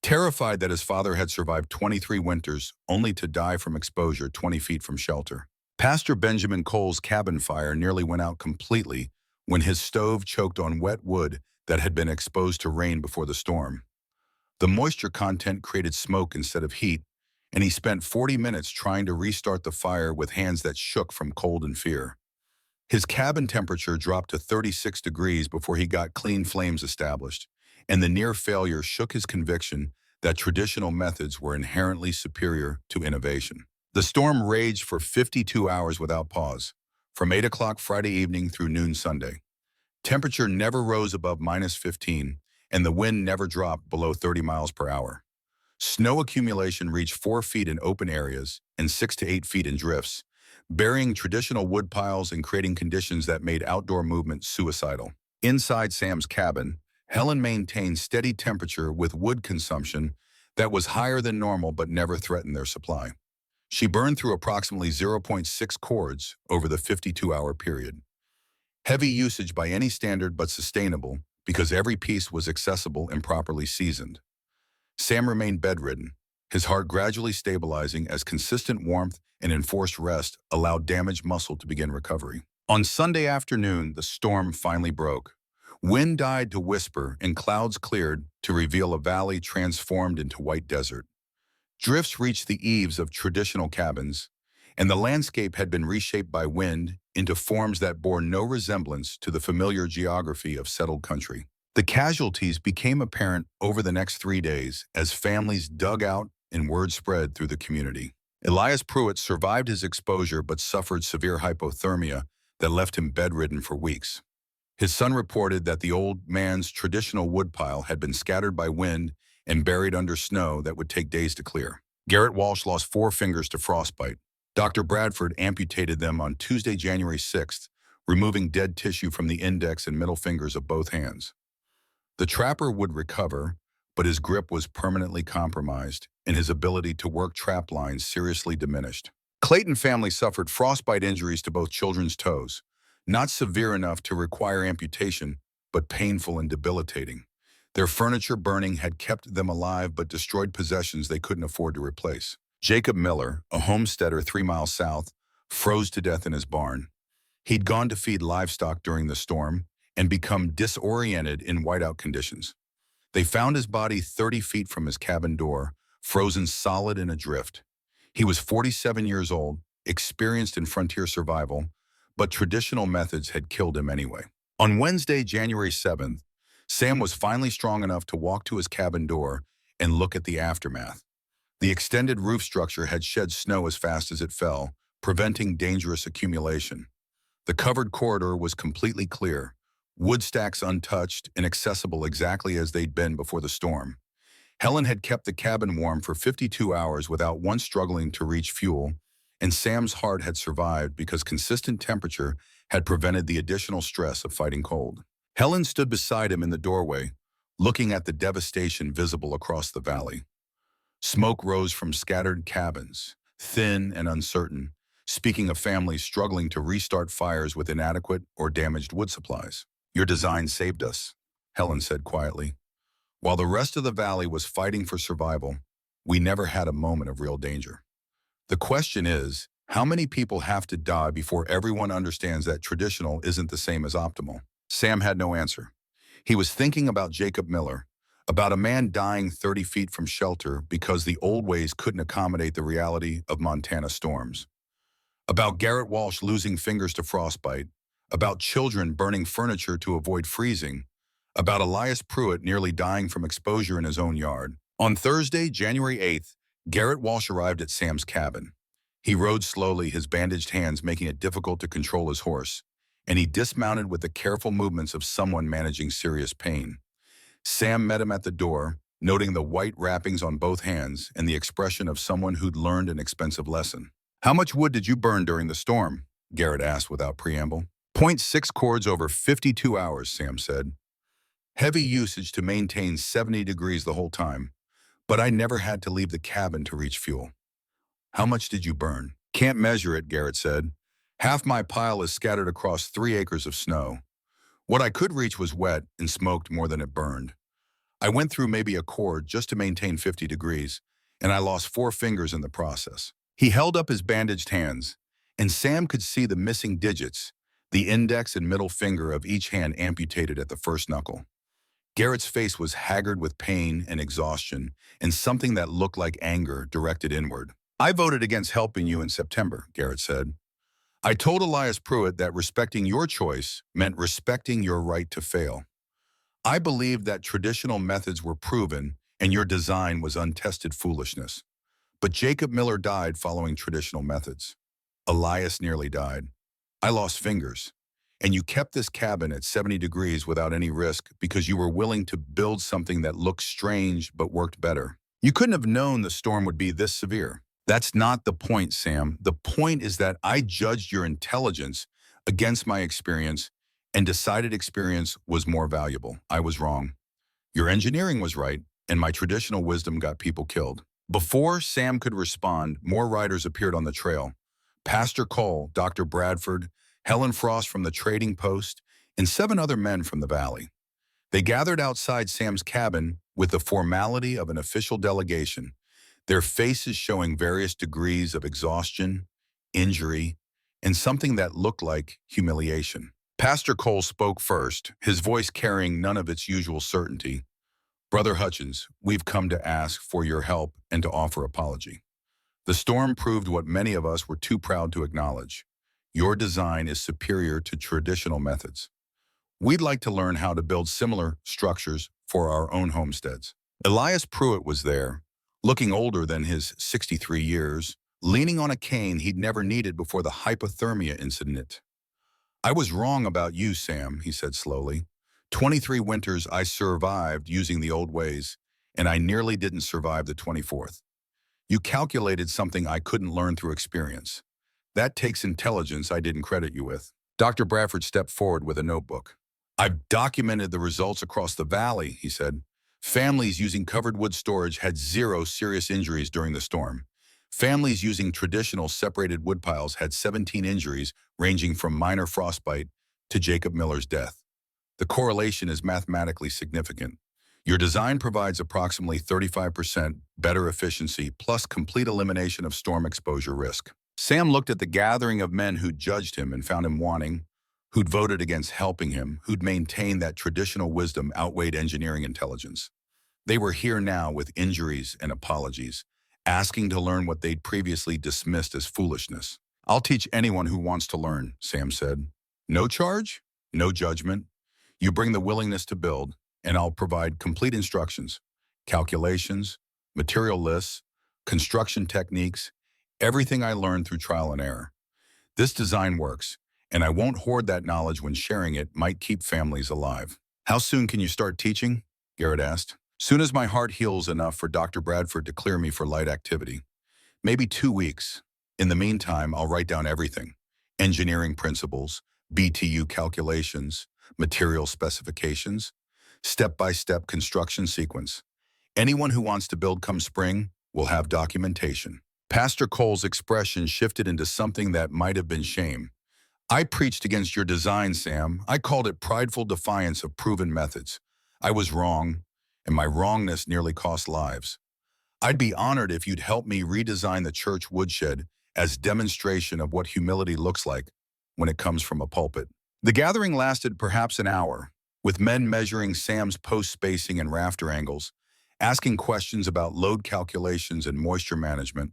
Terrified that his father had survived 23 winters only to die from exposure 20 feet from shelter. Pastor Benjamin Cole's cabin fire nearly went out completely when his stove choked on wet wood that had been exposed to rain before the storm. The moisture content created smoke instead of heat, and he spent 40 minutes trying to restart the fire with hands that shook from cold and fear. His cabin temperature dropped to 36 degrees before he got clean flames established, and the near failure shook his conviction that traditional methods were inherently superior to innovation. The storm raged for 52 hours without pause, from 8 o'clock Friday evening through noon Sunday. Temperature never rose above -15, and the wind never dropped below 30 miles per hour. Snow accumulation reached 4 feet in open areas and 6 to 8 feet in drifts, burying traditional wood piles and creating conditions that made outdoor movement suicidal. Inside Sam's cabin, Helen maintained steady temperature with wood consumption that was higher than normal but never threatened their supply. She burned through approximately 0.6 cords over the 52-hour period. Heavy usage by any standard but sustainable because every piece was accessible and properly seasoned. Sam remained bedridden, his heart gradually stabilizing as consistent warmth and enforced rest allowed damaged muscle to begin recovery. On Sunday afternoon, the storm finally broke. Wind died to whisper and clouds cleared to reveal a valley transformed into white desert. Drifts reached the eaves of traditional cabins, and the landscape had been reshaped by wind into forms that bore no resemblance to the familiar geography of settled country. The casualties became apparent over the next 3 days as families dug out and word spread through the community. Elias Pruitt survived his exposure but suffered severe hypothermia that left him bedridden for weeks. His son reported that the old man's traditional woodpile had been scattered by wind and buried under snow that would take days to clear. Garrett Walsh lost 4 fingers to frostbite. Dr. Bradford amputated them on Tuesday, January 6th, removing dead tissue from the index and middle fingers of both hands. The trapper would recover, but his grip was permanently compromised and his ability to work trap lines seriously diminished. Clayton family suffered frostbite injuries to both children's toes, not severe enough to require amputation, but painful and debilitating. Their furniture burning had kept them alive but destroyed possessions they couldn't afford to replace. Jacob Miller, a homesteader 3 miles south, froze to death in his barn. He'd gone to feed livestock during the storm, and become disoriented in whiteout conditions. They found his body 30 feet from his cabin door, frozen solid in a drift. He was 47 years old, experienced in frontier survival, but traditional methods had killed him anyway. On Wednesday, January 7th, Sam was finally strong enough to walk to his cabin door and look at the aftermath. The extended roof structure had shed snow as fast as it fell, preventing dangerous accumulation. The covered corridor was completely clear, wood stacks untouched and accessible exactly as they'd been before the storm. Helen had kept the cabin warm for 52 hours without once struggling to reach fuel, and Sam's heart had survived because consistent temperature had prevented the additional stress of fighting cold. Helen stood beside him in the doorway, looking at the devastation visible across the valley. Smoke rose from scattered cabins, thin and uncertain, speaking of families struggling to restart fires with inadequate or damaged wood supplies. "Your design saved us," Helen said quietly. "While the rest of the valley was fighting for survival, we never had a moment of real danger. The question is, how many people have to die before everyone understands that traditional isn't the same as optimal?" Sam had no answer. He was thinking about Jacob Miller, about a man dying 30 feet from shelter because the old ways couldn't accommodate the reality of Montana storms, about Garrett Walsh losing fingers to frostbite, about children burning furniture to avoid freezing, about Elias Pruitt nearly dying from exposure in his own yard. On Thursday, January 8th, Garrett Walsh arrived at Sam's cabin. He rode slowly, his bandaged hands making it difficult to control his horse, and he dismounted with the careful movements of someone managing serious pain. Sam met him at the door, noting the white wrappings on both hands and the expression of someone who'd learned an expensive lesson. "How much wood did you burn during the storm?" Garrett asked without preamble. "0.6 cords over 52 hours, Sam said. "Heavy usage to maintain 70 degrees the whole time, but I never had to leave the cabin to reach fuel." "How much did you burn?" "Can't measure it," Garrett said. "Half my pile is scattered across 3 acres of snow. What I could reach was wet and smoked more than it burned. I went through maybe a cord just to maintain 50 degrees, and I lost 4 fingers in the process." He held up his bandaged hands, and Sam could see the missing digits, the index and middle finger of each hand amputated at the first knuckle. Garrett's face was haggard with pain and exhaustion, and something that looked like anger directed inward. "I voted against helping you in September," Garrett said. "I told Elias Pruitt that respecting your choice meant respecting your right to fail. I believed that traditional methods were proven and your design was untested foolishness. But Jacob Miller died following traditional methods. Elias nearly died. I lost fingers. And you kept this cabin at 70 degrees without any risk because you were willing to build something that looked strange but worked better. You couldn't have known the storm would be this severe." "That's not the point, Sam. The point is that I judged your intelligence against my experience and decided experience was more valuable. I was wrong. Your engineering was right, and my traditional wisdom got people killed." Before Sam could respond, more riders appeared on the trail. Pastor Cole, Dr. Bradford, Helen Frost from the trading post, and 7 other men from the valley. They gathered outside Sam's cabin with the formality of an official delegation, their faces showing various degrees of exhaustion, injury, and something that looked like humiliation. Pastor Cole spoke first, his voice carrying none of its usual certainty. "Brother Hutchins, we've come to ask for your help and to offer apology. The storm proved what many of us were too proud to acknowledge. Your design is superior to traditional methods. We'd like to learn how to build similar structures for our own homesteads." Elias Pruitt was there, looking older than his 63 years, leaning on a cane he'd never needed before the hypothermia incident. "I was wrong about you, Sam," he said slowly. 23 winters I survived using the old ways, and I nearly didn't survive the 24th. You calculated something I couldn't learn through experience. That takes intelligence I didn't credit you with." Dr. Bradford stepped forward with a notebook. "I've documented the results across the valley," he said. "Families using covered wood storage had 0 serious injuries during the storm. Families using traditional separated woodpiles had 17 injuries, ranging from minor frostbite to Jacob Miller's death. The correlation is mathematically significant. Your design provides approximately 35% better efficiency plus complete elimination of storm exposure risk." Sam looked at the gathering of men who judged him and found him wanting, who'd voted against helping him, who'd maintained that traditional wisdom outweighed engineering intelligence. They were here now with injuries and apologies, asking to learn what they'd previously dismissed as foolishness. "I'll teach anyone who wants to learn," Sam said. "No charge, no judgment. You bring the willingness to build, and I'll provide complete instructions, calculations, material lists, construction techniques, everything I learned through trial and error. This design works, and I won't hoard that knowledge when sharing it might keep families alive." "How soon can you start teaching?" Garrett asked. "Soon as my heart heals enough for Dr. Bradford to clear me for light activity. Maybe 2 weeks. In the meantime, I'll write down everything. Engineering principles, BTU calculations, material specifications, step-by-step construction sequence. Anyone who wants to build come spring will have documentation." Pastor Cole's expression shifted into something that might have been shame. "I preached against your design, Sam. I called it prideful defiance of proven methods. I was wrong, and my wrongness nearly cost lives. I'd be honored if you'd help me redesign the church woodshed as demonstration of what humility looks like when it comes from a pulpit." The gathering lasted perhaps an hour, with men measuring Sam's post spacing and rafter angles, asking questions about load calculations and moisture management,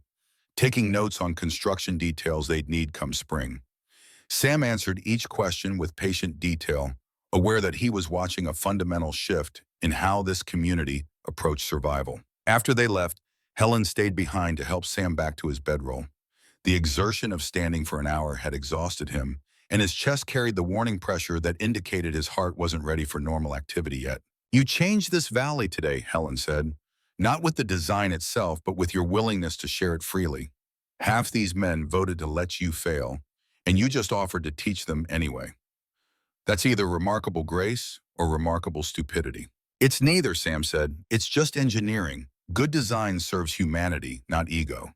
taking notes on construction details they'd need come spring. Sam answered each question with patient detail, aware that he was watching a fundamental shift in how this community approached survival. After they left, Helen stayed behind to help Sam back to his bedroll. The exertion of standing for an hour had exhausted him, and his chest carried the warning pressure that indicated his heart wasn't ready for normal activity yet. "You changed this valley today," Helen said. "Not with the design itself, but with your willingness to share it freely. Half these men voted to let you fail, and you just offered to teach them anyway. That's either remarkable grace or remarkable stupidity." "It's neither," Sam said. "It's just engineering. Good design serves humanity, not ego.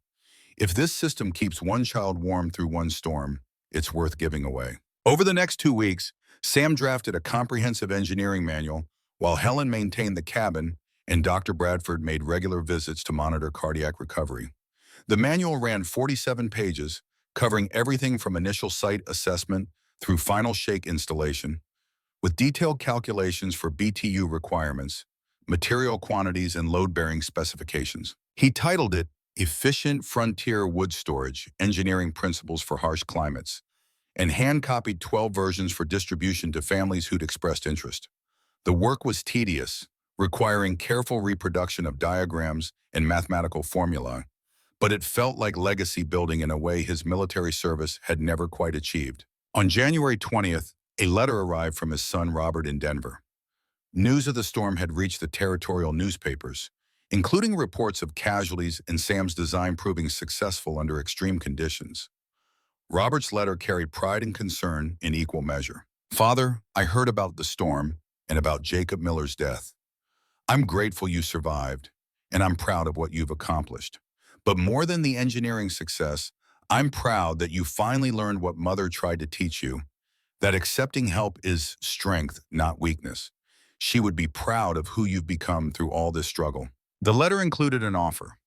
If this system keeps one child warm through one storm, it's worth giving away." Over the next 2 weeks, Sam drafted a comprehensive engineering manual while Helen maintained the cabin and Dr. Bradford made regular visits to monitor cardiac recovery. The manual ran 47 pages, covering everything from initial site assessment through final shake installation, with detailed calculations for BTU requirements, material quantities, and load-bearing specifications. He titled it "Efficient Frontier Wood Storage, Engineering Principles for Harsh Climates," and hand-copied 12 versions for distribution to families who'd expressed interest. The work was tedious, requiring careful reproduction of diagrams and mathematical formulae, but it felt like legacy building in a way his military service had never quite achieved. On January 20th, a letter arrived from his son Robert in Denver. News of the storm had reached the territorial newspapers, including reports of casualties and Sam's design proving successful under extreme conditions. Robert's letter carried pride and concern in equal measure. "Father, I heard about the storm and about Jacob Miller's death. I'm grateful you survived, and I'm proud of what you've accomplished. But more than the engineering success, I'm proud that you finally learned what Mother tried to teach you, that accepting help is strength, not weakness. She would be proud of who you've become through all this struggle." The letter included an offer.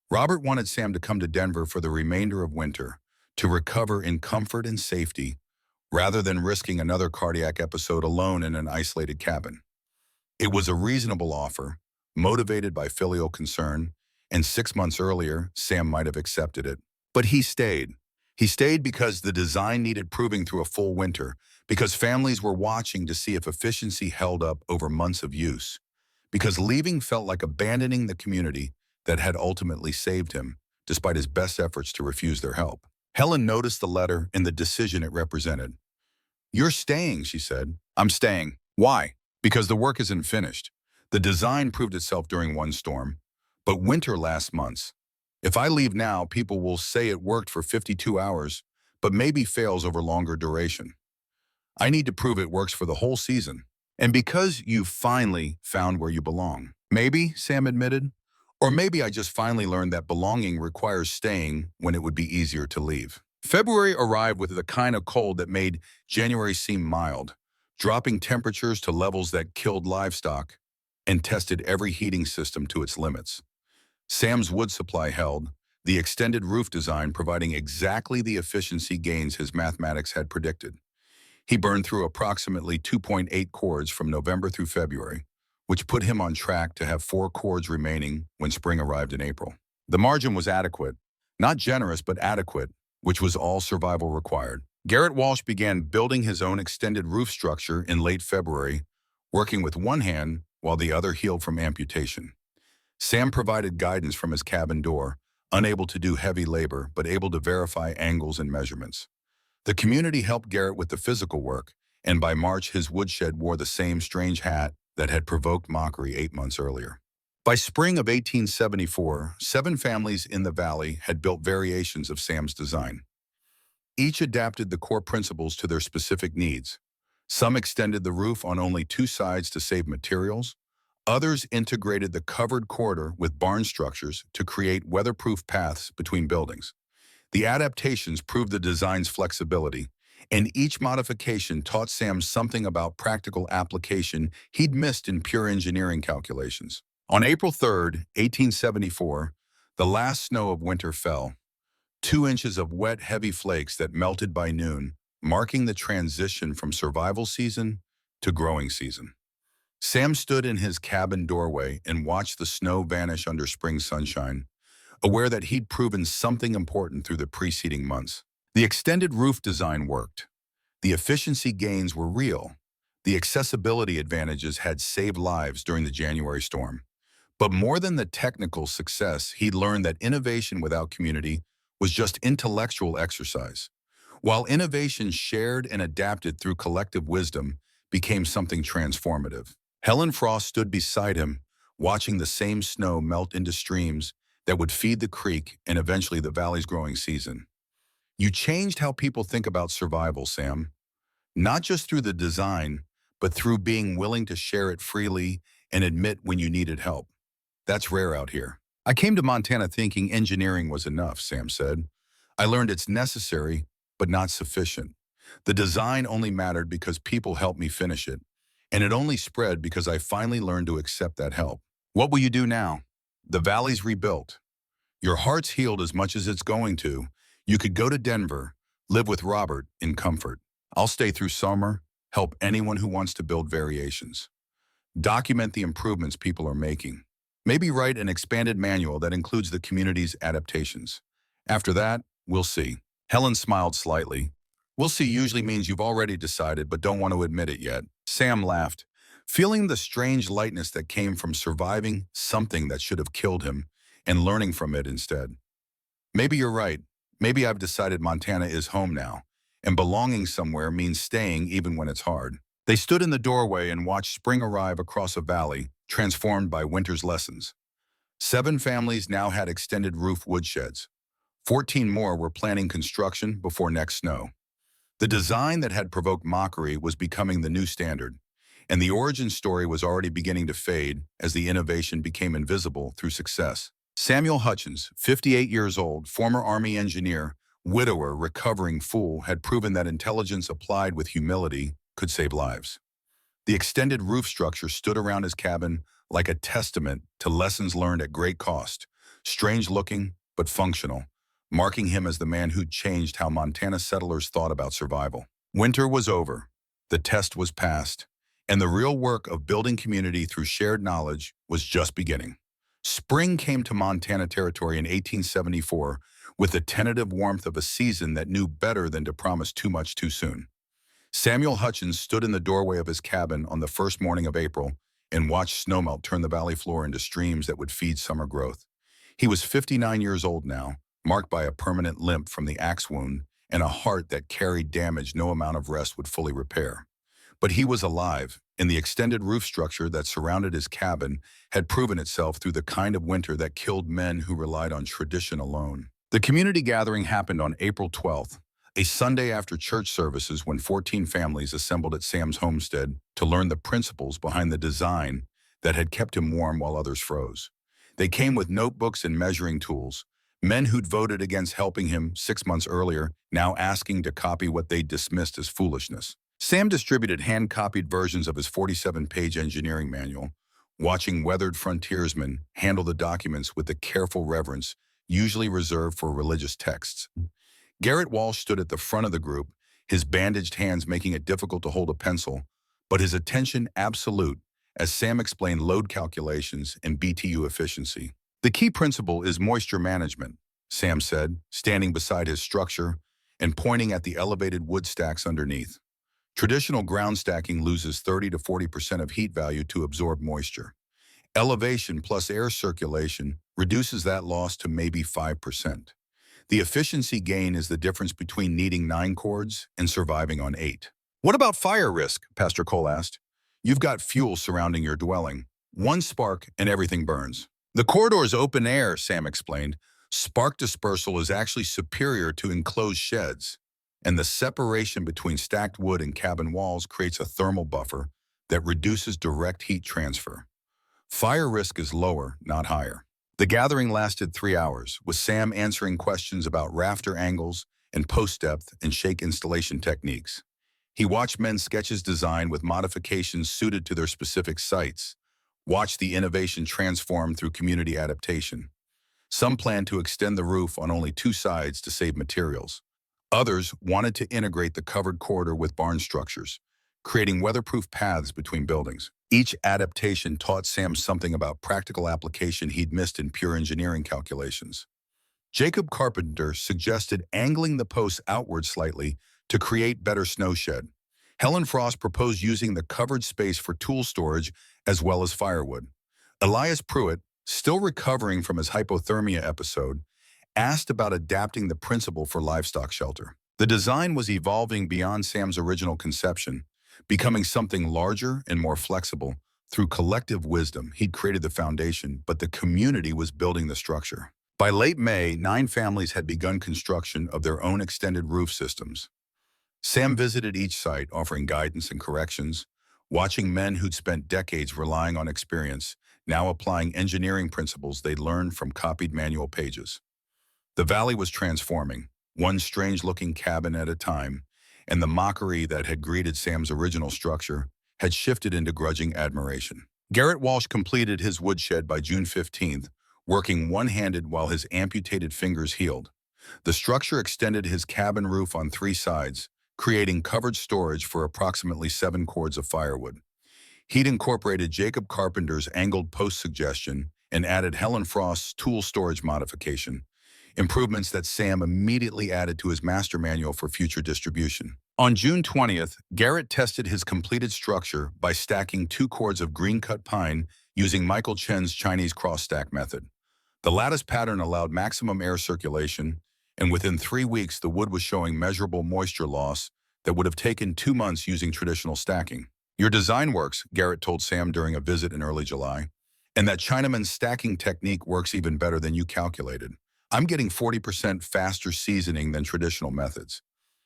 Robert wanted Sam to come to Denver for the remainder of winter, to recover in comfort and safety, rather than risking another cardiac episode alone in an isolated cabin. It was a reasonable offer, motivated by filial concern, and 6 months earlier, Sam might have accepted it. But he stayed. He stayed because the design needed proving through a full winter, because families were watching to see if efficiency held up over months of use, because leaving felt like abandoning the community that had ultimately saved him, despite his best efforts to refuse their help. Helen noticed the letter and the decision it represented. "You're staying," she said. "I'm staying." "Why?" "Because the work isn't finished. The design proved itself during one storm, but winter lasts months. If I leave now, people will say it worked for 52 hours, but maybe fails over longer duration. I need to prove it works for the whole season. And because you finally found where you belong." "Maybe," Sam admitted. "Or maybe I just finally learned that belonging requires staying when it would be easier to leave." February arrived with the kind of cold that made January seem mild, dropping temperatures to levels that killed livestock and tested every heating system to its limits. Sam's wood supply held, the extended roof design providing exactly the efficiency gains his mathematics had predicted. He burned through approximately 2.8 cords from November through February, which put him on track to have 4 cords remaining when spring arrived in April. The margin was adequate, not generous but adequate, which was all survival required. Garrett Walsh began building his own extended roof structure in late February, working with one hand while the other healed from amputation. Sam provided guidance from his cabin door, unable to do heavy labor but able to verify angles and measurements. The community helped Garrett with the physical work, and by March his woodshed wore the same strange hat that had provoked mockery 8 months earlier. By spring of 1874, 7 families in the valley had built variations of Sam's design. Each adapted the core principles to their specific needs. Some extended the roof on only 2 sides to save materials. Others integrated the covered corridor with barn structures to create weatherproof paths between buildings. The adaptations proved the design's flexibility, and each modification taught Sam something about practical application he'd missed in pure engineering calculations. On April 3, 1874, the last snow of winter fell, 2 inches of wet, heavy flakes that melted by noon, marking the transition from survival season to growing season. Sam stood in his cabin doorway and watched the snow vanish under spring sunshine, aware that he'd proven something important through the preceding months. The extended roof design worked. The efficiency gains were real. The accessibility advantages had saved lives during the January storm. But more than the technical success, he'd learned that innovation without community was just intellectual exercise, while innovation shared and adapted through collective wisdom became something transformative. Helen Frost stood beside him, watching the same snow melt into streams that would feed the creek and eventually the valley's growing season. You changed how people think about survival, Sam. Not just through the design, but through being willing to share it freely and admit when you needed help. That's rare out here. I came to Montana thinking engineering was enough, Sam said. I learned it's necessary, but not sufficient. The design only mattered because people helped me finish it, and it only spread because I finally learned to accept that help. What will you do now? The valley's rebuilt. Your heart's healed as much as it's going to. You could go to Denver, live with Robert in comfort. I'll stay through summer, help anyone who wants to build variations. Document the improvements people are making. Maybe write an expanded manual that includes the community's adaptations. After that, we'll see. Helen smiled slightly. We'll see usually means you've already decided but don't want to admit it yet. Sam laughed, feeling the strange lightness that came from surviving something that should have killed him and learning from it instead. Maybe you're right. Maybe I've decided Montana is home now, and belonging somewhere means staying even when it's hard. They stood in the doorway and watched spring arrive across a valley, transformed by winter's lessons. 7 families now had extended roof woodsheds. 14 more were planning construction before next snow. The design that had provoked mockery was becoming the new standard, and the origin story was already beginning to fade as the innovation became invisible through success. Samuel Hutchins, 58 years old, former Army engineer, widower, recovering fool, had proven that intelligence applied with humility could save lives. The extended roof structure stood around his cabin like a testament to lessons learned at great cost, strange looking but functional, marking him as the man who'd changed how Montana settlers thought about survival. Winter was over, the test was passed, and the real work of building community through shared knowledge was just beginning. Spring came to Montana territory in 1874 with the tentative warmth of a season that knew better than to promise too much too soon. Samuel Hutchins stood in the doorway of his cabin on the first morning of April and watched snowmelt turn the valley floor into streams that would feed summer growth. He was 59 years old now, marked by a permanent limp from the axe wound and a heart that carried damage no amount of rest would fully repair. But he was alive, and the extended roof structure that surrounded his cabin had proven itself through the kind of winter that killed men who relied on tradition alone. The community gathering happened on April 12th, a Sunday after church services when 14 families assembled at Sam's homestead to learn the principles behind the design that had kept him warm while others froze. They came with notebooks and measuring tools, men who'd voted against helping him 6 months earlier, now asking to copy what they dismissed as foolishness. Sam distributed hand-copied versions of his 47-page engineering manual, watching weathered frontiersmen handle the documents with the careful reverence usually reserved for religious texts. Garrett Walsh stood at the front of the group, his bandaged hands making it difficult to hold a pencil, but his attention absolute as Sam explained load calculations and BTU efficiency. The key principle is moisture management, Sam said, standing beside his structure and pointing at the elevated wood stacks underneath. Traditional ground stacking loses 30 to 40% of heat value to absorb moisture. Elevation plus air circulation reduces that loss to maybe 5%. The efficiency gain is the difference between needing 9 cords and surviving on 8. What about fire risk? Pastor Cole asked. You've got fuel surrounding your dwelling. One spark and everything burns. The corridor is open air, Sam explained. Spark dispersal is actually superior to enclosed sheds, and the separation between stacked wood and cabin walls creates a thermal buffer that reduces direct heat transfer. Fire risk is lower, not higher. The gathering lasted 3 hours, with Sam answering questions about rafter angles and post depth and shake installation techniques. He watched men's sketches designed with modifications suited to their specific sites, watched the innovation transform through community adaptation. Some planned to extend the roof on only 2 sides to save materials. Others wanted to integrate the covered corridor with barn structures, creating weatherproof paths between buildings. Each adaptation taught Sam something about practical application he'd missed in pure engineering calculations. Jacob Carpenter suggested angling the posts outward slightly to create better snow shed. Helen Frost proposed using the covered space for tool storage as well as firewood. Elias Pruitt, still recovering from his hypothermia episode, asked about adapting the principle for livestock shelter. The design was evolving beyond Sam's original conception, becoming something larger and more flexible. Through collective wisdom, he'd created the foundation, but the community was building the structure. By late May, 9 families had begun construction of their own extended roof systems. Sam visited each site, offering guidance and corrections, watching men who'd spent decades relying on experience, now applying engineering principles they'd learned from copied manual pages. The valley was transforming, one strange-looking cabin at a time, and the mockery that had greeted Sam's original structure had shifted into grudging admiration. Garrett Walsh completed his woodshed by June 15th, working one-handed while his amputated fingers healed. The structure extended his cabin roof on 3 sides, creating covered storage for approximately 7 cords of firewood. He'd incorporated Jacob Carpenter's angled post suggestion and added Helen Frost's tool storage modification, improvements that Sam immediately added to his master manual for future distribution. On June 20th, Garrett tested his completed structure by stacking 2 cords of green-cut pine using Michael Chen's Chinese cross-stack method. The lattice pattern allowed maximum air circulation, and within 3 weeks the wood was showing measurable moisture loss that would have taken 2 months using traditional stacking. Your design works, Garrett told Sam during a visit in early July, and that Chinaman's stacking technique works even better than you calculated. I'm getting 40% faster seasoning than traditional methods.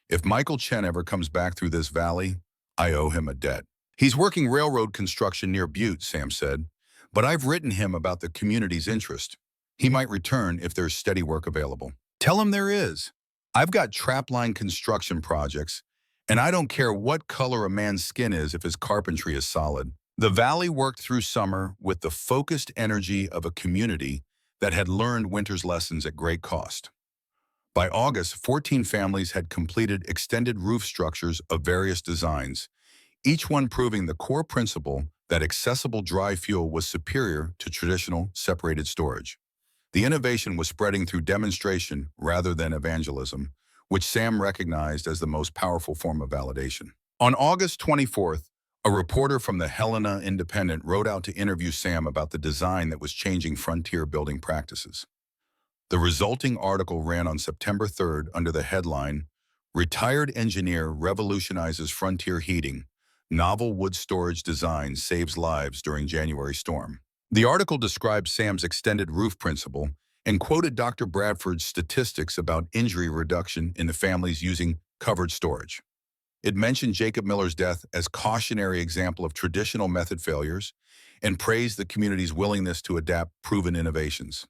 If Michael Chen ever comes back through this valley, I owe him a debt. He's working railroad construction near Butte, Sam said, but I've written him about the community's interest. He might return if there's steady work available. Tell him there is. I've got trapline construction projects, and I don't care what color a man's skin is if his carpentry is solid. The valley worked through summer with the focused energy of a community that had learned winter's lessons at great cost. By August, 14 families had completed extended roof structures of various designs, each one proving the core principle that accessible dry fuel was superior to traditional separated storage. The innovation was spreading through demonstration rather than evangelism, which Sam recognized as the most powerful form of validation. On August 24th, a reporter from the Helena Independent wrote out to interview Sam about the design that was changing frontier building practices. The resulting article ran on September 3rd under the headline, "Retired Engineer Revolutionizes Frontier Heating. Novel Wood Storage Design Saves Lives During January Storm." The article described Sam's extended roof principle and quoted Dr. Bradford's statistics about injury reduction in the families using covered storage. It mentioned Jacob Miller's death as cautionary example of traditional method failures and praised the community's willingness to adapt proven innovations.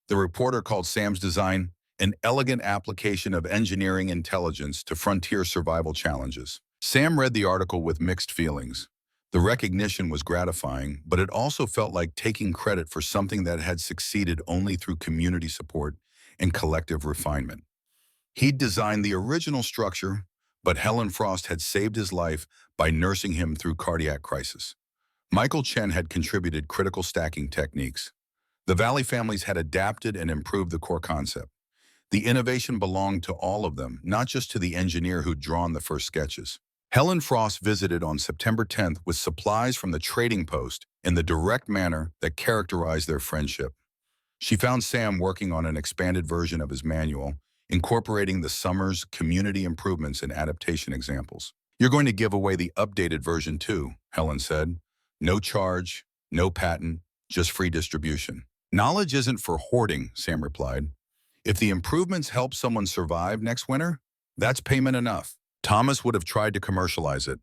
The reporter called Sam's design an elegant application of engineering intelligence to frontier survival challenges. Sam read the article with mixed feelings. The recognition was gratifying, but it also felt like taking credit for something that had succeeded only through community support and collective refinement. He'd designed the original structure, but Helen Frost had saved his life by nursing him through cardiac crisis. Michael Chen had contributed critical stacking techniques. The Valley families had adapted and improved the core concept. The innovation belonged to all of them, not just to the engineer who'd drawn the first sketches. Helen Frost visited on September 10th with supplies from the trading post in the direct manner that characterized their friendship. She found Sam working on an expanded version of his manual, incorporating the summer's community improvements and adaptation examples. "You're going to give away the updated version too," Helen said. "No charge, no patent, just free distribution." "Knowledge isn't for hoarding," Sam replied. "If the improvements help someone survive next winter, that's payment enough." Thomas would have tried to commercialize it,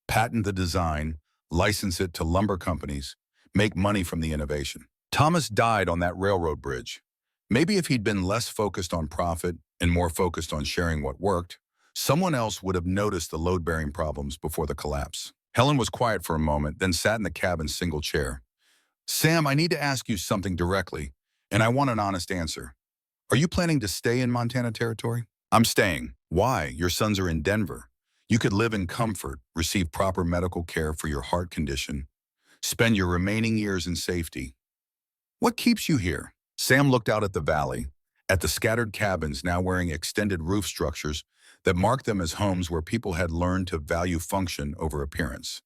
patent the design, license it to lumber companies, make money from the innovation. Thomas died on that railroad bridge. Maybe if he'd been less focused on profit and more focused on sharing what worked, someone else would have noticed the load-bearing problems before the collapse. Helen was quiet for a moment, then sat in the cabin's single chair. "Sam, I need to ask you something directly, and I want an honest answer. Are you planning to stay in Montana Territory?" "I'm staying." "Why? Your sons are in Denver. You could live in comfort, receive proper medical care for your heart condition, spend your remaining years in safety. What keeps you here?" Sam looked out at the valley, at the scattered cabins now wearing extended roof structures that marked them as homes where people had learned to value function over appearance.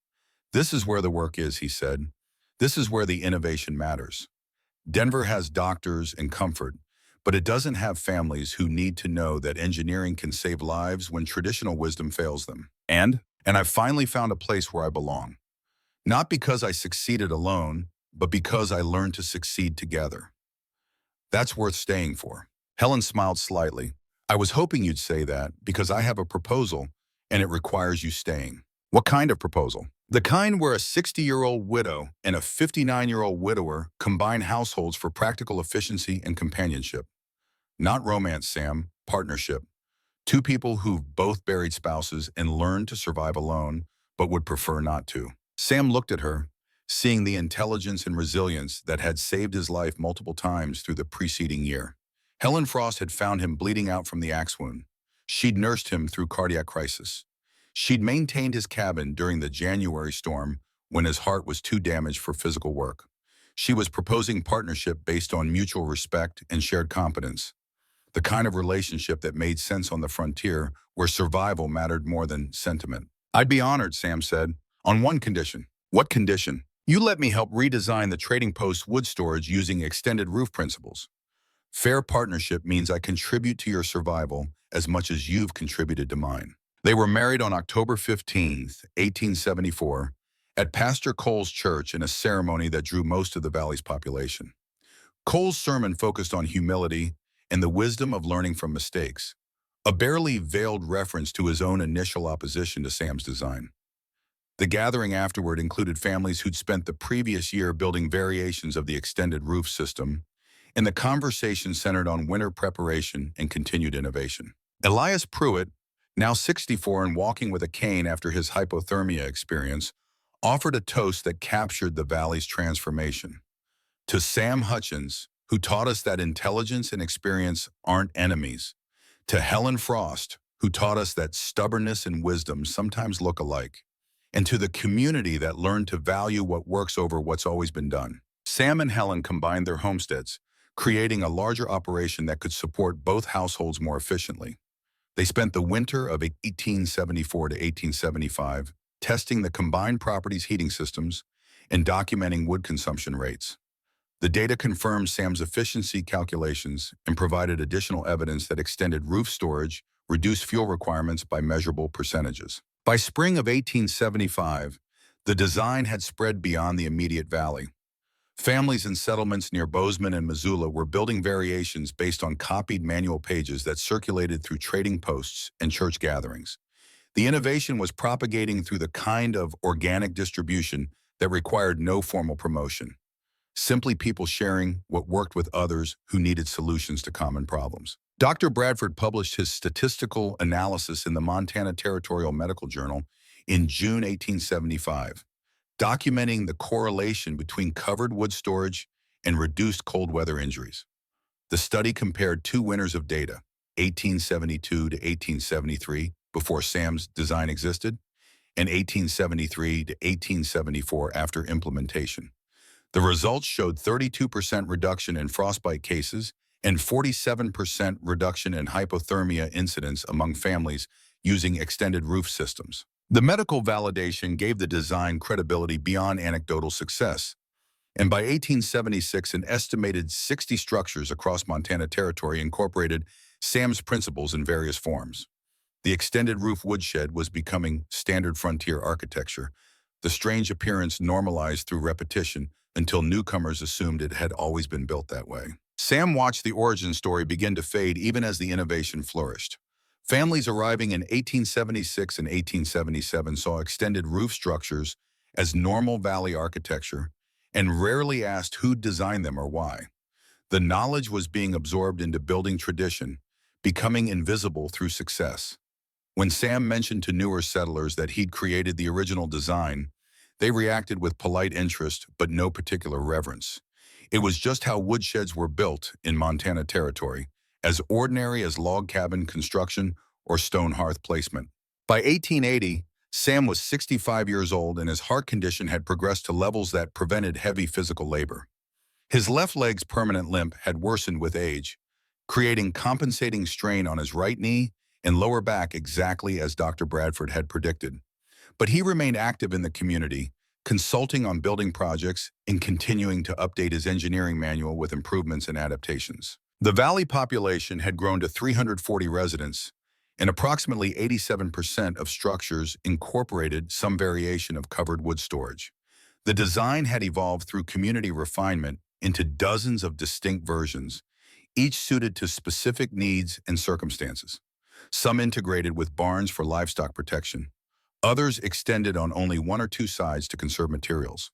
"This is where the work is," he said. "This is where the innovation matters. Denver has doctors and comfort, but it doesn't have families who need to know that engineering can save lives when traditional wisdom fails them. And I've finally found a place where I belong. Not because I succeeded alone, but because I learned to succeed together. That's worth staying for." Helen smiled slightly. "I was hoping you'd say that because I have a proposal and it requires you staying." "What kind of proposal?" "The kind where a 60-year-old widow and a 59-year-old widower combine households for practical efficiency and companionship. Not romance, Sam, partnership. Two people who've both buried spouses and learned to survive alone, but would prefer not to." Sam looked at her, seeing the intelligence and resilience that had saved his life multiple times through the preceding year. Helen Frost had found him bleeding out from the axe wound. She'd nursed him through cardiac crisis. She'd maintained his cabin during the January storm when his heart was too damaged for physical work. She was proposing partnership based on mutual respect and shared competence, the kind of relationship that made sense on the frontier where survival mattered more than sentiment. "I'd be honored," Sam said, "on one condition." "What condition?" "You let me help redesign the trading post wood storage using extended roof principles. Fair partnership means I contribute to your survival as much as you've contributed to mine." They were married on October 15th, 1874, at Pastor Cole's church in a ceremony that drew most of the valley's population. Cole's sermon focused on humility and the wisdom of learning from mistakes, a barely veiled reference to his own initial opposition to Sam's design. The gathering afterward included families who'd spent the previous year building variations of the extended roof system, and the conversation centered on winter preparation and continued innovation. Elias Pruitt, now 64 and walking with a cane after his hypothermia experience, offered a toast that captured the valley's transformation. "To Sam Hutchins, who taught us that intelligence and experience aren't enemies. To Helen Frost, who taught us that stubbornness and wisdom sometimes look alike. And to the community that learned to value what works over what's always been done." Sam and Helen combined their homesteads, creating a larger operation that could support both households more efficiently. They spent the winter of 1874 to 1875 testing the combined property's heating systems and documenting wood consumption rates. The data confirmed Sam's efficiency calculations and provided additional evidence that extended roof storage reduced fuel requirements by measurable percentages. By spring of 1875, the design had spread beyond the immediate valley. Families in settlements near Bozeman and Missoula were building variations based on copied manual pages that circulated through trading posts and church gatherings. The innovation was propagating through the kind of organic distribution that required no formal promotion, simply people sharing what worked with others who needed solutions to common problems. Dr. Bradford published his statistical analysis in the Montana Territorial Medical Journal in June 1875, documenting the correlation between covered wood storage and reduced cold weather injuries. The study compared two winters of data, 1872 to 1873, before Sam's design existed, and 1873 to 1874 after implementation. The results showed 32% reduction in frostbite cases and 47% reduction in hypothermia incidents among families using extended roof systems. The medical validation gave the design credibility beyond anecdotal success, and by 1876, an estimated 60 structures across Montana Territory incorporated Sam's principles in various forms. The extended roof woodshed was becoming standard frontier architecture. The strange appearance normalized through repetition until newcomers assumed it had always been built that way. Sam watched the origin story begin to fade even as the innovation flourished. Families arriving in 1876 and 1877 saw extended roof structures as normal valley architecture and rarely asked who designed them or why. The knowledge was being absorbed into building tradition, becoming invisible through success. When Sam mentioned to newer settlers that he'd created the original design, they reacted with polite interest but no particular reverence. It was just how woodsheds were built in Montana Territory, as ordinary as log cabin construction or stone hearth placement. By 1880, Sam was 65 years old and his heart condition had progressed to levels that prevented heavy physical labor. His left leg's permanent limp had worsened with age, creating compensating strain on his right knee and lower back exactly as Dr. Bradford had predicted. But he remained active in the community, consulting on building projects and continuing to update his engineering manual with improvements and adaptations. The valley population had grown to 340 residents, and approximately 87% of structures incorporated some variation of covered wood storage. The design had evolved through community refinement into dozens of distinct versions, each suited to specific needs and circumstances. Some integrated with barns for livestock protection. Others extended on only one or two sides to conserve materials.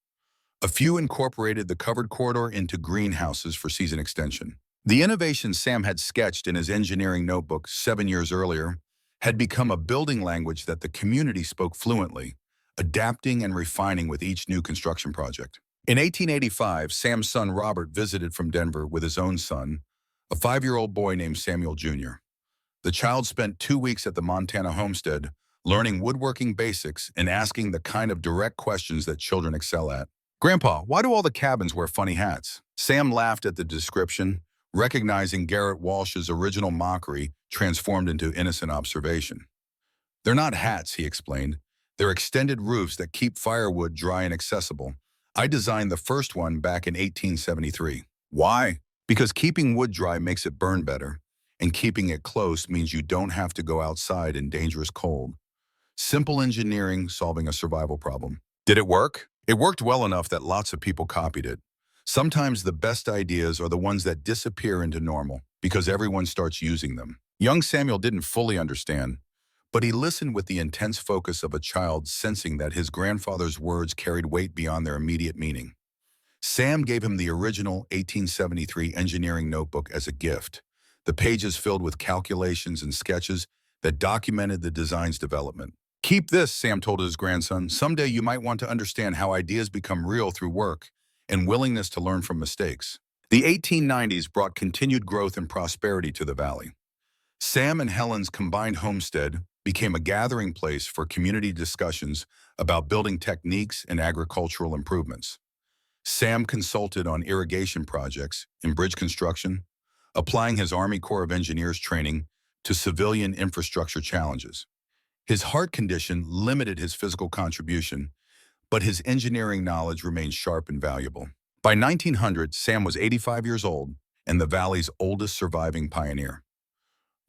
A few incorporated the covered corridor into greenhouses for season extension. The innovation Sam had sketched in his engineering notebook 7 years earlier had become a building language that the community spoke fluently, adapting and refining with each new construction project. In 1885, Sam's son Robert visited from Denver with his own son, a 5-year-old boy named Samuel Jr. The child spent 2 weeks at the Montana homestead, learning woodworking basics and asking the kind of direct questions that children excel at. "Grandpa, why do all the cabins wear funny hats?" Sam laughed at the description, recognizing Garrett Walsh's original mockery transformed into innocent observation. "They're not hats," he explained. "They're extended roofs that keep firewood dry and accessible. I designed the first one back in 1873. Why? Because keeping wood dry makes it burn better, and keeping it close means you don't have to go outside in dangerous cold. Simple engineering solving a survival problem." Did it work? It worked well enough that lots of people copied it. Sometimes the best ideas are the ones that disappear into normal because everyone starts using them. Young Samuel didn't fully understand, but he listened with the intense focus of a child sensing that his grandfather's words carried weight beyond their immediate meaning. Sam gave him the original 1873 engineering notebook as a gift, the pages filled with calculations and sketches that documented the design's development. "Keep this," Sam told his grandson. "Someday you might want to understand how ideas become real through work and willingness to learn from mistakes." The 1890s brought continued growth and prosperity to the valley. Sam and Helen's combined homestead became a gathering place for community discussions about building techniques and agricultural improvements. Sam consulted on irrigation projects and bridge construction, applying his Army Corps of Engineers training to civilian infrastructure challenges. His heart condition limited his physical contribution, but his engineering knowledge remained sharp and valuable. By 1900, Sam was 85 years old and the valley's oldest surviving pioneer.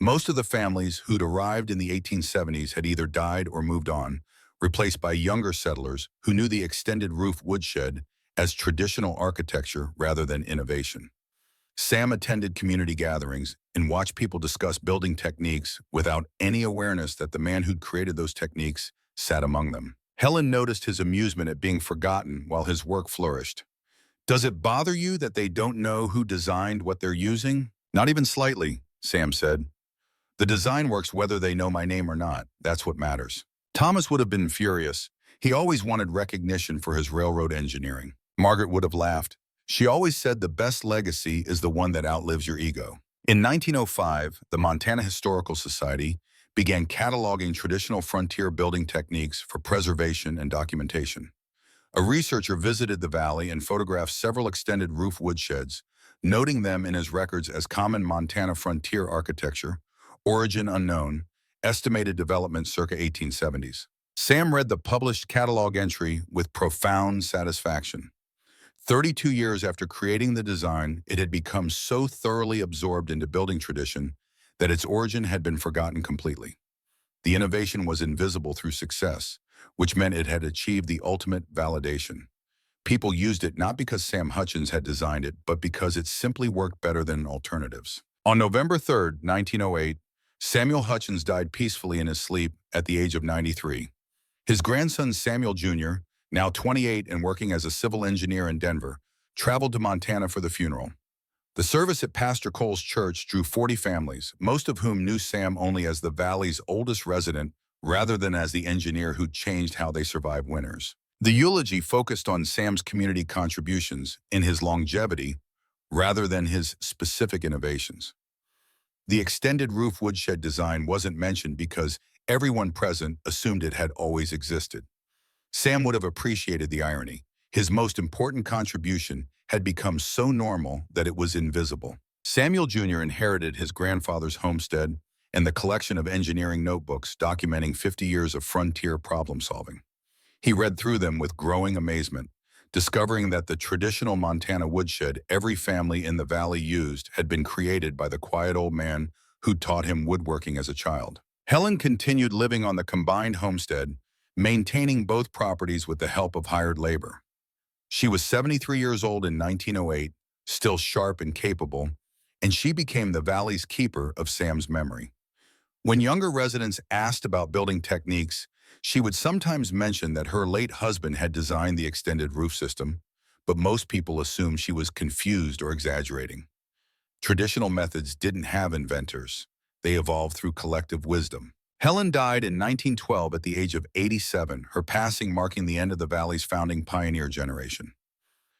Most of the families who'd arrived in the 1870s had either died or moved on, replaced by younger settlers who knew the extended roof woodshed as traditional architecture rather than innovation. Sam attended community gatherings and watched people discuss building techniques without any awareness that the man who'd created those techniques sat among them. Helen noticed his amusement at being forgotten while his work flourished. "Does it bother you that they don't know who designed what they're using?" "Not even slightly," Sam said. "The design works whether they know my name or not. That's what matters." Thomas would have been furious. He always wanted recognition for his railroad engineering. Margaret would have laughed. She always said the best legacy is the one that outlives your ego. In 1905, the Montana Historical Society began cataloging traditional frontier building techniques for preservation and documentation. A researcher visited the valley and photographed several extended roof woodsheds, noting them in his records as common Montana frontier architecture, origin unknown, estimated development circa 1870s. Sam read the published catalog entry with profound satisfaction. 32 years after creating the design, it had become so thoroughly absorbed into building tradition that its origin had been forgotten completely. The innovation was invisible through success, which meant it had achieved the ultimate validation. People used it not because Sam Hutchins had designed it, but because it simply worked better than alternatives. On November 3, 1908, Samuel Hutchins died peacefully in his sleep at the age of 93. His grandson Samuel Jr., now 28 and working as a civil engineer in Denver, traveled to Montana for the funeral. The service at Pastor Cole's church drew 40 families, most of whom knew Sam only as the valley's oldest resident rather than as the engineer who changed how they survived winters. The eulogy focused on Sam's community contributions in his longevity rather than his specific innovations. The extended roof woodshed design wasn't mentioned because everyone present assumed it had always existed. Sam would have appreciated the irony. His most important contribution had become so normal that it was invisible. Samuel Jr. inherited his grandfather's homestead and the collection of engineering notebooks documenting 50 years of frontier problem-solving. He read through them with growing amazement, discovering that the traditional Montana woodshed every family in the valley used had been created by the quiet old man who taught him woodworking as a child. Helen continued living on the combined homestead, maintaining both properties with the help of hired labor. She was 73 years old in 1908, still sharp and capable, and she became the valley's keeper of Sam's memory. When younger residents asked about building techniques, she would sometimes mention that her late husband had designed the extended roof system, but most people assumed she was confused or exaggerating. Traditional methods didn't have inventors. They evolved through collective wisdom. Helen died in 1912 at the age of 87, her passing marking the end of the valley's founding pioneer generation.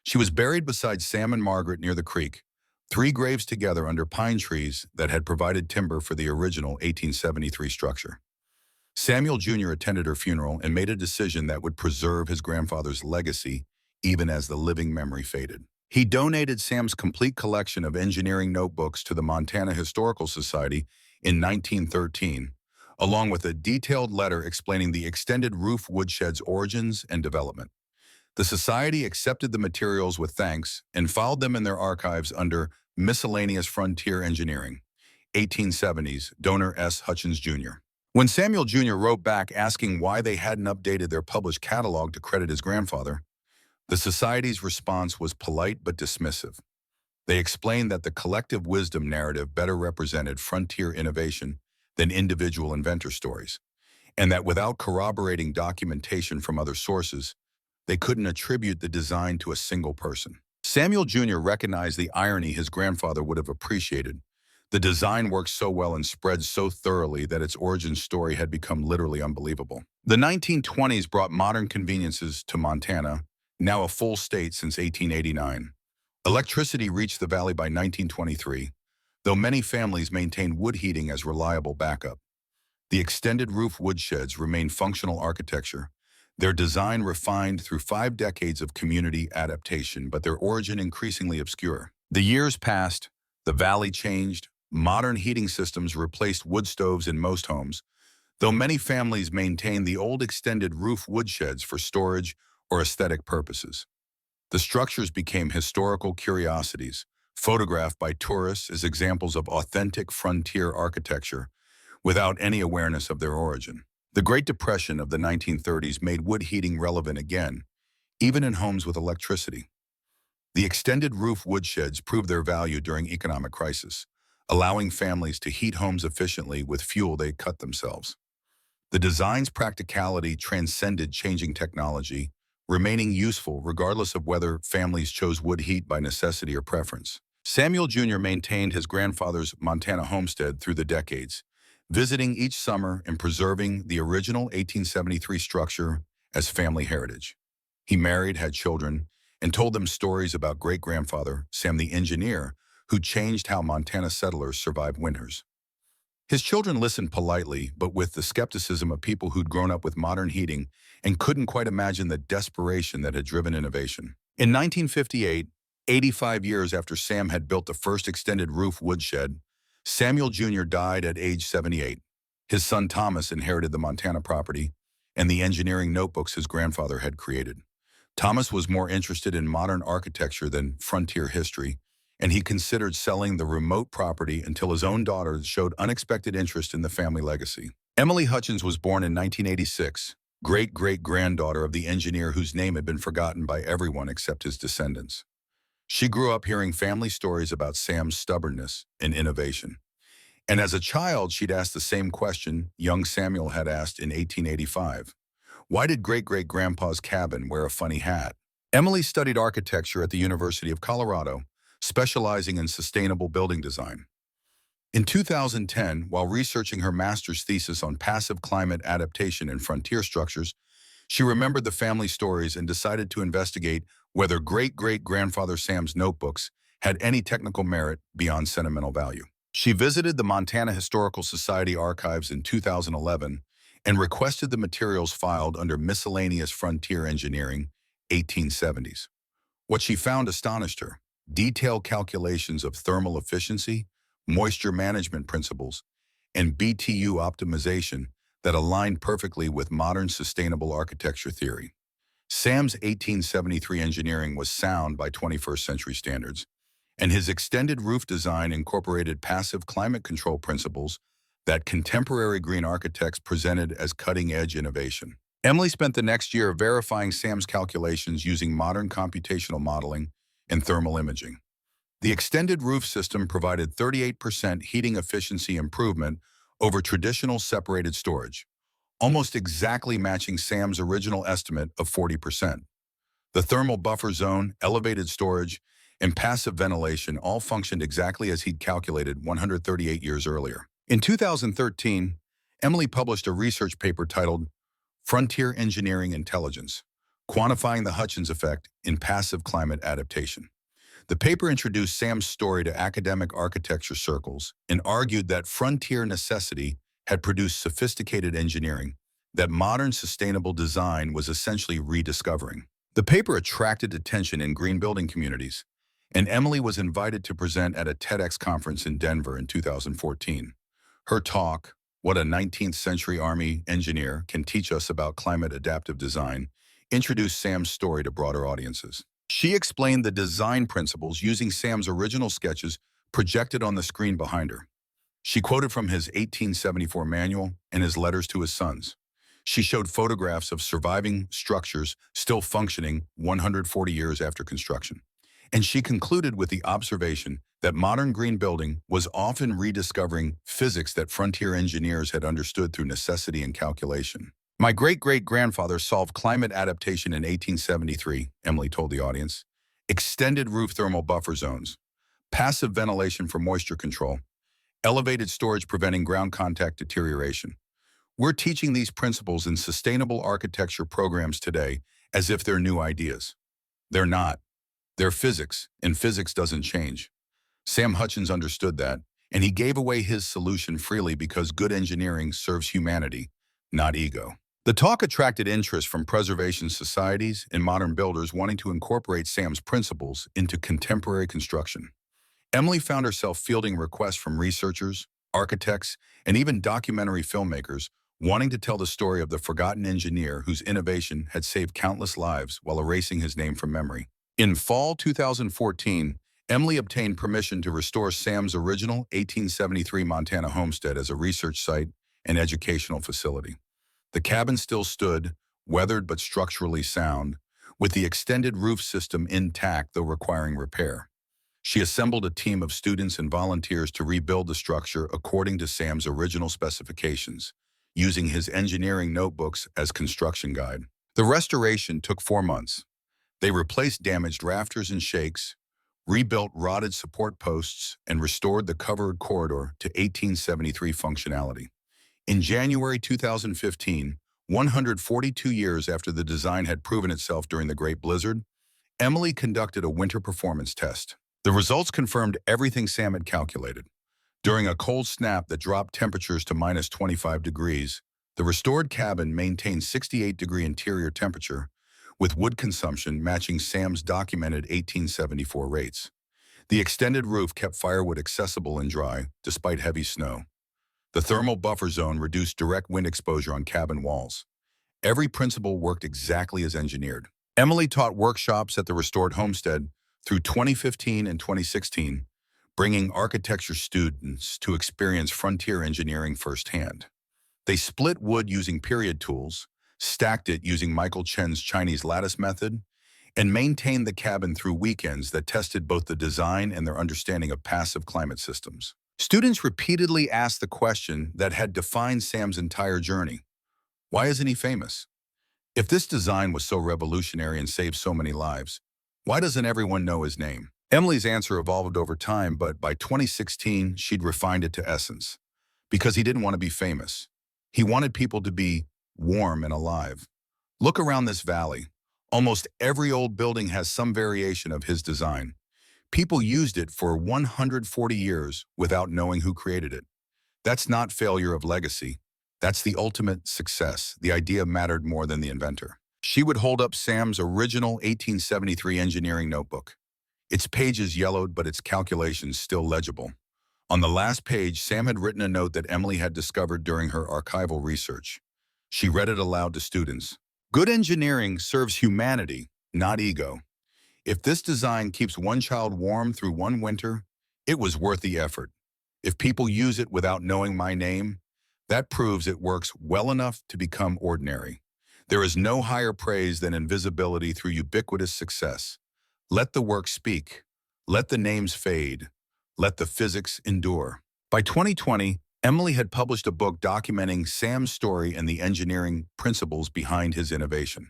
She was buried beside Sam and Margaret near the creek, 3 graves together under pine trees that had provided timber for the original 1873 structure. Samuel Jr. attended her funeral and made a decision that would preserve his grandfather's legacy even as the living memory faded. He donated Sam's complete collection of engineering notebooks to the Montana Historical Society in 1913, along with a detailed letter explaining the extended roof woodshed's origins and development. The Society accepted the materials with thanks and filed them in their archives under Miscellaneous Frontier Engineering, 1870s, donor S. Hutchins Jr. When Samuel Jr. wrote back asking why they hadn't updated their published catalog to credit his grandfather, the Society's response was polite but dismissive. They explained that the collective wisdom narrative better represented frontier innovation than individual inventor stories, and that without corroborating documentation from other sources, they couldn't attribute the design to a single person. Samuel Jr. recognized the irony his grandfather would have appreciated. The design worked so well and spread so thoroughly that its origin story had become literally unbelievable. The 1920s brought modern conveniences to Montana, now a full state since 1889. Electricity reached the valley by 1923, though many families maintained wood heating as reliable backup. The extended roof woodsheds remained functional architecture, their design refined through 5 decades of community adaptation, but their origin increasingly obscure. The years passed, the valley changed, modern heating systems replaced wood stoves in most homes, though many families maintained the old extended roof woodsheds for storage or aesthetic purposes. The structures became historical curiosities, photographed by tourists as examples of authentic frontier architecture without any awareness of their origin. The Great Depression of the 1930s made wood heating relevant again, even in homes with electricity. The extended roof woodsheds proved their value during economic crisis, allowing families to heat homes efficiently with fuel they cut themselves. The design's practicality transcended changing technology, remaining useful regardless of whether families chose wood heat by necessity or preference. Samuel Jr. maintained his grandfather's Montana homestead through the decades, visiting each summer and preserving the original 1873 structure as family heritage. He married, had children, and told them stories about great-grandfather, Sam the engineer, who changed how Montana settlers survived winters. His children listened politely, but with the skepticism of people who'd grown up with modern heating and couldn't quite imagine the desperation that had driven innovation. In 1958, 85 years after Sam had built the first extended roof woodshed, Samuel Jr. died at age 78. His son Thomas inherited the Montana property and the engineering notebooks his grandfather had created. Thomas was more interested in modern architecture than frontier history, and he considered selling the remote property until his own daughter showed unexpected interest in the family legacy. Emily Hutchins was born in 1986, great-great-granddaughter of the engineer whose name had been forgotten by everyone except his descendants. She grew up hearing family stories about Sam's stubbornness and innovation. And as a child, she'd asked the same question young Samuel had asked in 1885. Why did great-great-grandpa's cabin wear a funny hat? Emily studied architecture at the University of Colorado, specializing in sustainable building design. In 2010, while researching her master's thesis on passive climate adaptation in frontier structures, she remembered the family stories and decided to investigate whether great-great-grandfather Sam's notebooks had any technical merit beyond sentimental value. She visited the Montana Historical Society archives in 2011 and requested the materials filed under Miscellaneous Frontier Engineering, 1870s. What she found astonished her: detailed calculations of thermal efficiency, moisture management principles, and BTU optimization that aligned perfectly with modern sustainable architecture theory. Sam's 1873 engineering was sound by 21st century standards, and his extended roof design incorporated passive climate control principles that contemporary green architects presented as cutting-edge innovation. Emily spent the next year verifying Sam's calculations using modern computational modeling and thermal imaging. The extended roof system provided 38% heating efficiency improvement over traditional separated storage, almost exactly matching Sam's original estimate of 40%. The thermal buffer zone, elevated storage, and passive ventilation all functioned exactly as he'd calculated 138 years earlier. In 2013, Emily published a research paper titled Frontier Engineering Intelligence: Quantifying the Hutchins Effect in Passive Climate Adaptation. The paper introduced Sam's story to academic architecture circles and argued that frontier necessity had produced sophisticated engineering that modern sustainable design was essentially rediscovering. The paper attracted attention in green building communities, and Emily was invited to present at a TEDx conference in Denver in 2014. Her talk, "What a 19th Century Army Engineer Can Teach Us About Climate Adaptive Design," introduced Sam's story to broader audiences. She explained the design principles using Sam's original sketches projected on the screen behind her. She quoted from his 1874 manual and his letters to his sons. She showed photographs of surviving structures still functioning 140 years after construction. And she concluded with the observation that modern green building was often rediscovering physics that frontier engineers had understood through necessity and calculation. "My great-great-grandfather solved climate adaptation in 1873, Emily told the audience. Extended roof thermal buffer zones, passive ventilation for moisture control, elevated storage preventing ground contact deterioration. We're teaching these principles in sustainable architecture programs today as if they're new ideas. They're not. They're physics, and physics doesn't change." Sam Hutchins understood that, and he gave away his solution freely because good engineering serves humanity, not ego. The talk attracted interest from preservation societies and modern builders wanting to incorporate Sam's principles into contemporary construction. Emily found herself fielding requests from researchers, architects, and even documentary filmmakers wanting to tell the story of the forgotten engineer whose innovation had saved countless lives while erasing his name from memory. In fall 2014, Emily obtained permission to restore Sam's original 1873 Montana homestead as a research site and educational facility. The cabin still stood, weathered but structurally sound, with the extended roof system intact though requiring repair. She assembled a team of students and volunteers to rebuild the structure according to Sam's original specifications, using his engineering notebooks as construction guide. The restoration took 4 months. They replaced damaged rafters and shakes, rebuilt rotted support posts, and restored the covered corridor to 1873 functionality. In January 2015, 142 years after the design had proven itself during the Great Blizzard, Emily conducted a winter performance test. The results confirmed everything Sam had calculated. During a cold snap that dropped temperatures to minus 25 degrees, the restored cabin maintained 68-degree interior temperature, with wood consumption matching Sam's documented 1874 rates. The extended roof kept firewood accessible and dry, despite heavy snow. The thermal buffer zone reduced direct wind exposure on cabin walls. Every principle worked exactly as engineered. Emily taught workshops at the restored homestead through 2015 and 2016, bringing architecture students to experience frontier engineering firsthand. They split wood using period tools, stacked it using Michael Chen's Chinese lattice method, and maintained the cabin through weekends that tested both the design and their understanding of passive climate systems. Students repeatedly asked the question that had defined Sam's entire journey: why isn't he famous? If this design was so revolutionary and saved so many lives, why doesn't everyone know his name? Emily's answer evolved over time, but by 2016, she'd refined it to essence. Because he didn't want to be famous. He wanted people to be warm and alive. Look around this valley. Almost every old building has some variation of his design. People used it for 140 years without knowing who created it. That's not failure of legacy. That's the ultimate success. The idea mattered more than the inventor. She would hold up Sam's original 1873 engineering notebook. Its pages yellowed, but its calculations still legible. On the last page, Sam had written a note that Emily had discovered during her archival research. She read it aloud to students. Good engineering serves humanity, not ego. If this design keeps one child warm through one winter, it was worth the effort. If people use it without knowing my name, that proves it works well enough to become ordinary. There is no higher praise than invisibility through ubiquitous success. Let the work speak. Let the names fade. Let the physics endure. By 2020, Emily had published a book documenting Sam's story and the engineering principles behind his innovation.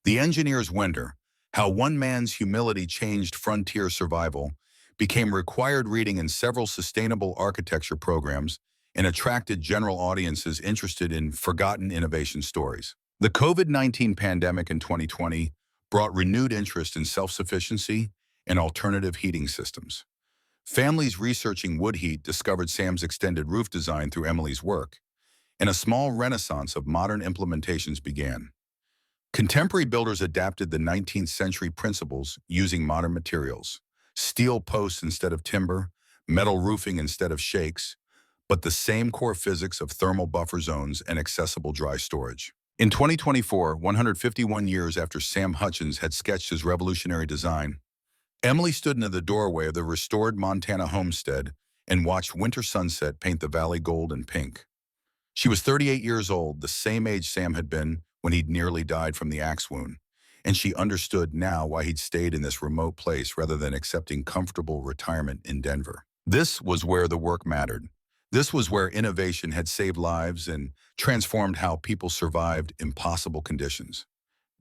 The Engineer's Winter: How One Man's Humility Changed Frontier Survival, became required reading in several sustainable architecture programs and attracted general audiences interested in forgotten innovation stories. The COVID-19 pandemic in 2020 brought renewed interest in self-sufficiency and alternative heating systems. Families researching wood heat discovered Sam's extended roof design through Emily's work, and a small renaissance of modern implementations began. Contemporary builders adapted the 19th century principles using modern materials: steel posts instead of timber, metal roofing instead of shakes, but the same core physics of thermal buffer zones and accessible dry storage. In 2024, 151 years after Sam Hutchins had sketched his revolutionary design, Emily stood in the doorway of the restored Montana homestead and watched winter sunset paint the valley gold and pink. She was 38 years old, the same age Sam had been when he'd nearly died from the axe wound, and she understood now why he'd stayed in this remote place rather than accepting comfortable retirement in Denver. This was where the work mattered. This was where innovation had saved lives and transformed how people survived impossible conditions.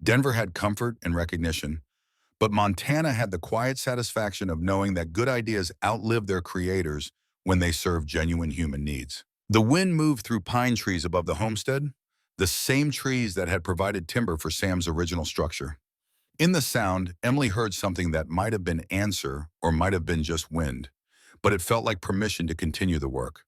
Denver had comfort and recognition, but Montana had the quiet satisfaction of knowing that good ideas outlive their creators when they serve genuine human needs. The wind moved through pine trees above the homestead, the same trees that had provided timber for Sam's original structure. In the sound, Emily heard something that might have been answer or might have been just wind, but it felt like permission to continue the work.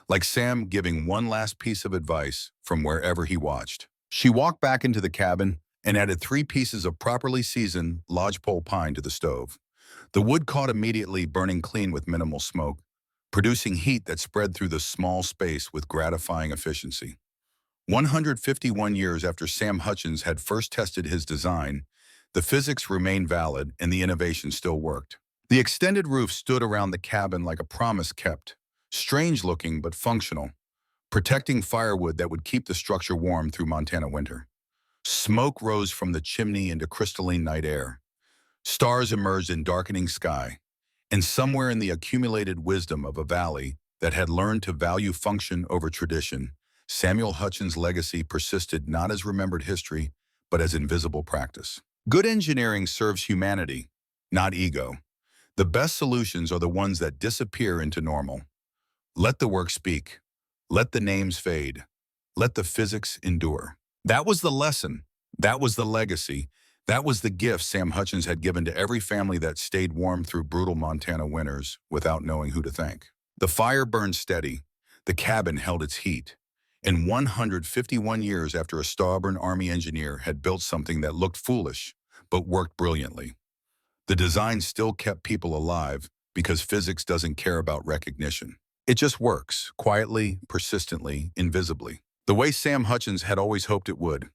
Like Sam giving one last piece of advice from wherever he watched. She walked back into the cabin and added 3 pieces of properly seasoned lodgepole pine to the stove. The wood caught immediately, burning clean with minimal smoke, producing heat that spread through the small space with gratifying efficiency. 151 years after Sam Hutchins had first tested his design, the physics remained valid and the innovation still worked. The extended roof stood around the cabin like a promise kept. Strange looking but functional, protecting firewood that would keep the structure warm through Montana winter. Smoke rose from the chimney into crystalline night air. Stars emerged in darkening sky, and somewhere in the accumulated wisdom of a valley that had learned to value function over tradition, Samuel Hutchins' legacy persisted not as remembered history, but as invisible practice. Good engineering serves humanity, not ego. The best solutions are the ones that disappear into normal. Let the work speak. Let the names fade. Let the physics endure. That was the lesson. That was the legacy. That was the gift Sam Hutchins had given to every family that stayed warm through brutal Montana winters without knowing who to thank. The fire burned steady, the cabin held its heat, and 151 years after a stubborn Army engineer had built something that looked foolish, but worked brilliantly, the design still kept people alive because physics doesn't care about recognition. It just works, quietly, persistently, invisibly. The way Sam Hutchins had always hoped it would.